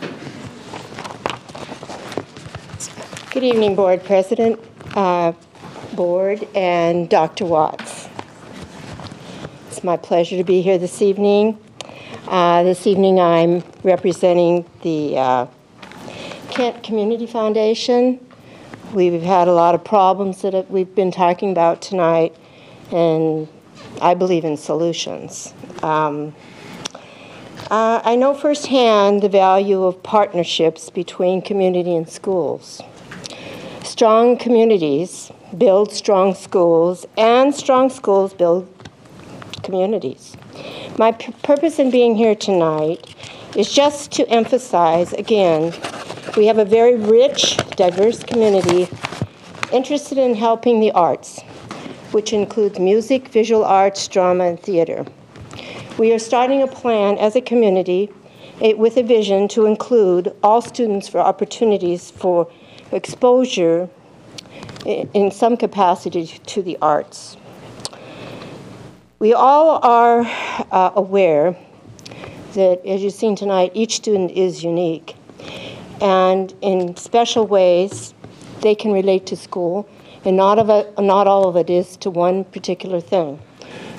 Good evening, Board President, Board, and Dr. Watts. It's my pleasure to be here this evening. This evening I'm representing the Kent Community Foundation. We've had a lot of problems that we've been talking about tonight, and I believe in solutions. I know firsthand the value of partnerships between community and schools. Strong communities build strong schools, and strong schools build communities. My purpose in being here tonight is just to emphasize, again, we have a very rich, diverse community interested in helping the arts, which includes music, visual arts, drama, and theater. We are starting a plan as a community with a vision to include all students for opportunities for exposure in some capacity to the arts. We all are aware that, as you've seen tonight, each student is unique. And in special ways, they can relate to school, and not all of it is to one particular thing.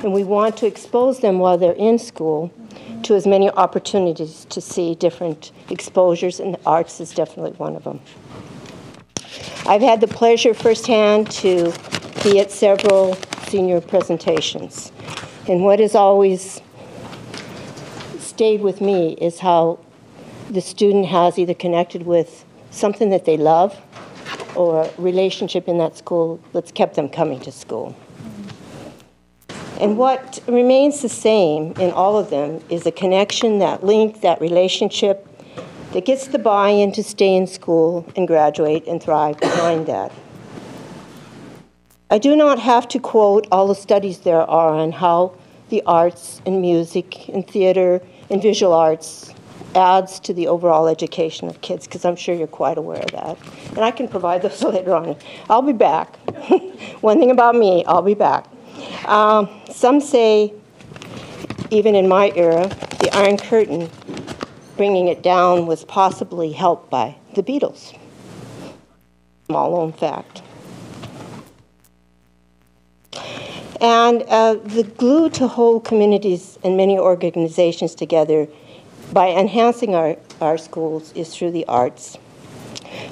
And we want to expose them while they're in school to as many opportunities to see different exposures, and the arts is definitely one of them. I've had the pleasure firsthand to be at several senior presentations. And what has always stayed with me is how the student has either connected with something that they love or a relationship in that school that's kept them coming to school. And what remains the same in all of them is a connection, that link, that relationship that gets the buy-in to stay in school and graduate and thrive behind that. I do not have to quote all the studies there are on how the arts and music and theater and visual arts adds to the overall education of kids, because I'm sure you're quite aware of that. And I can provide those later on. I'll be back. One thing about me, I'll be back. Some say, even in my era, the Iron Curtain, bringing it down, was possibly helped by the Beatles. Small known fact. And the glue to hold communities and many organizations together by enhancing our schools is through the arts,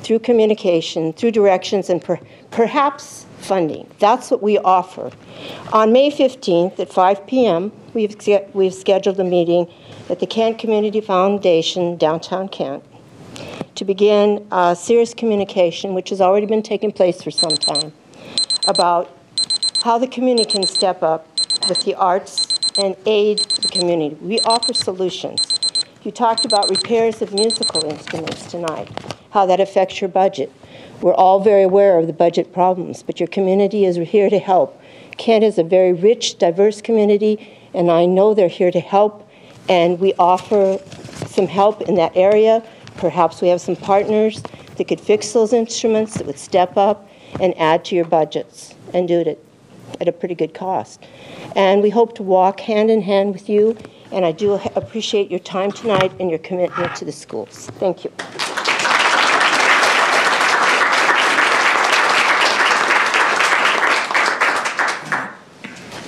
through communication, through directions, and perhaps funding. That's what we offer. On May 15th at 5 p.m., we've scheduled a meeting at the Kent Community Foundation, downtown Kent, to begin serious communication, which has already been taking place for some time, about how the community can step up with the arts and aid the community. We offer solutions. You talked about repairs of musical instruments tonight, how that affects your budget. We're all very aware of the budget problems, but your community is here to help. Kent is a very rich, diverse community, and I know they're here to help, and we offer some help in that area. Perhaps we have some partners that could fix those instruments, that would step up and add to your budgets and do it at a pretty good cost. And we hope to walk hand in hand with you, and I do appreciate your time tonight and your commitment to the schools. Thank you.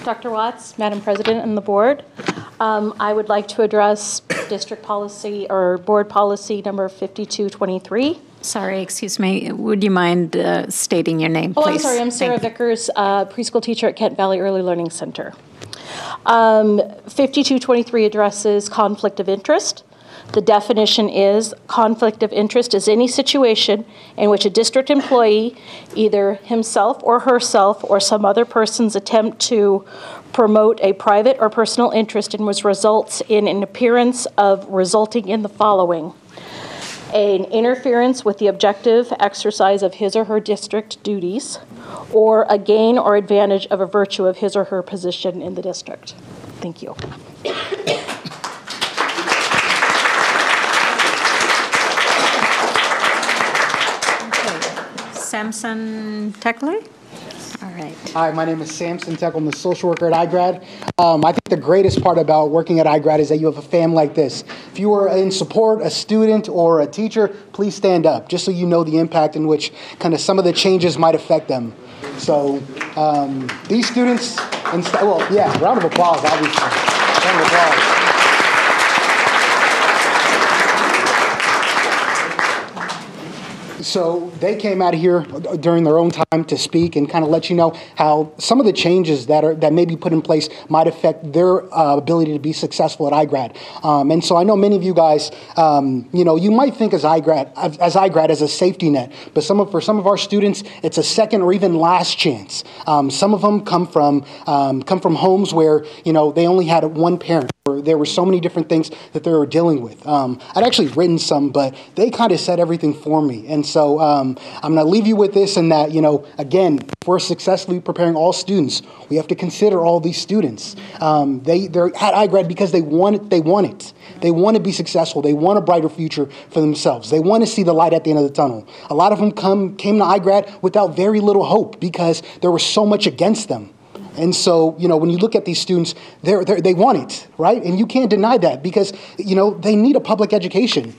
Dr. Watts, Madam President and the board, I would like to address district policy or board policy number 5223. Sorry, excuse me. Would you mind stating your name, please? Oh, I'm sorry. I'm Sarah Vickers, preschool teacher at Kent Valley Early Learning Center. 5223 addresses conflict of interest. The definition is conflict of interest is any situation in which a district employee, either himself or herself or some other person's attempt to promote a private or personal interest in which results in an appearance of resulting in the following: an interference with the objective exercise of his or her district duties, or a gain or advantage of a virtue of his or her position in the district. Thank you. Samson Teckley? All right. Hi, my name is Samson Teckel. I'm a social worker at iGrad. I think the greatest part about working at iGrad is that you have a family like this. If you are in support, a student or a teacher, please stand up, just so you know the impact in which kind of some of the changes might affect them. So these students, well, yeah, round of applause, obviously. Round of applause. So they came out here during their own time to speak and kind of let you know how some of the changes that may be put in place might affect their ability to be successful at iGrad. And so I know many of you guys, you might think as iGrad as a safety net, but for some of our students, it's a second or even last chance. Some of them come from homes where they only had one parent. Or there were so many different things that they were dealing with. I'd actually written some, but they kind of said everything for me. And so I'm going to leave you with this, and that, again, if we're successfully preparing all students, we have to consider all these students. They're at iGrad because they want it. They want to be successful. They want a brighter future for themselves. They want to see the light at the end of the tunnel. A lot of them came to iGrad without very little hope because there was so much against them. And so, when you look at these students, they want it, right? And you can't deny that because, they need a public education,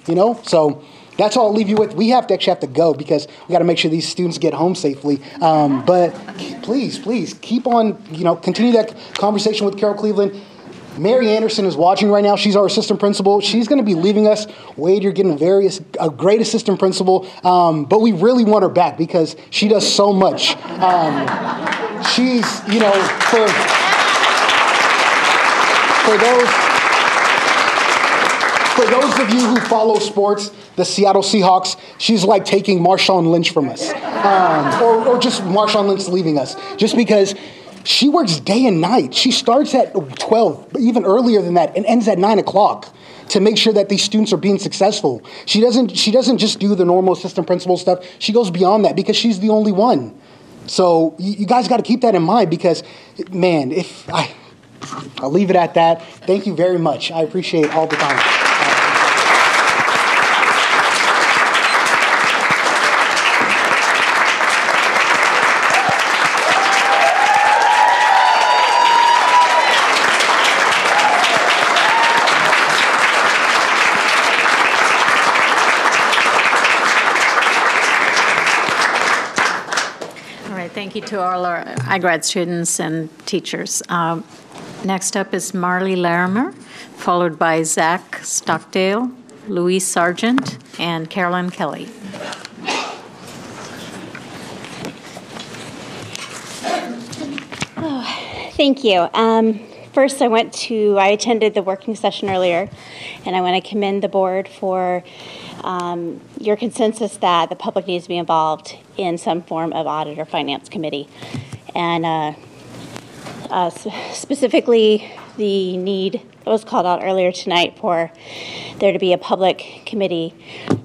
So that's all I'll leave you with. We actually have to go because we got to make sure these students get home safely. But please keep on, continue that conversation with Carol Cleveland. Mary Anderson is watching right now. She's our assistant principal. She's going to be leaving us. Wade, you're getting a great assistant principal. But we really want her back because she does so much. She's, for those of you who follow sports, the Seattle Seahawks, she's like taking Marshawn Lynch from us. Or just Marshawn Lynch leaving us. Just because she works day and night. She starts at 12, even earlier than that, and ends at 9 o'clock to make sure that these students are being successful. She doesn't just do the normal assistant principal stuff. She goes beyond that because she's the only one. So you guys got to keep that in mind because, man, I'll leave it at that. Thank you very much. I appreciate all the time. Thank you to all our iGrad students and teachers. Next up is Marley Larimer, followed by Zach Stockdale, Louise Sargent, and Carolyn Kelly. Thank you. First, I attended the working session earlier, and I want to commend the board for your consensus that the public needs to be involved in some form of audit or finance committee. And specifically, the need that was called out earlier tonight for there to be a public committee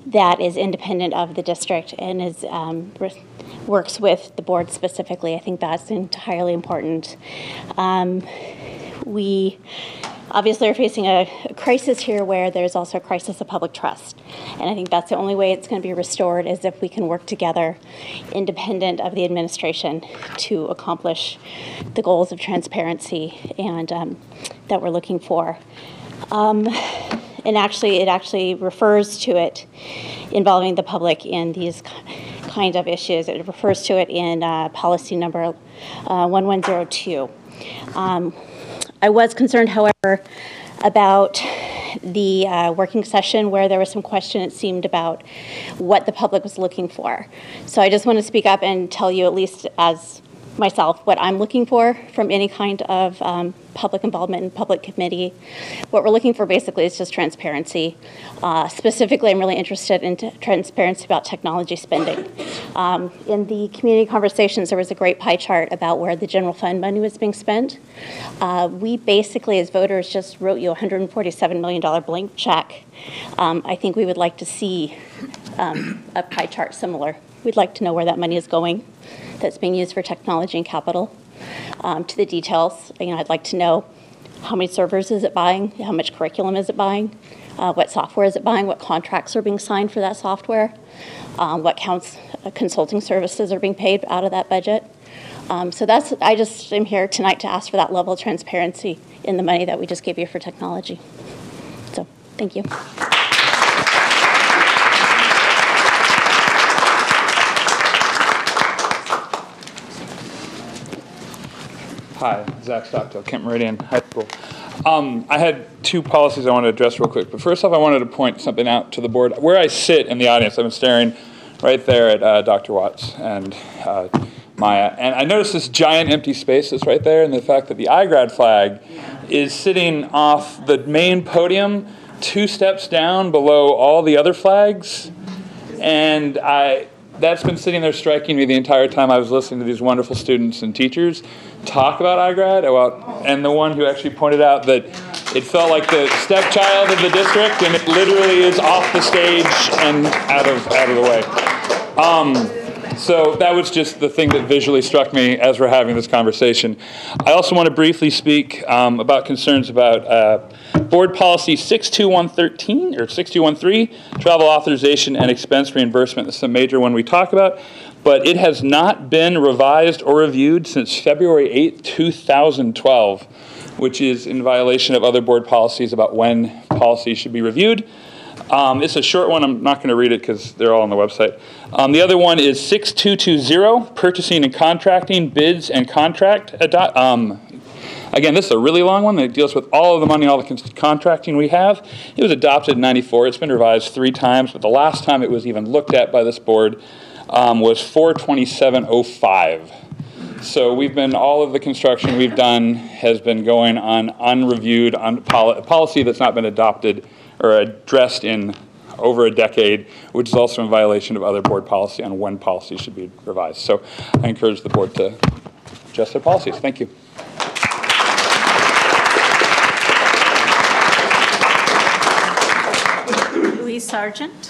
that is independent of the district and is works with the board specifically. I think that's entirely important. We obviously are facing a crisis here where there's also a crisis of public trust. And I think that's the only way it's going to be restored is if we can work together independent of the administration to accomplish the goals of transparency and that we're looking for. And actually, it actually refers to it involving the public in these kind of issues. It refers to it in policy number 1102. I was concerned, however, about the working session where there was some question, it seemed, about what the public was looking for. So I just want to speak up and tell you, at least as myself, what I'm looking for from any kind of public involvement in public committee. What we're looking for basically is just transparency. Specifically, I'm really interested in transparency about technology spending. In the community conversations, there was a great pie chart about where the general fund money was being spent. We basically, as voters, just wrote you a $147 million blank check. I think we would like to see a pie chart similar. We'd like to know where that money is going that's being used for technology and capital. To the details, I'd like to know how many servers is it buying, how much curriculum is it buying, what software is it buying, what contracts are being signed for that software, what consulting services are being paid out of that budget. So I just am here tonight to ask for that level of transparency in the money that we just gave you for technology. So, thank you. Hi, Zach Stockdale, Kent Meridian High School. I had two policies I wanted to address real quick, but first off, I wanted to point something out to the board. Where I sit in the audience, I've been staring right there at Dr. Watts and Maya, and I noticed this giant empty space that's right there, and the fact that the iGrad flag is sitting off the main podium 2 steps down below all the other flags, and that's been sitting there striking me the entire time I was listening to these wonderful students and teachers talk about iGrad, and the one who actually pointed out that it felt like the stepchild of the district, and it literally is off the stage and out of the way. So that was just the thing that visually struck me as we're having this conversation. I also want to briefly speak about concerns about Board Policy 62113 or 6213, travel authorization and expense reimbursement. This is a major one we talk about, but it has not been revised or reviewed since February 8, 2012, which is in violation of other board policies about when policies should be reviewed. It's a short one. I'm not going to read it because they're all on the website. The other one is 6220, purchasing and contracting, bids and contract. Again, this is a really long one that deals with all of the money, all the contracting we have. It was adopted in '94. It's been revised 3 times, but the last time it was even looked at by this board was 4/27/05. So all of the construction we've done has been going on unreviewed, policy that's not been adopted or addressed in over a decade, which is also in violation of other board policy on when policies should be revised. So I encourage the board to adjust their policies. Thank you. Louise Sargent,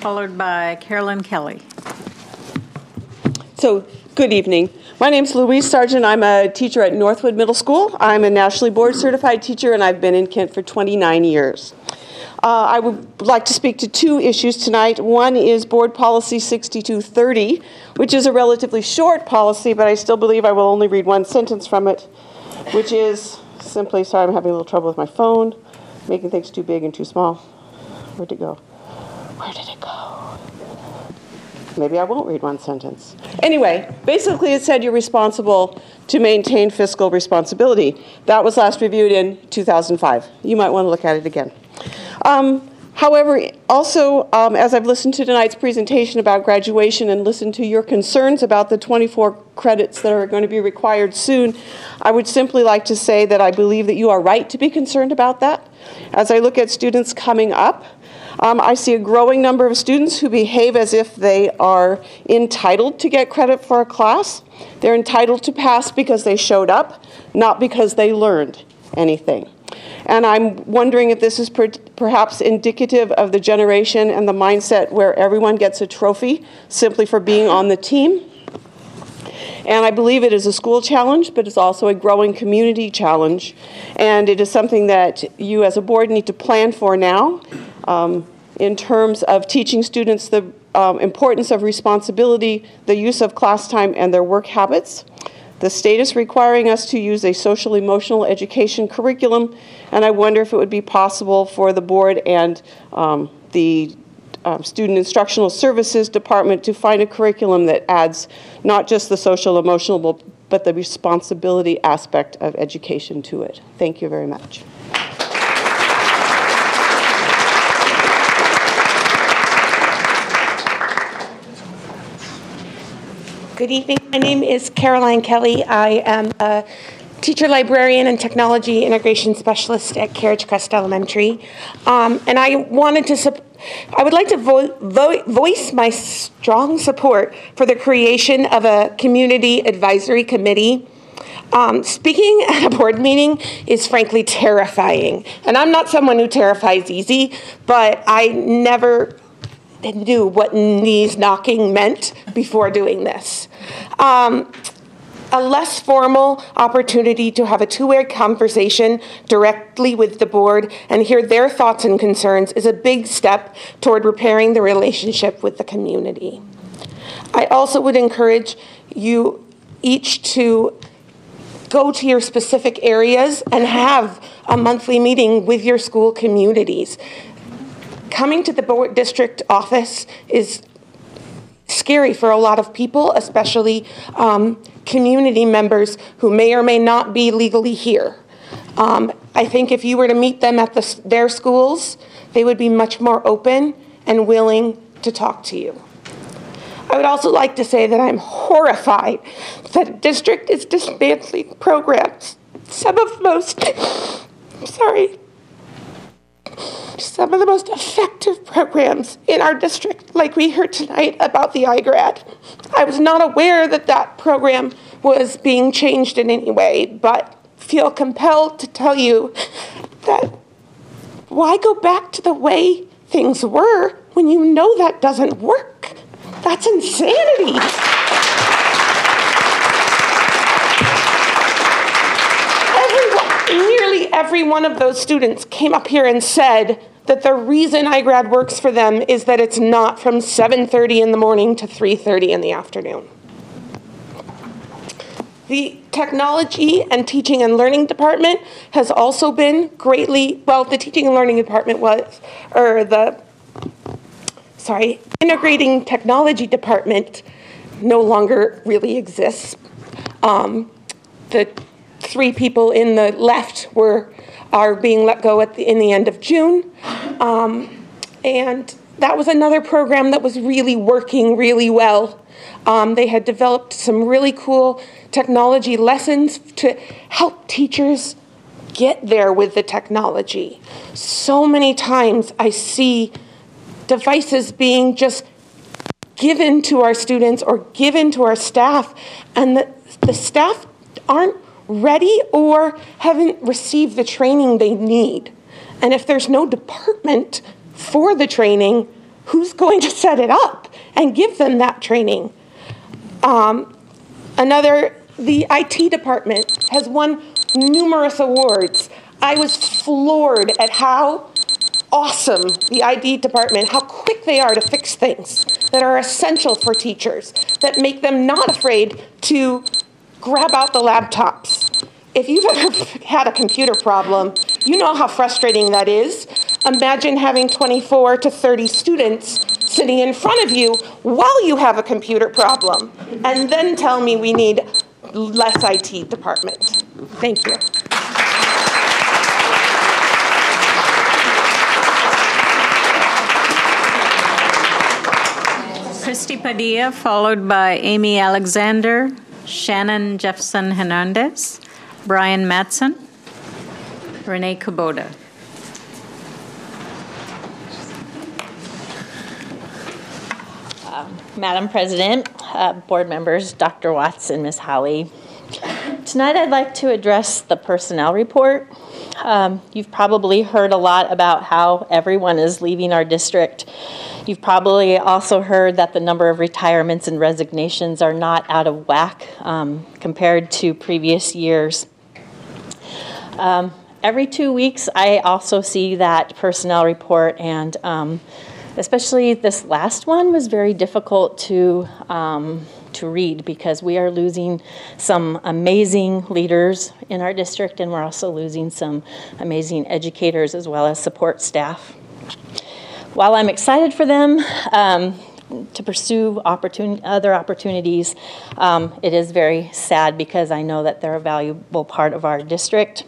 followed by Carolyn Kelly. So, good evening. My name is Louise Sargent. I'm a teacher at Northwood Middle School. I'm a nationally board certified teacher, and I've been in Kent for 29 years. I would like to speak to 2 issues tonight. One is Board Policy 6230, which is a relatively short policy, but I still believe I will only read one sentence from it, which is simply, sorry, I'm having a little trouble with my phone, making things too big and too small. Where'd it go? Where did it go? Maybe I won't read one sentence. Anyway, basically it said you're responsible to maintain fiscal responsibility. That was last reviewed in 2005. You might want to look at it again. However, also, as I've listened to tonight's presentation about graduation and listened to your concerns about the 24 credits that are going to be required soon, I would simply like to say that I believe that you are right to be concerned about that. As I look at students coming up, I see a growing number of students who behave as if they are entitled to get credit for a class. They're entitled to pass because they showed up, not because they learned anything. And I'm wondering if this is perhaps indicative of the generation and the mindset where everyone gets a trophy simply for being on the team. And I believe it is a school challenge, but it's also a growing community challenge. And it is something that you as a board need to plan for now in terms of teaching students the importance of responsibility, the use of class time, and their work habits. The state is requiring us to use a social emotional education curriculum, and I wonder if it would be possible for the board and the Student Instructional Services Department to find a curriculum that adds not just the social emotional, but the responsibility aspect of education to it. Thank you very much. Good evening. My name is Caroline Kelly. I am a teacher, librarian, and technology integration specialist at Carriage Crest Elementary. And I would like to voice my strong support for the creation of a community advisory committee. Speaking at a board meeting is frankly terrifying. And I'm not someone who terrifies easy, but I never knew what knees knocking meant before doing this. A less formal opportunity to have a two-way conversation directly with the board and hear their thoughts and concerns is a big step toward repairing the relationship with the community. I also would encourage you each to go to your specific areas and have a monthly meeting with your school communities. Coming to the board district office is scary for a lot of people, especially community members who may or may not be legally here. I think if you were to meet them at their schools, they would be much more open and willing to talk to you. I would also like to say that I'm horrified that a district is dismantling programs. Some of the most effective programs in our district, like we heard tonight about the iGrad. I was not aware that that program was being changed in any way, but feel compelled to tell you that why go back to the way things were when you know that doesn't work? That's insanity. Nearly every one of those students came up here and said that the reason iGrad works for them is that it's not from 7:30 in the morning to 3:30 in the afternoon. The Technology and Teaching and Learning Department has also been greatly, well, the Teaching and Learning Department Integrating Technology Department no longer really exists. The 3 people in the left are being let go in the end of June. And that was another program that was really working really well. They had developed some really cool technology lessons to help teachers get there with the technology. So many times I see devices being just given to our students or given to our staff, and the staff aren't ready or haven't received the training they need. And if there's no department for the training, who's going to set it up and give them that training? The IT department has won numerous awards. I was floored at how awesome the IT department, how quick they are to fix things that are essential for teachers, that make them not afraid to grab out the laptops. If you've ever had a computer problem, you know how frustrating that is. Imagine having 24 to 30 students sitting in front of you while you have a computer problem, and then tell me we need less IT department. Thank you. Christy Padilla, followed by Amy Alexander, Shannon Jeffson Hernandez, Brian Matson, Renee Kubota. Madam President, board members, Dr. Watts and Ms. Howley. Tonight I'd like to address the personnel report. You've probably heard a lot about how everyone is leaving our district. You've probably also heard that the number of retirements and resignations are not out of whack compared to previous years. Every 2 weeks, I also see that personnel report, and especially this last one was very difficult to read because we are losing some amazing leaders in our district, and we're also losing some amazing educators as well as support staff. While I'm excited for them to pursue other opportunities, it is very sad because I know that they're a valuable part of our district.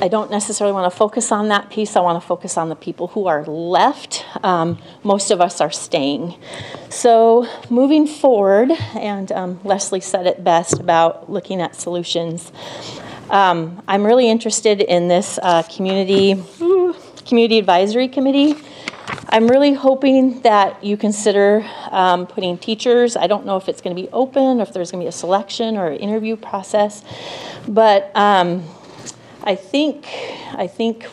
I don't necessarily want to focus on that piece. I want to focus on the people who are left. Most of us are staying. So moving forward, and Leslie said it best about looking at solutions. I'm really interested in this community advisory committee. I'm really hoping that you consider putting teachers. I don't know if it's going to be open or if there's going to be a selection or an interview process, but I think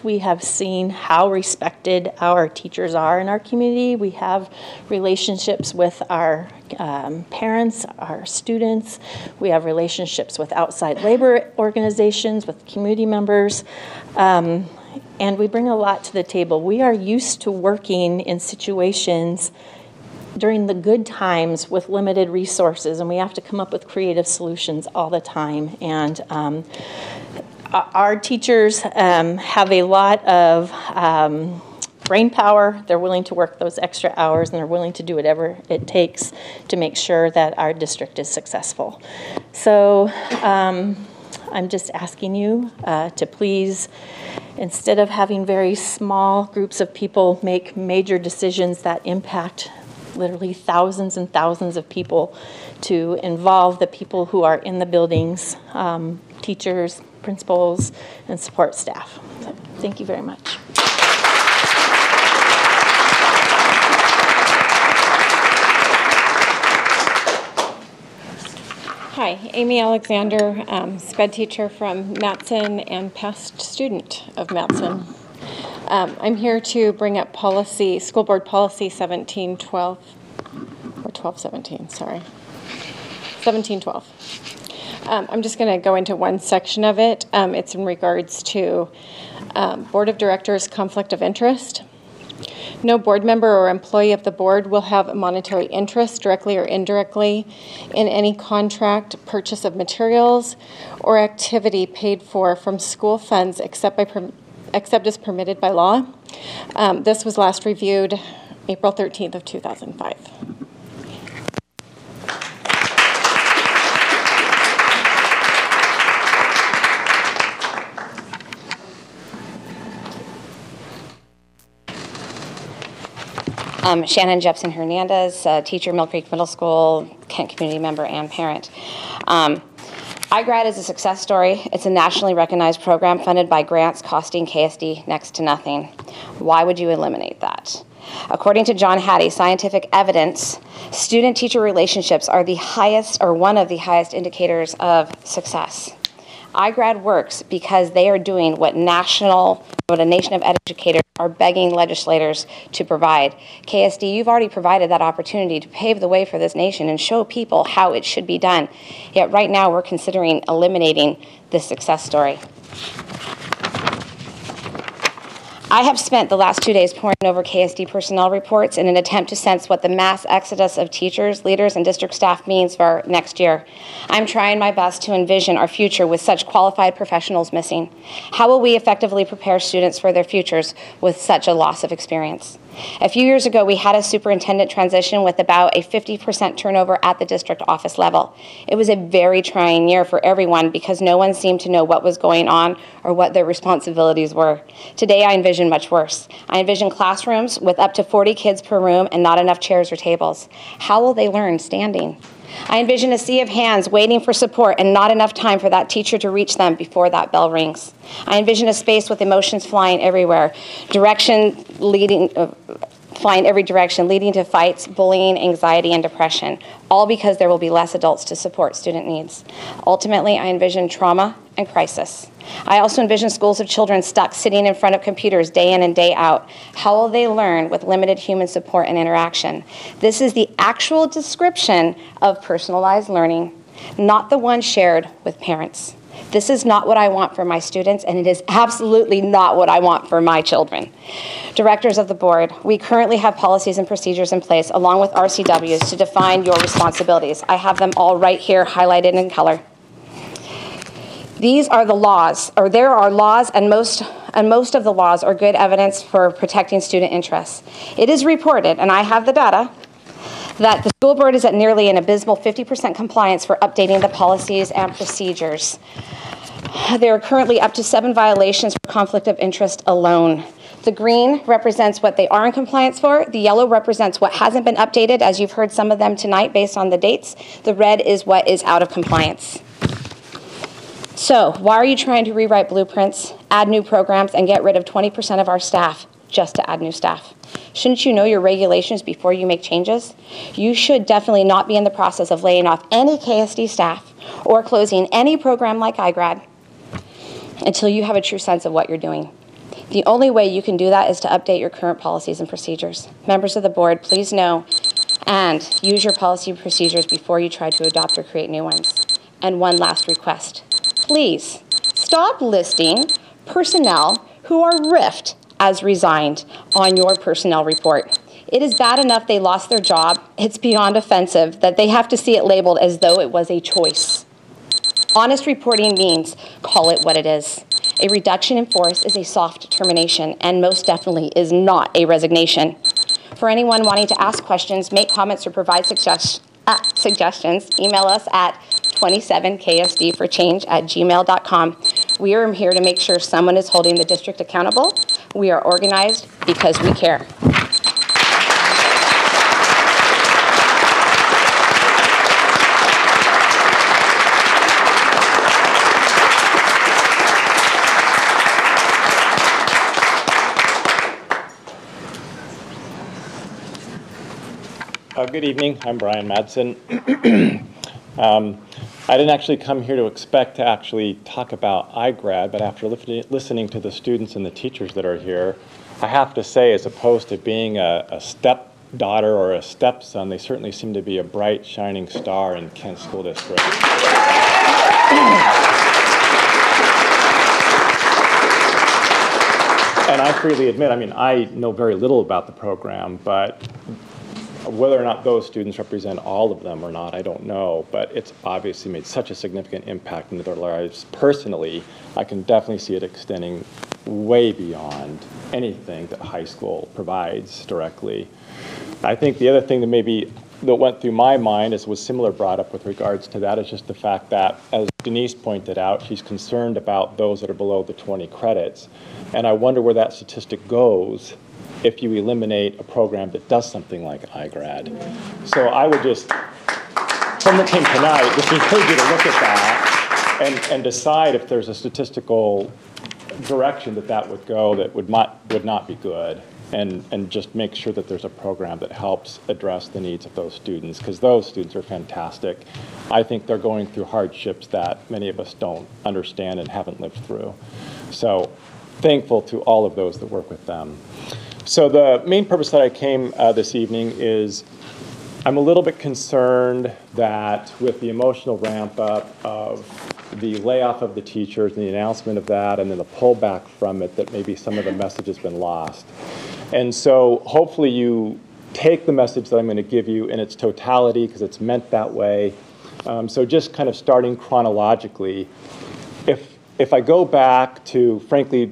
we have seen how respected our teachers are in our community. We have relationships with our parents, our students. We have relationships with outside labor organizations, with community members, and we bring a lot to the table. We are used to working in situations during the good times with limited resources, and we have to come up with creative solutions all the time. And our teachers have a lot of brain power. They're willing to work those extra hours, and they're willing to do whatever it takes to make sure that our district is successful. So I'm just asking you to please, instead of having very small groups of people make major decisions that impact literally thousands and thousands of people, to involve the people who are in the buildings, teachers, principals, and support staff. So, thank you very much. Hi, Amy Alexander, SPED teacher from Matson and past student of Matson. I'm here to bring up policy, school board policy 1712, or 1217, sorry, 1712. I'm just going to go into one section of it. It's in regards to Board of Directors conflict of interest. No board member or employee of the board will have a monetary interest, directly or indirectly, in any contract, purchase of materials, or activity paid for from school funds except as permitted by law. This was last reviewed April 13th of 2005. Shannon Jepson Hernandez, teacher, Mill Creek Middle School, Kent community member and parent. iGrad is a success story. It's a nationally recognized program funded by grants costing KSD next to nothing. Why would you eliminate that? According to John Hattie, scientific evidence, student-teacher relationships are the highest or one of the highest indicators of success. iGrad works because they are doing what a nation of educators are begging legislators to provide. KSD, you've already provided that opportunity to pave the way for this nation and show people how it should be done. Yet right now we're considering eliminating this success story. I have spent the last 2 days poring over KSD personnel reports in an attempt to sense what the mass exodus of teachers, leaders, and district staff means for next year. I'm trying my best to envision our future with such qualified professionals missing. How will we effectively prepare students for their futures with such a loss of experience? A few years ago, we had a superintendent transition with about a 50% turnover at the district office level. It was a very trying year for everyone because no one seemed to know what was going on or what their responsibilities were. Today, I envision much worse. I envision classrooms with up to 40 kids per room and not enough chairs or tables. How will they learn standing? I envision a sea of hands waiting for support and not enough time for that teacher to reach them before that bell rings. I envision a space with emotions flying everywhere, flying every direction, leading to fights, bullying, anxiety, and depression, all because there will be less adults to support student needs. Ultimately, I envision trauma and crisis. I also envision schools of children stuck sitting in front of computers day in and day out. How will they learn with limited human support and interaction? This is the actual description of personalized learning, not the one shared with parents. This is not what I want for my students, and it is absolutely not what I want for my children. Directors of the board, we currently have policies and procedures in place along with RCWs to define your responsibilities. I have them all right here highlighted in color. These are the laws, or there are laws, and most of the laws are good evidence for protecting student interests. It is reported, and I have the data, that the school board is at nearly an abysmal 50% compliance for updating the policies and procedures. There are currently up to 7 violations for conflict of interest alone. The green represents what they are in compliance for. The yellow represents what hasn't been updated, as you've heard some of them tonight based on the dates. The red is what is out of compliance. So, why are you trying to rewrite blueprints, add new programs, and get rid of 20% of our staff just to add new staff? Shouldn't you know your regulations before you make changes? You should definitely not be in the process of laying off any KSD staff or closing any program like iGrad until you have a true sense of what you're doing. The only way you can do that is to update your current policies and procedures. Members of the board, please know and use your policy and procedures before you try to adopt or create new ones. And one last request. Please stop listing personnel who are RIFed as resigned on your personnel report. It is bad enough they lost their job. It's beyond offensive that they have to see it labeled as though it was a choice. Honest reporting means call it what it is. A reduction in force is a soft termination and most definitely is not a resignation. For anyone wanting to ask questions, make comments, or provide suggestions, email us at 27ksdforchange@gmail.com. We are here to make sure someone is holding the district accountable. We are organized because we care. Good evening. I'm Brian Madsen. I didn't actually come here to expect to actually talk about iGrad, but after listening to the students and the teachers that are here, I have to say, as opposed to being a stepdaughter or a stepson, they certainly seem to be a bright, shining star in Kent School District. And I freely admit, I mean, I know very little about the program, but whether or not those students represent all of them or not, I don't know, but it's obviously made such a significant impact into their lives personally. I can definitely see it extending way beyond anything that high school provides directly. I think the other thing that went through my mind, as was similar brought up with regards to that, is just the fact that, as Denise pointed out, she's concerned about those that are below the 20 credits. And I wonder where that statistic goes if you eliminate a program that does something like iGrad. So I would just, from the team tonight, just encourage you to look at that and decide if there's a statistical direction that would go that would not be good, and just make sure that there's a program that helps address the needs of those students, because those students are fantastic. I think they're going through hardships that many of us don't understand and haven't lived through. So thankful to all of those that work with them. So the main purpose that I came this evening is I'm a little bit concerned that with the emotional ramp up of the layoff of the teachers and the announcement of that and then the pullback from it, that maybe some of the message has been lost. And so hopefully you take the message that I'm going to give you in its totality because it's meant that way. So just kind of starting chronologically, if I go back to, frankly,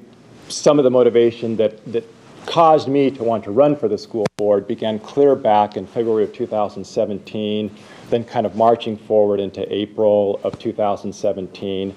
some of the motivation that caused me to want to run for the school board began clear back in February of 2017, then kind of marching forward into April of 2017.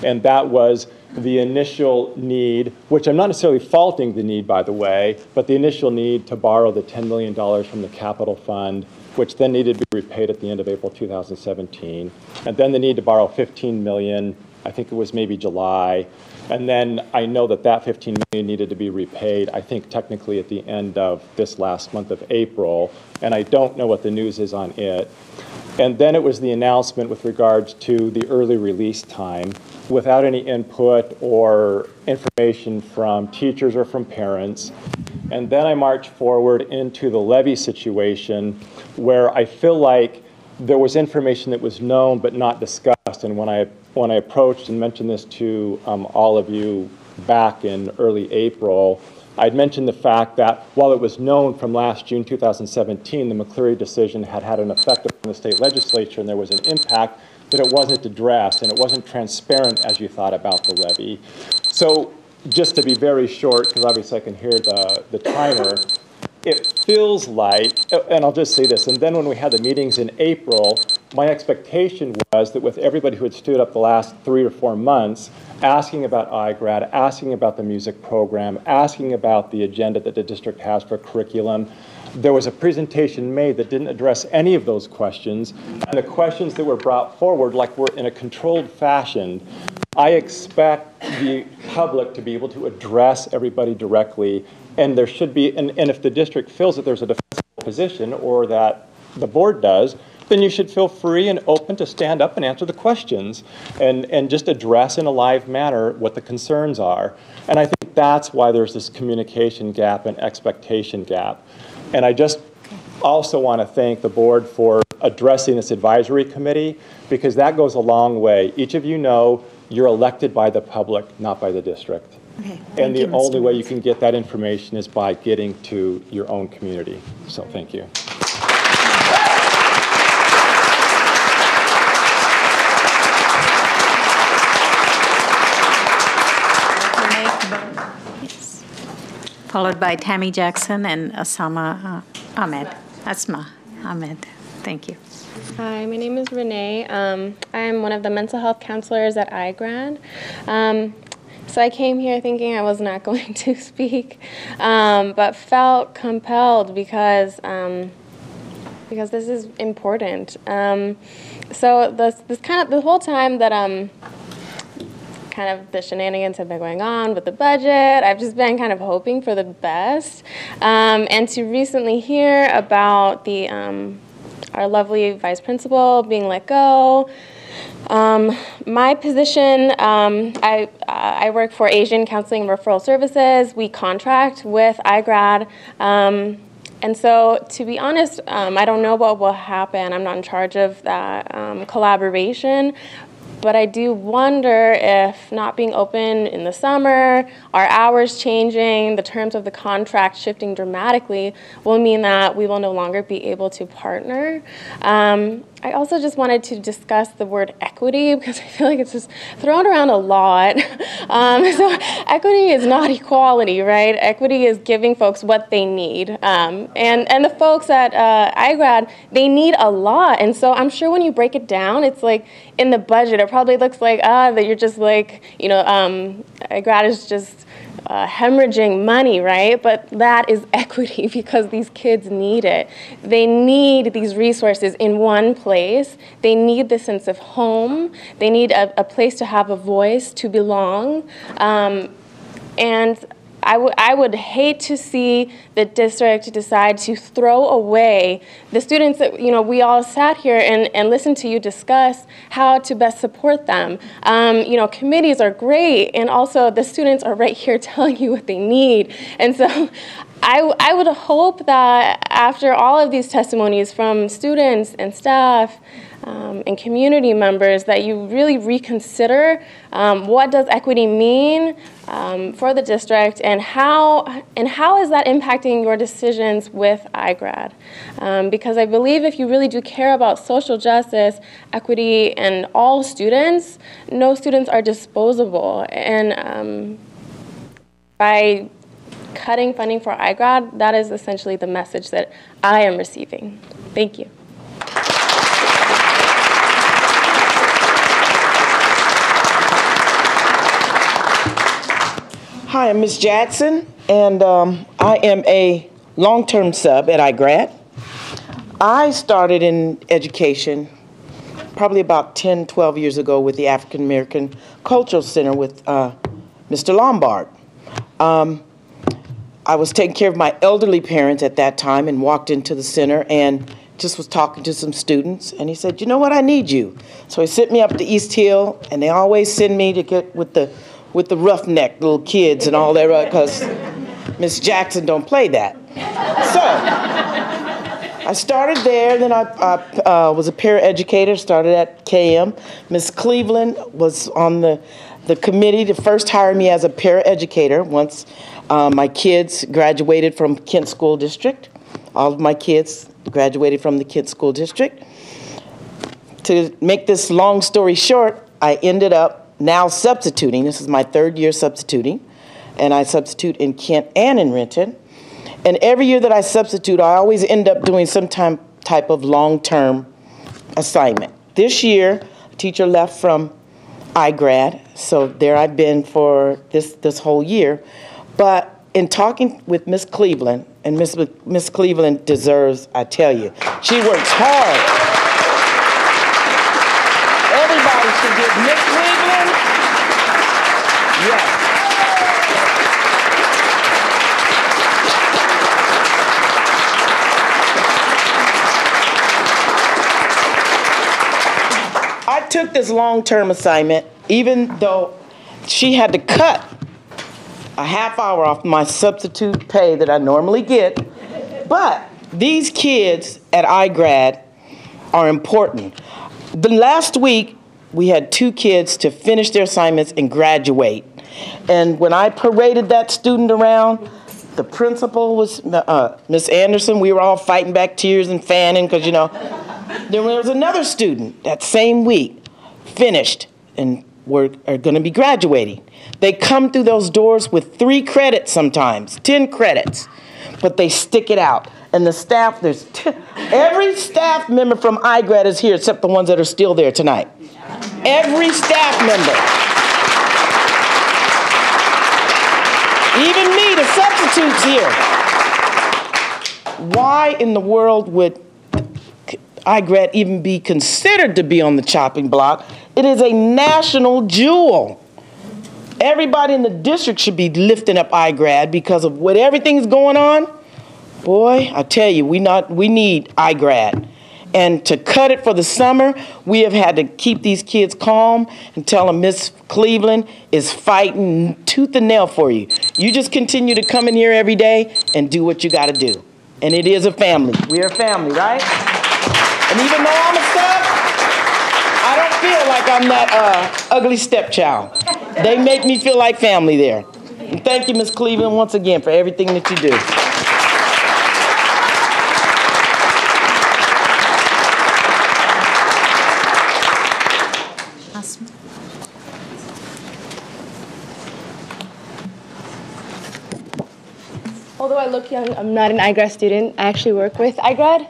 And that was the initial need, which I'm not necessarily faulting the need, by the way, but the initial need to borrow the $10 million from the capital fund, which then needed to be repaid at the end of April 2017. And then the need to borrow $15 million, I think it was maybe July. And then I know that that $15 million needed to be repaid, I think technically at the end of this last month of April. And I don't know what the news is on it. And then it was the announcement with regards to the early release time without any input or information from teachers or from parents. And then I marched forward into the levy situation where I feel like there was information that was known but not discussed. And when I approached and mentioned this to all of you back in early April, I'd mentioned the fact that while it was known from last June 2017, the McCleary decision had had an effect on the state legislature and there was an impact, that it wasn't addressed and it wasn't transparent as you thought about the levy. So just to be very short, because obviously I can hear the timer, it feels like, and I'll just say this, and then when we had the meetings in April, my expectation was that with everybody who had stood up the last 3 or 4 months, asking about iGrad, asking about the music program, asking about the agenda that the district has for curriculum, there was a presentation made that didn't address any of those questions, and the questions that were brought forward, like were in a controlled fashion. I expect the public to be able to address everybody directly, and there should be, and if the district feels that there's a defensible position or that the board does, then you should feel free and open to stand up and answer the questions and just address in a live manner what the concerns are. And I think that's why there's this communication gap and expectation gap. And I just also want to thank the board for addressing this advisory committee, because that goes a long way. Each of you know you're elected by the public, not by the district. Okay. And the only way you can get that information is by getting to your own community. So thank you. Followed by Tammy Jackson and Asma Ahmed. Thank you. Hi, my name is Renee. I'm one of the mental health counselors at iGrad. So I came here thinking I was not going to speak, but felt compelled because this is important. So the whole time that kind of the shenanigans have been going on with the budget, I've just been kind of hoping for the best. And to recently hear about the our lovely vice principal being let go. My position, I work for Asian Counseling and Referral Services. We contract with iGrad. And so, to be honest, I don't know what will happen. I'm not in charge of that collaboration. But I do wonder if not being open in the summer, our hours changing, the terms of the contract shifting dramatically will mean that we will no longer be able to partner. I also just wanted to discuss the word equity because I feel like it's just thrown around a lot. So equity is not equality, right? Equity is giving folks what they need. And the folks at iGrad, they need a lot. And so I'm sure when you break it down, it's like in the budget, it probably looks like, that you're just like, iGrad is just hemorrhaging money, right? But that is equity because these kids need it. They need these resources in one place. They need the sense of home. They need a place to have a voice, to belong. And I would hate to see the district decide to throw away the students that, we all sat here and listened to you discuss how to best support them. Committees are great, and also the students are right here telling you what they need. And so I would hope that after all of these testimonies from students and staff and community members, that you really reconsider what does equity mean for the district, and how is that impacting your decisions with iGrad? Because I believe if you really do care about social justice, equity, and all students, no students are disposable. And by cutting funding for iGrad, that is essentially the message that I am receiving. Thank you. Hi, I'm Ms. Jackson, and I am a long-term sub at iGrad. I started in education probably about 10, 12 years ago with the African American Cultural Center with Mr. Lombard. I was taking care of my elderly parents at that time and walked into the center and just was talking to some students, and he said, you know what, I need you. So he sent me up to East Hill, and they always send me to get with the roughneck little kids and all that, because Miss Jackson don't play that. So I started there, then I was a paraeducator, started at KM. Miss Cleveland was on the committee to first hire me as a paraeducator once my kids graduated from Kent School District. All of my kids graduated from the Kent School District. To make this long story short, I ended up now substituting. This is my third year substituting, and I substitute in Kent and in Renton. And every year that I substitute, I always end up doing some type of long-term assignment. This year, a teacher left from iGrad, so there I've been for this whole year. But in talking with Miss Cleveland, and Miss Cleveland deserves, I tell you, she works hard. Everybody should give Miss Cleveland, yes. I took this long-term assignment, even though she had to cut a half hour off my substitute pay that I normally get. But these kids at iGrad are important. The last week, we had 2 kids to finish their assignments and graduate. And when I paraded that student around, the principal was Miss Anderson. We were all fighting back tears and fanning because, you know. Then there was another student that same week, finished, and are going to be graduating. They come through those doors with 3 credits sometimes, 10 credits, but they stick it out. And the staff, every staff member from iGrad is here except the ones that are still there tonight. Every staff member. Even me, the substitute's here. Why in the world would iGrad even be considered to be on the chopping block? It is a national jewel. Everybody in the district should be lifting up iGrad because of what everything's going on. Boy, I tell you, we need iGrad. And to cut it for the summer, we have had to keep these kids calm and tell them Miss Cleveland is fighting tooth and nail for you. You just continue to come in here every day and do what you got to do. And it is a family. We're a family, right? And even though I'm a sub, I don't feel like I'm that ugly stepchild. They make me feel like family there. And thank you, Miss Cleveland, once again for everything that you do. Awesome. Although I look young, I'm not an iGrad student. I actually work with iGrad.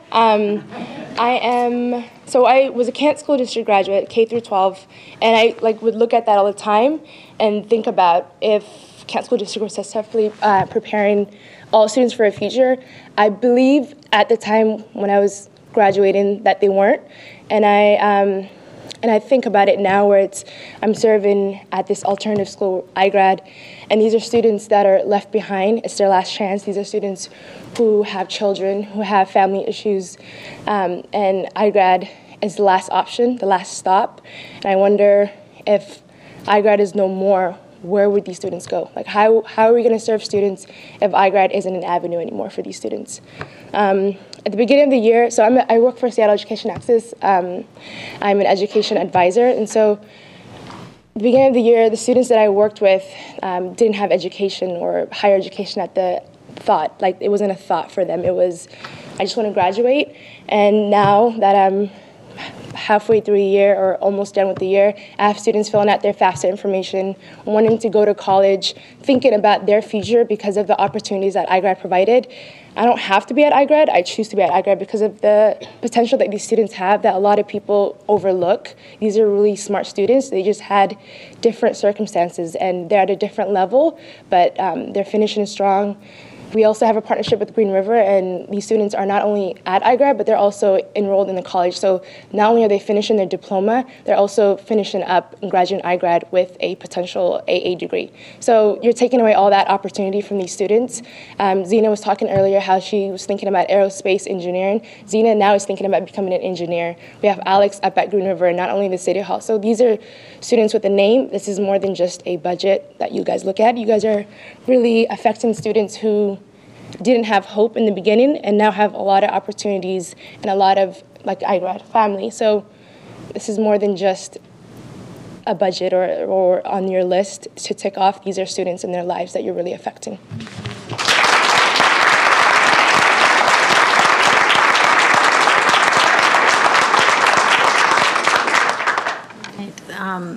So I was a Kent School District graduate, K through 12, and I would look at that all the time and think about if Kent School District was successfully preparing all students for a future. I believe at the time when I was graduating that they weren't, and I think about it now where I'm serving at this alternative school, iGrad, and these are students that are left behind. It's their last chance. These are students who have children, who have family issues, and iGrad is the last option, the last stop. And I wonder if iGrad is no more, where would these students go? Like, how are we going to serve students if iGrad isn't an avenue anymore for these students? At the beginning of the year, so I work for Seattle Education Access. I'm an education advisor, and so at the beginning of the year, the students that I worked with didn't have education or higher education at the thought. Like, it wasn't a thought for them. It was, I just want to graduate. And now that I'm halfway through the year or almost done with the year, I have students filling out their FAFSA information, wanting to go to college, thinking about their future because of the opportunities that iGrad provided. I don't have to be at iGrad. I choose to be at iGrad because of the potential that these students have that a lot of people overlook. These are really smart students. They just had different circumstances, and they're at a different level, but they're finishing strong. We also have a partnership with Green River, and these students are not only at iGrad, but they're also enrolled in the college. So not only are they finishing their diploma, they're also finishing up and graduating iGrad with a potential AA degree. So you're taking away all that opportunity from these students. Zena was talking earlier how she was thinking about aerospace engineering. Zena now is thinking about becoming an engineer. We have Alex up at Green River, and not only the City Hall. So these are students with a name. This is more than just a budget that you guys look at. You guys are really affecting students who didn't have hope in the beginning and now have a lot of opportunities and a lot of, like, iGrad family. So this is more than just a budget or on your list to tick off. These are students in their lives that you're really affecting.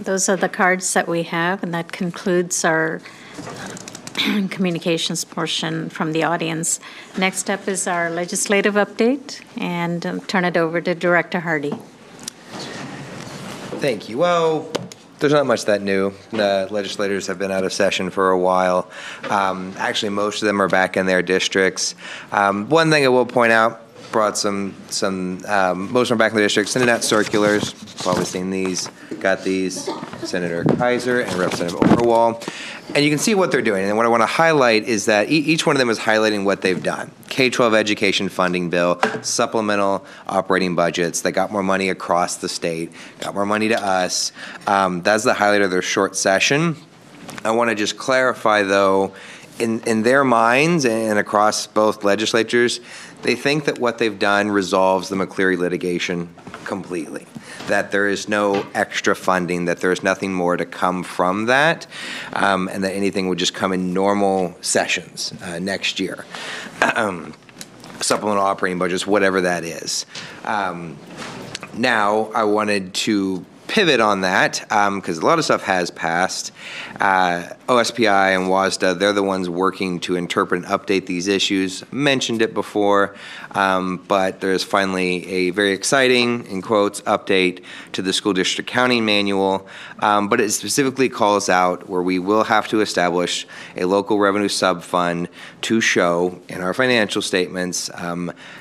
Those are the cards that we have, and that concludes our communications portion from the audience. Next up is our legislative update, and turn it over to Director Hardy. Thank you. Well, there's not much that new. The legislators have been out of session for a while. Actually, most of them are back in their districts. One thing I will point out, brought some most of them are back in the districts, sending out circulars. Probably seen these, got these, Senator Kaiser and Representative Overwall. And you can see what they're doing. And what I want to highlight is that each one of them is highlighting what they've done. K-12 education funding bill, supplemental operating budgets that got more money across the state, got more money to us. That's the highlight of their short session. I want to just clarify, though, in their minds and across both legislatures, they think that what they've done resolves the McCleary litigation completely, that there is no extra funding, that there is nothing more to come from that, and that anything would just come in normal sessions next year. Supplemental operating budgets, whatever that is. Now, I wanted to pivot on that because a lot of stuff has passed. OSPI and WASDA, they're the ones working to interpret and update these issues. Mentioned it before, but there's finally a very exciting, in quotes, update to the school district accounting manual, but it specifically calls out where we will have to establish a local revenue sub-fund to show in our financial statements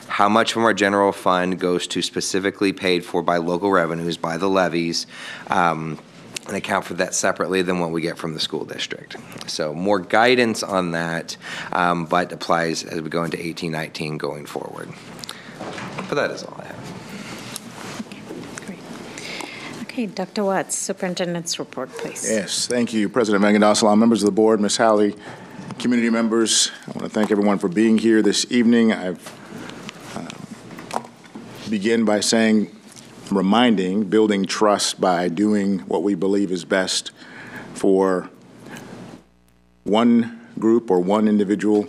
how much from our general fund goes to specifically paid for by local revenues, by the levies, and account for that separately than what we get from the school district. So more guidance on that, but applies as we go into 18-19 going forward. But that is all I have. Great. Okay, Dr. Watts, Superintendent's report, please. Yes, thank you, President Vangadassalam, members of the board, Ms. Halley, community members. I want to thank everyone for being here this evening. I've begin by reminding, building trust by doing what we believe is best for one group or one individual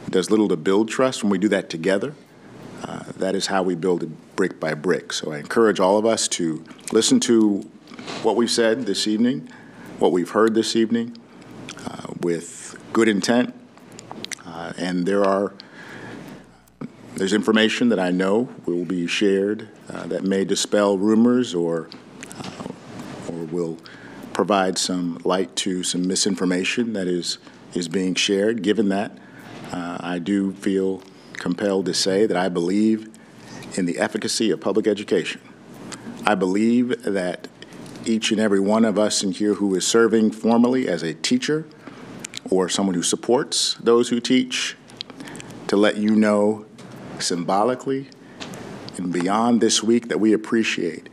does little to build trust. When we do that together, that is how we build it brick by brick. So I encourage all of us to listen to what we've said this evening, what we've heard this evening, with good intent. And there's information that I know will be shared that may dispel rumors or will provide some light to some misinformation that is being shared. Given that, I do feel compelled to say that I believe in the efficacy of public education. I believe that each and every one of us in here who is serving formally as a teacher or someone who supports those who teach, to let you know symbolically and beyond this week that we appreciate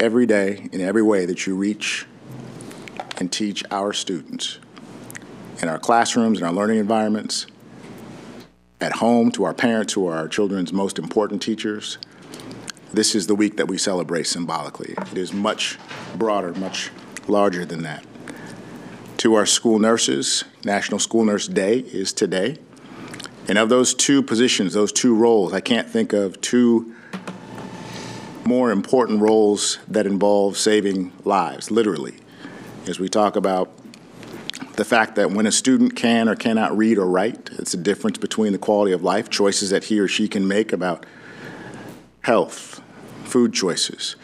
every day in every way that you reach and teach our students in our classrooms, in our learning environments, at home, to our parents who are our children's most important teachers. This is the week that we celebrate symbolically. It is much broader, much larger than that. To our school nurses, National School Nurse Day is today. And of those two positions, those two roles, I can't think of two more important roles that involve saving lives, literally, as we talk about the fact that when a student can or cannot read or write, it's a difference between the quality of life, choices that he or she can make about health, food choices,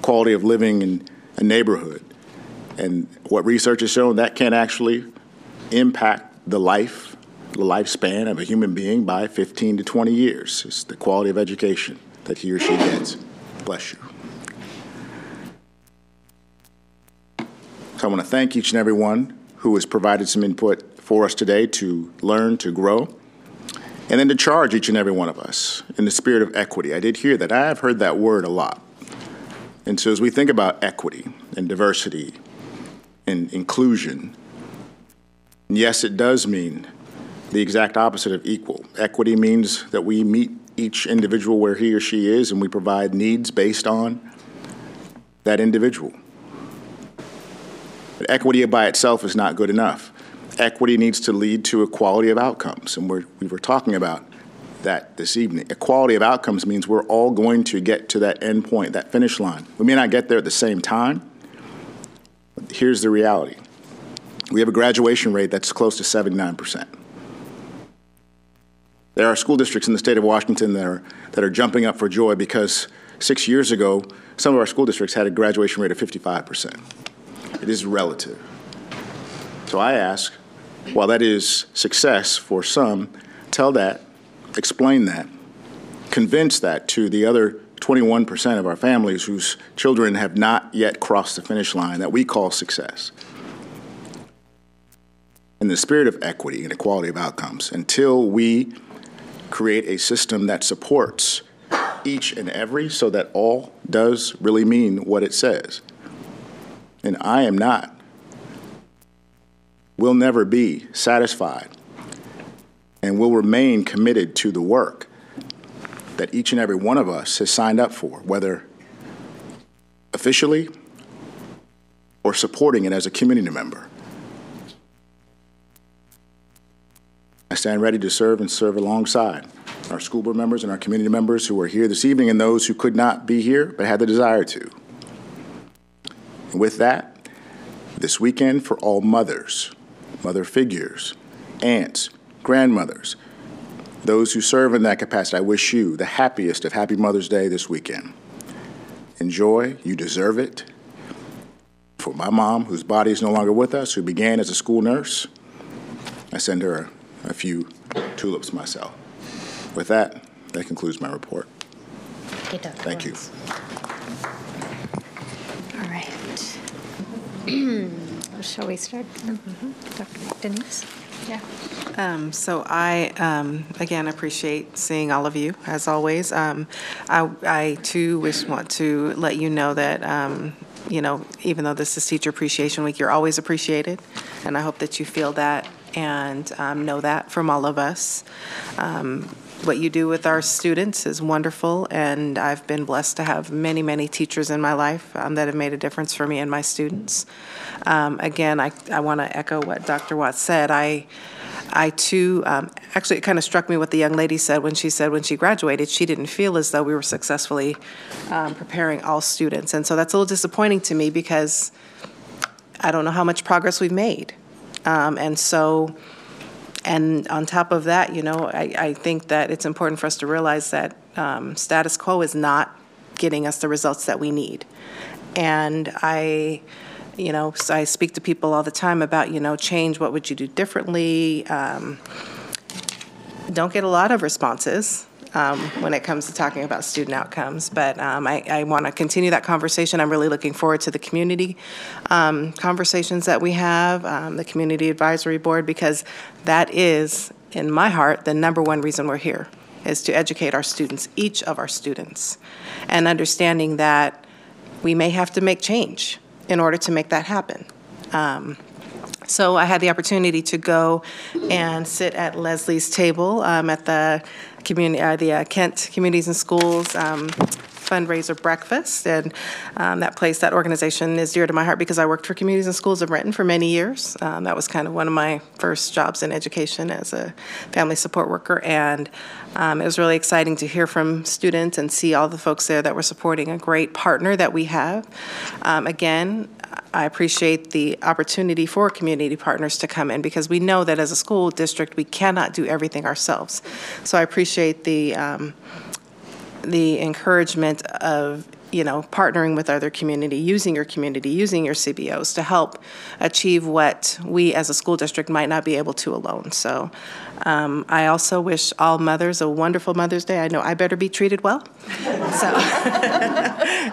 quality of living in a neighborhood. And what research has shown, that can actually impact the lifespan of a human being by 15 to 20 years. It's the quality of education that he or she gets. Bless you. So I want to thank each and every one who has provided some input for us today to learn, to grow, and then to charge each and every one of us in the spirit of equity. I did hear that. I have heard that word a lot. And so as we think about equity and diversity and inclusion, yes, it does mean the exact opposite of equal. Equity means that we meet each individual where he or she is, and we provide needs based on that individual. But equity by itself is not good enough. Equity needs to lead to equality of outcomes, and we were talking about that this evening. Equality of outcomes means we're all going to get to that end point, that finish line. We may not get there at the same time, but here's the reality. We have a graduation rate that's close to 79%. There are school districts in the state of Washington that are jumping up for joy because 6 years ago, some of our school districts had a graduation rate of 55%. It is relative. So I ask, while that is success for some, tell that, explain that, convince that to the other 21% of our families whose children have not yet crossed the finish line that we call success. In the spirit of equity and equality of outcomes, until we create a system that supports each and every so that all does really mean what it says. And I am not, will never be satisfied, and will remain committed to the work that each and every one of us has signed up for, whether officially or supporting it as a community member. I stand ready to serve and serve alongside our school board members and our community members who are here this evening and those who could not be here but had the desire to. And with that, this weekend for all mothers, mother figures, aunts, grandmothers, those who serve in that capacity, I wish you the happiest of Happy Mother's Day this weekend. Enjoy, you deserve it. For my mom, whose body is no longer with us, who began as a school nurse, I send her a few tulips myself. With that, that concludes my report. Thank you. All right. Shall we start? Dr. Denise? Yeah. So I, again, appreciate seeing all of you, as always. I too, want to let you know that, you know, even though this is Teacher Appreciation Week, you're always appreciated, and I hope that you feel that and know that from all of us. What you do with our students is wonderful, and I've been blessed to have many, many teachers in my life that have made a difference for me and my students. Again, I want to echo what Dr. Watts said. I too, actually it kind of struck me what the young lady said when she graduated, she didn't feel as though we were successfully preparing all students. And so that's a little disappointing to me because I don't know how much progress we've made. And on top of that, you know, I think that it's important for us to realize that status quo is not getting us the results that we need. And I speak to people all the time about, change, what would you do differently? Don't get a lot of responses when it comes to talking about student outcomes, but I want to continue that conversation. I'm really looking forward to the community conversations that we have, the Community Advisory Board, because that is, in my heart, the number one reason we're here, is to educate our students, each of our students, and understanding that we may have to make change in order to make that happen. So I had the opportunity to go and sit at Leslie's table at the Kent Communities and Schools fundraiser breakfast, and that organization is dear to my heart because I worked for Communities and Schools of Renton for many years. That was kind of one of my first jobs in education as a family support worker, and it was really exciting to hear from students and see all the folks there that were supporting a great partner that we have. Again, I appreciate the opportunity for community partners to come in because we know that as a school district we cannot do everything ourselves. So I appreciate the encouragement of partnering with other community, using your CBOs to help achieve what we as a school district might not be able to alone. So I also wish all mothers a wonderful Mother's Day. I know I better be treated well. So,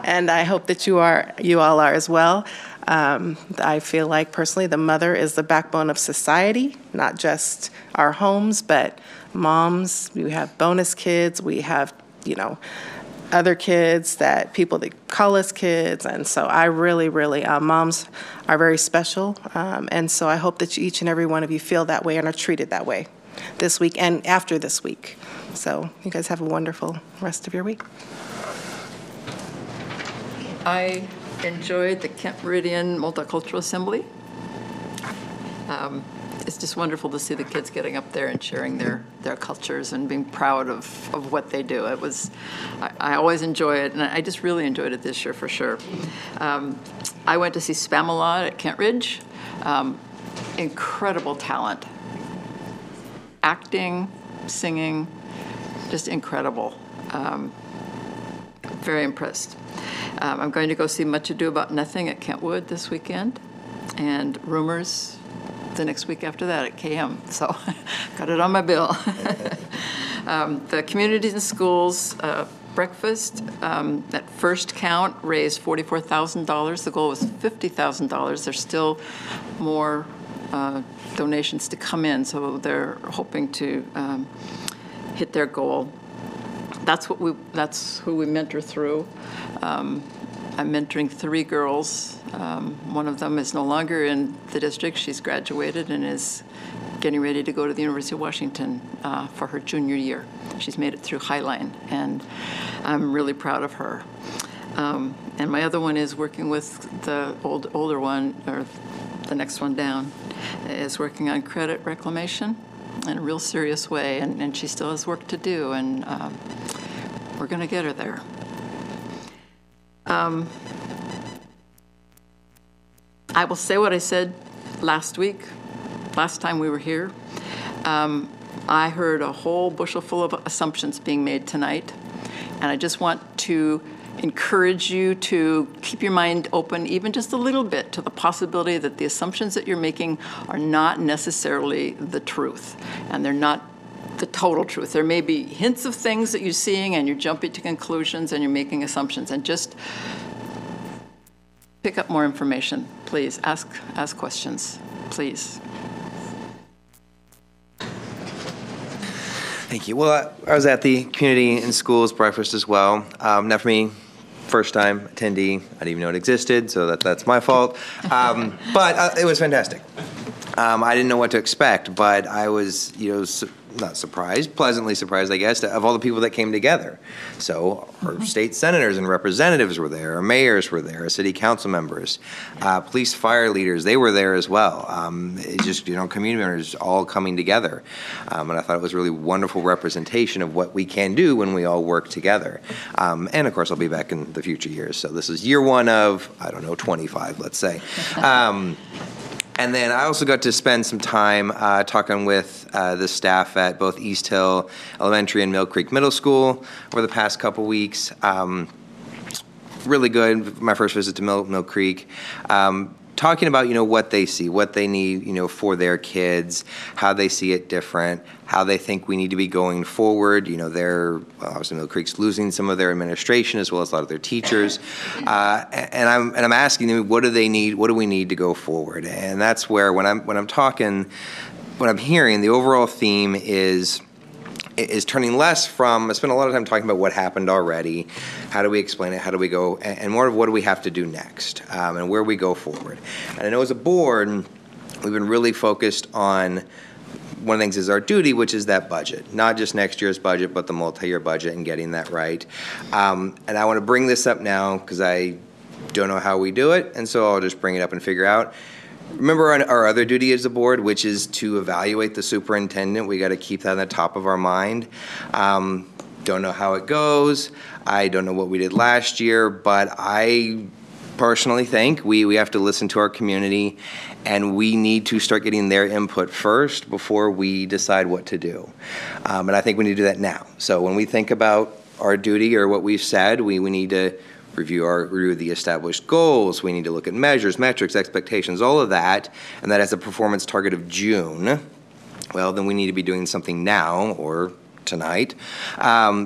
and I hope that you all are as well. I feel like personally the mother is the backbone of society, not just our homes, but moms. We have bonus kids. We have other kids that call us kids. And so I really, moms are very special. And so I hope that each and every one of you feel that way and are treated that way this week and after this week. So you guys have a wonderful rest of your week. I enjoyed the Kent Meridian Multicultural Assembly. It's just wonderful to see the kids getting up there and sharing their cultures and being proud of what they do. I always enjoy it, and I just really enjoyed it this year for sure. I went to see Spamalot at Kent Ridge. Incredible talent. Acting, singing, just incredible. Very impressed. I'm going to go see Much Ado About Nothing at Kentwood this weekend, and Rumors the next week after that at KM. So got it on my bill. The Communities and Schools breakfast at first count raised $44,000. The goal was $50,000. There's still more donations to come in, so they're hoping to hit their goal. That's who we mentor through. I'm mentoring 3 girls. One of them is no longer in the district. She's graduated and is getting ready to go to the University of Washington for her junior year. She's made it through Highline, and I'm really proud of her. And my other one is working with the older one, or the next one down, is working on credit reclamation in a real serious way, and she still has work to do, and we're going to get her there. I will say what I said last time we were here. I heard a whole bushel full of assumptions being made tonight, and I just want to encourage you to keep your mind open even just a little bit to the possibility that the assumptions that you're making are not necessarily the truth, and they're not the total truth. There may be hints of things that you're seeing and you're jumping to conclusions and you're making assumptions, and just pick up more information, please. Ask questions, please. Thank you. Well, I was at the Community and Schools breakfast as well. Not for me, first time attendee. I didn't even know it existed, so that's my fault. But it was fantastic. I didn't know what to expect, but I was, not surprised, pleasantly surprised, I guess, of all the people that came together. So our state senators and representatives were there, our mayors were there, our city council members, police fire leaders, they were there as well. It's just, community members all coming together. And I thought it was a really wonderful representation of what we can do when we all work together. And of course, I'll be back in the future years. So this is year 1 of, 25, let's say. And then I also got to spend some time talking with the staff at both East Hill Elementary and Mill Creek Middle School over the past couple weeks. Really good, my first visit to Mill Creek. Talking about, what they see, what they need, for their kids, how they see it different, how they think we need to be going forward. They're, obviously Mill Creek's losing some of their administration as well as a lot of their teachers. And I'm asking them, what do they need? What do we need to go forward? And that's where, when I'm hearing, the overall theme is is turning less from, I spent a lot of time talking about what happened already, how do we explain it, how do we go, and more of what do we have to do next, and where we go forward. And I know as a board, we've been really focused on one of the things is our duty, which is that budget, not just next year's budget, but the multi-year budget and getting that right. And I want to bring this up now because I don't know how we do it, and so I'll just bring it up and figure out. Remember our other duty as a board, which is to evaluate the superintendent. We got to keep that on the top of our mind. Don't know how it goes. I don't know what we did last year, but I personally think we have to listen to our community, and we need to start getting their input first before we decide what to do. And I think we need to do that now. So when we think about our duty or what we've said, we need to review the established goals. We need to look at measures, metrics, expectations, all of that, and that has a performance target of June. Well, then we need to be doing something now or tonight,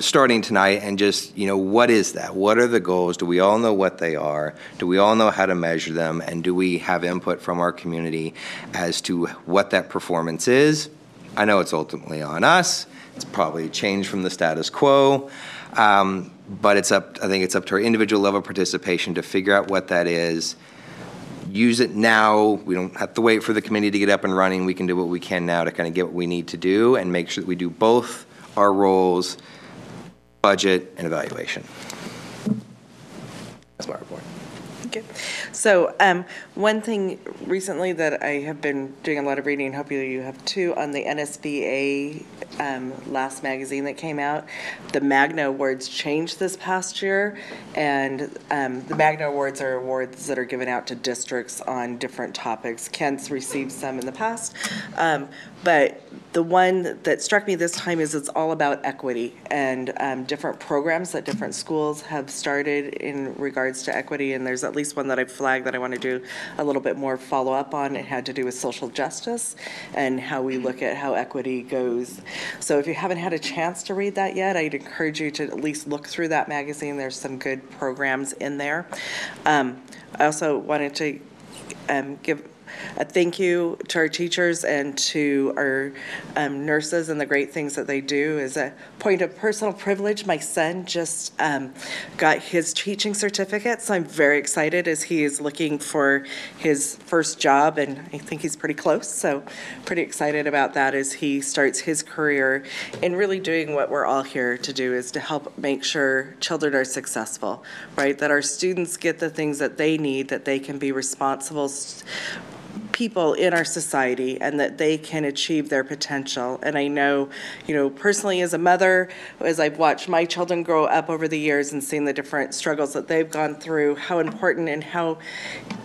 starting tonight, and just, what is that? What are the goals? Do we all know what they are? Do we all know how to measure them? And do we have input from our community as to what that performance is? I know it's ultimately on us. It's probably a change from the status quo. But I think it's up to our individual level participation to figure out what that is. Use it now. We don't have to wait for the committee to get up and running. We can do what we can now to kind of get what we need to do and make sure that we do both our roles, budget and evaluation. That's my report. Okay. So one thing recently that I have been doing a lot of reading, hopefully you have too, on the NSBA last magazine that came out. The Magna Awards changed this past year, and the Magna Awards are awards that are given out to districts on different topics. Kent's received some in the past, but the one that struck me this time is it's all about equity and different programs that different schools have started in regards to equity, and there's at least one that I've flagged that I want to do a little bit more follow-up on. It had to do with social justice and how we look at how equity goes. So if you haven't had a chance to read that yet, I'd encourage you to at least look through that magazine. There's some good programs in there. I also wanted to give a thank you to our teachers and to our nurses and the great things that they do. As a point of personal privilege, my son just got his teaching certificate, so I'm very excited as he is looking for his first job, and I think he's pretty close, so pretty excited about that as he starts his career in really doing what we're all here to do, is to help make sure children are successful, right? That our students get the things that they need, that they can be responsible people in our society, and that they can achieve their potential. And I know, personally as a mother, as I've watched my children grow up over the years and seen the different struggles that they've gone through, how important and how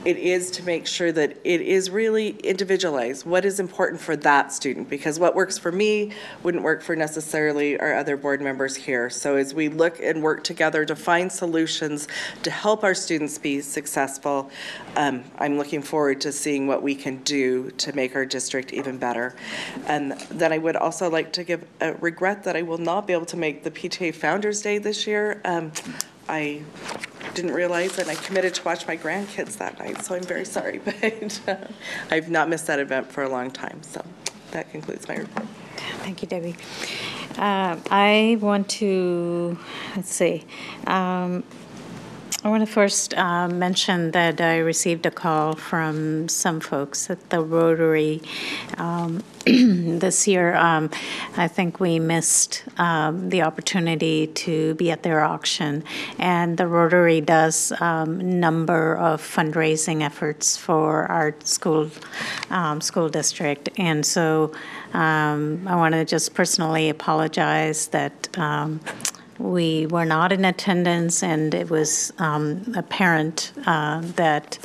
it is to make sure that it is really individualized. What is important for that student? Because what works for me wouldn't work for necessarily our other board members here. So as we look and work together to find solutions to help our students be successful, I'm looking forward to seeing what we can do to make our district even better. And then I would also like to give a regret that I will not be able to make the PTA Founders Day this year. I didn't realize, and I committed to watch my grandkids that night, so I'm very sorry, but I've not missed that event for a long time. So that concludes my report. Thank you, Debbie. I want to, I want to first mention that I received a call from some folks at the Rotary this year. I think we missed the opportunity to be at their auction, and the Rotary does a number of fundraising efforts for our school district, and so I want to just personally apologize that we were not in attendance, and it was apparent that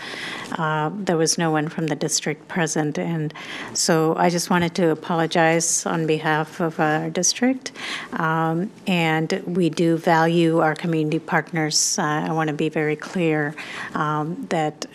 there was no one from the district present. And so I just wanted to apologize on behalf of our district. And we do value our community partners. I want to be very clear that,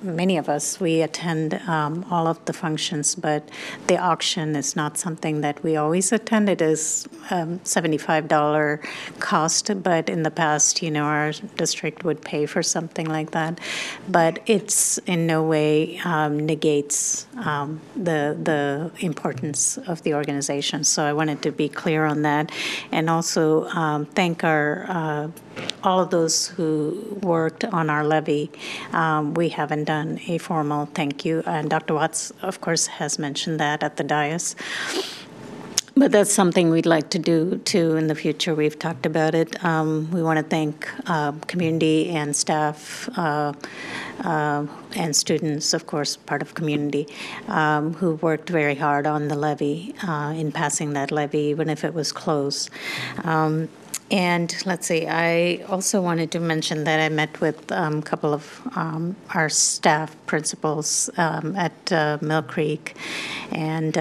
many of us, we attend all of the functions, but the auction is not something that we always attend. It is $75 $100 cost, but in the past, our district would pay for something like that. But it's in no way negates the importance of the organization. So I wanted to be clear on that, and also thank our all of those who worked on our levy. We haven't done a formal thank you, and Dr. Watts, of course, has mentioned that at the dais. But that's something we'd like to do, too, in the future. We've talked about it. We want to thank community and staff and students, of course, part of community, who worked very hard on the levy, in passing that levy, even if it was close. And let's see, I also wanted to mention that I met with a couple of our staff principals at Mill Creek, and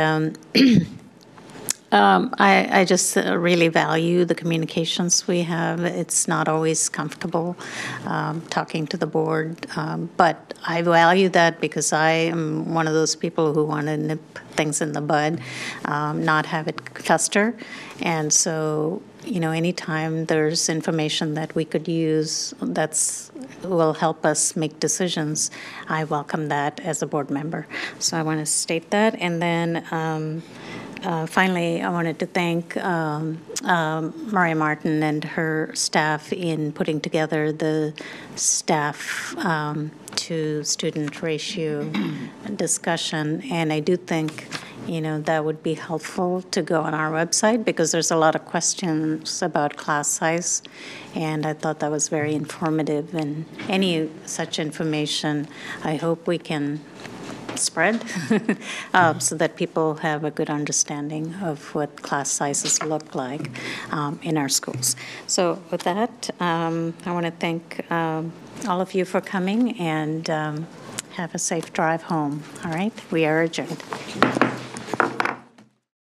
I just really value the communications we have. It's not always comfortable talking to the board, but I value that because I am one of those people who want to nip things in the bud, not have it fester. And so, anytime there's information that we could use will help us make decisions, I welcome that as a board member. So I want to state that. And then finally, I wanted to thank Maria Martin and her staff in putting together the staff to student ratio discussion. And I do think that would be helpful to go on our website because there's a lot of questions about class size, and I thought that was very informative. And any such information, I hope we can spread so that people have a good understanding of what class sizes look like in our schools. So with that, I want to thank all of you for coming, and have a safe drive home. All right, we are adjourned.